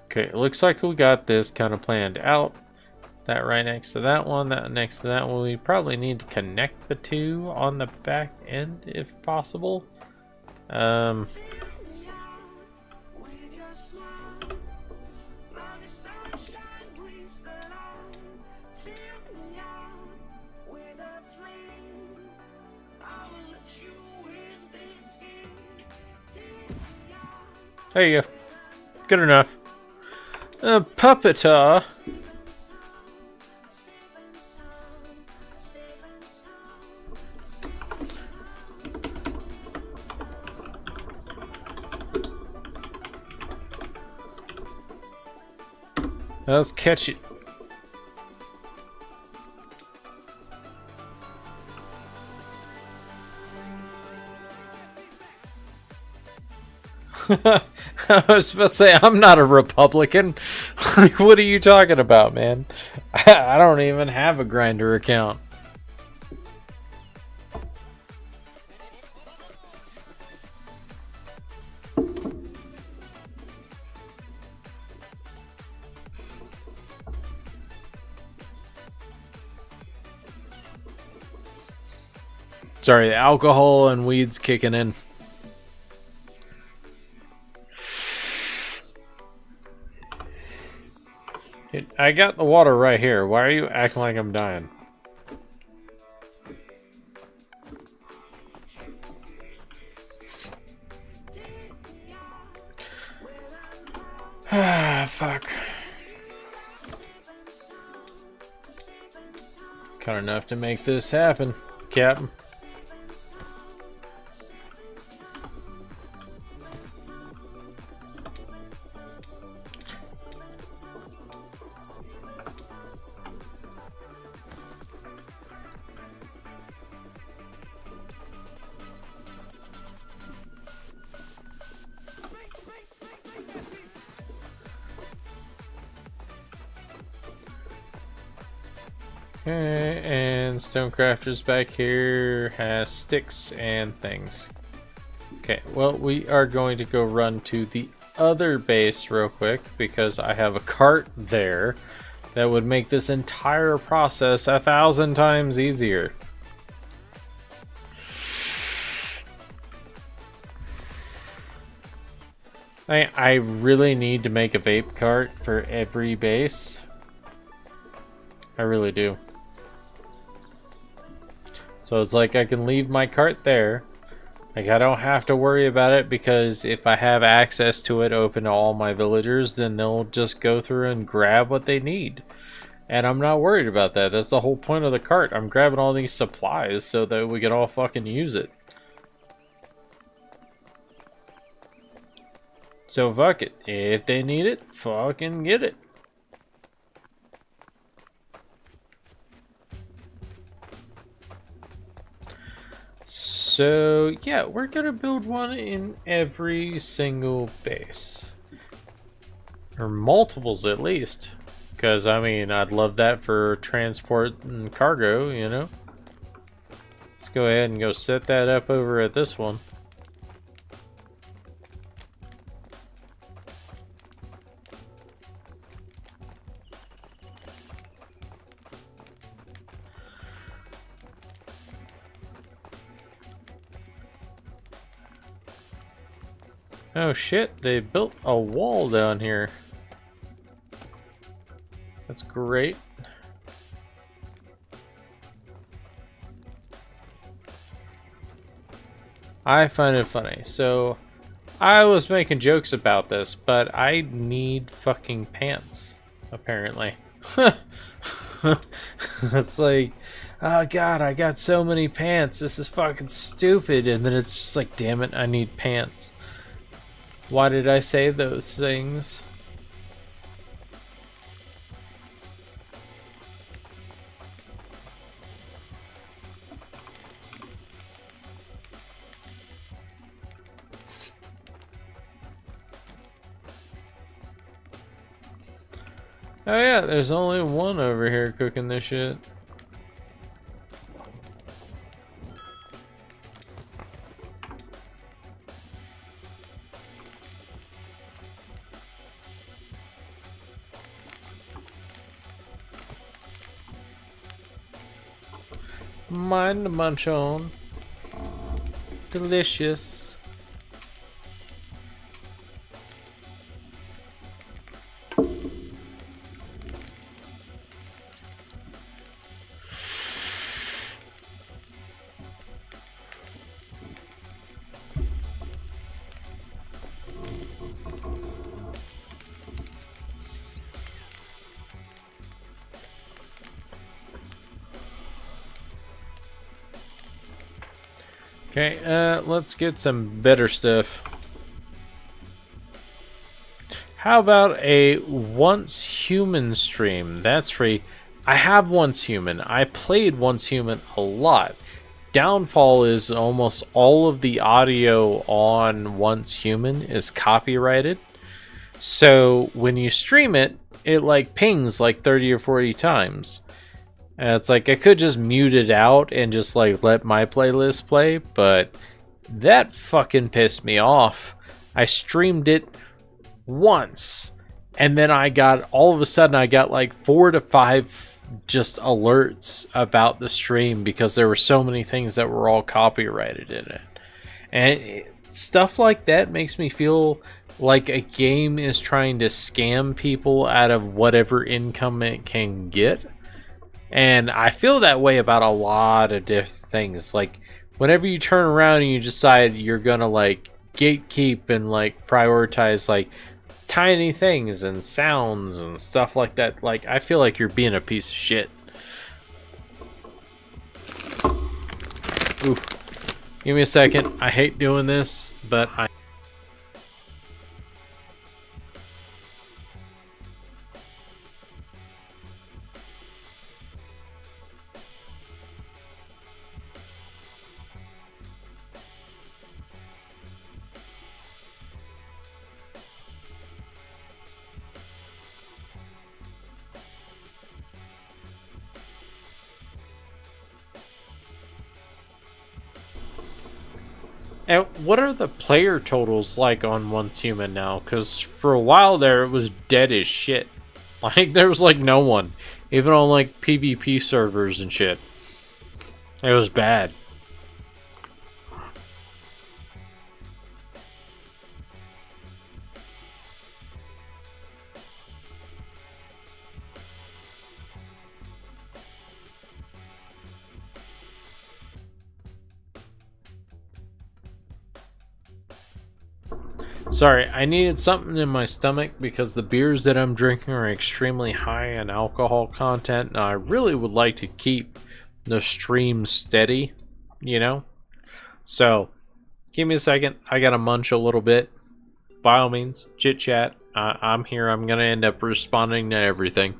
Okay, it looks like we got this kind of planned out. That right next to that one, that next to that one. We probably need to connect the two on the back end if possible. There you go. Good enough. Puppetar. Let's catch it. I was about to say, I'm not a Republican. Like, what are you talking about, man? I don't even have a Grindr account. Sorry, the alcohol and weed's kicking in. Dude, I got the water right here. Why are you acting like I'm dying? Ah, fuck. Got enough to make this happen, Captain. Okay, and Stonecrafter's back here has sticks and things. Okay, well, we are going to go run to the other base real quick because I have a cart there that would make this entire process 1,000 times easier. I really need to make a vape cart for every base. I really do. So it's like I can leave my cart there. Like I don't have to worry about it because if I have access to it open to all my villagers, then they'll just go through and grab what they need. And I'm not worried about that. That's the whole point of the cart. I'm grabbing all these supplies so that we can all fucking use it. So fuck it. If they need it, fucking get it. So yeah, we're gonna build one in every single base. Or multiples at least. Because I mean, I'd love that for transport and cargo, you know. Let's go ahead and go set that up over at this one. Oh shit, they built a wall down here. That's great. I find it funny. So, I was making jokes about this, but I need fucking pants, apparently. It's like, oh god, I got so many pants. This is fucking stupid. And then it's just like, damn it, I need pants. Why did I say those things? Oh yeah, there's only one over here cooking this shit. Mine to munch on. Delicious. Okay, let's get some better stuff. How about a Once Human stream? That's free. I have Once Human. I played Once Human a lot. downfall is almost all of the audio on Once Human is copyrighted. So when you stream it, it like pings like 30 or 40 times. And it's like I could just mute it out and just like let my playlist play, but that fucking pissed me off. I streamed it once, and then all of a sudden I got like 4 to 5 just alerts about the stream because there were so many things that were all copyrighted in it. And stuff like that makes me feel like a game is trying to scam people out of whatever income it can get. And I feel that way about a lot of different things. Like whenever you turn around and you decide you're gonna like gatekeep and like prioritize like tiny things and sounds and stuff like that, like I feel like you're being a piece of shit. Ooh, give me a second. I hate doing this, but I And what are the player totals like on Once Human now? Because for a while there, it was dead as shit. Like, there was like no one. Even on like PvP servers and shit. It was bad. Sorry, I needed something in my stomach because the beers that I'm drinking are extremely high in alcohol content, and I really would like to keep the stream steady, you know? So, give me a second. I gotta munch a little bit. By all means, chit chat. I'm here. I'm gonna end up responding to everything.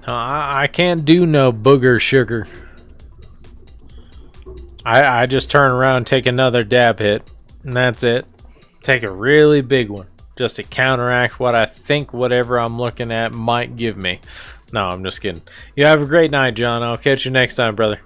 I can't do no booger sugar. I just turn around, take another dab hit, and that's it. Take a really big one, just to counteract what I think whatever I'm looking at might give me. No, I'm just kidding. You have a great night, John. I'll catch you next time, brother.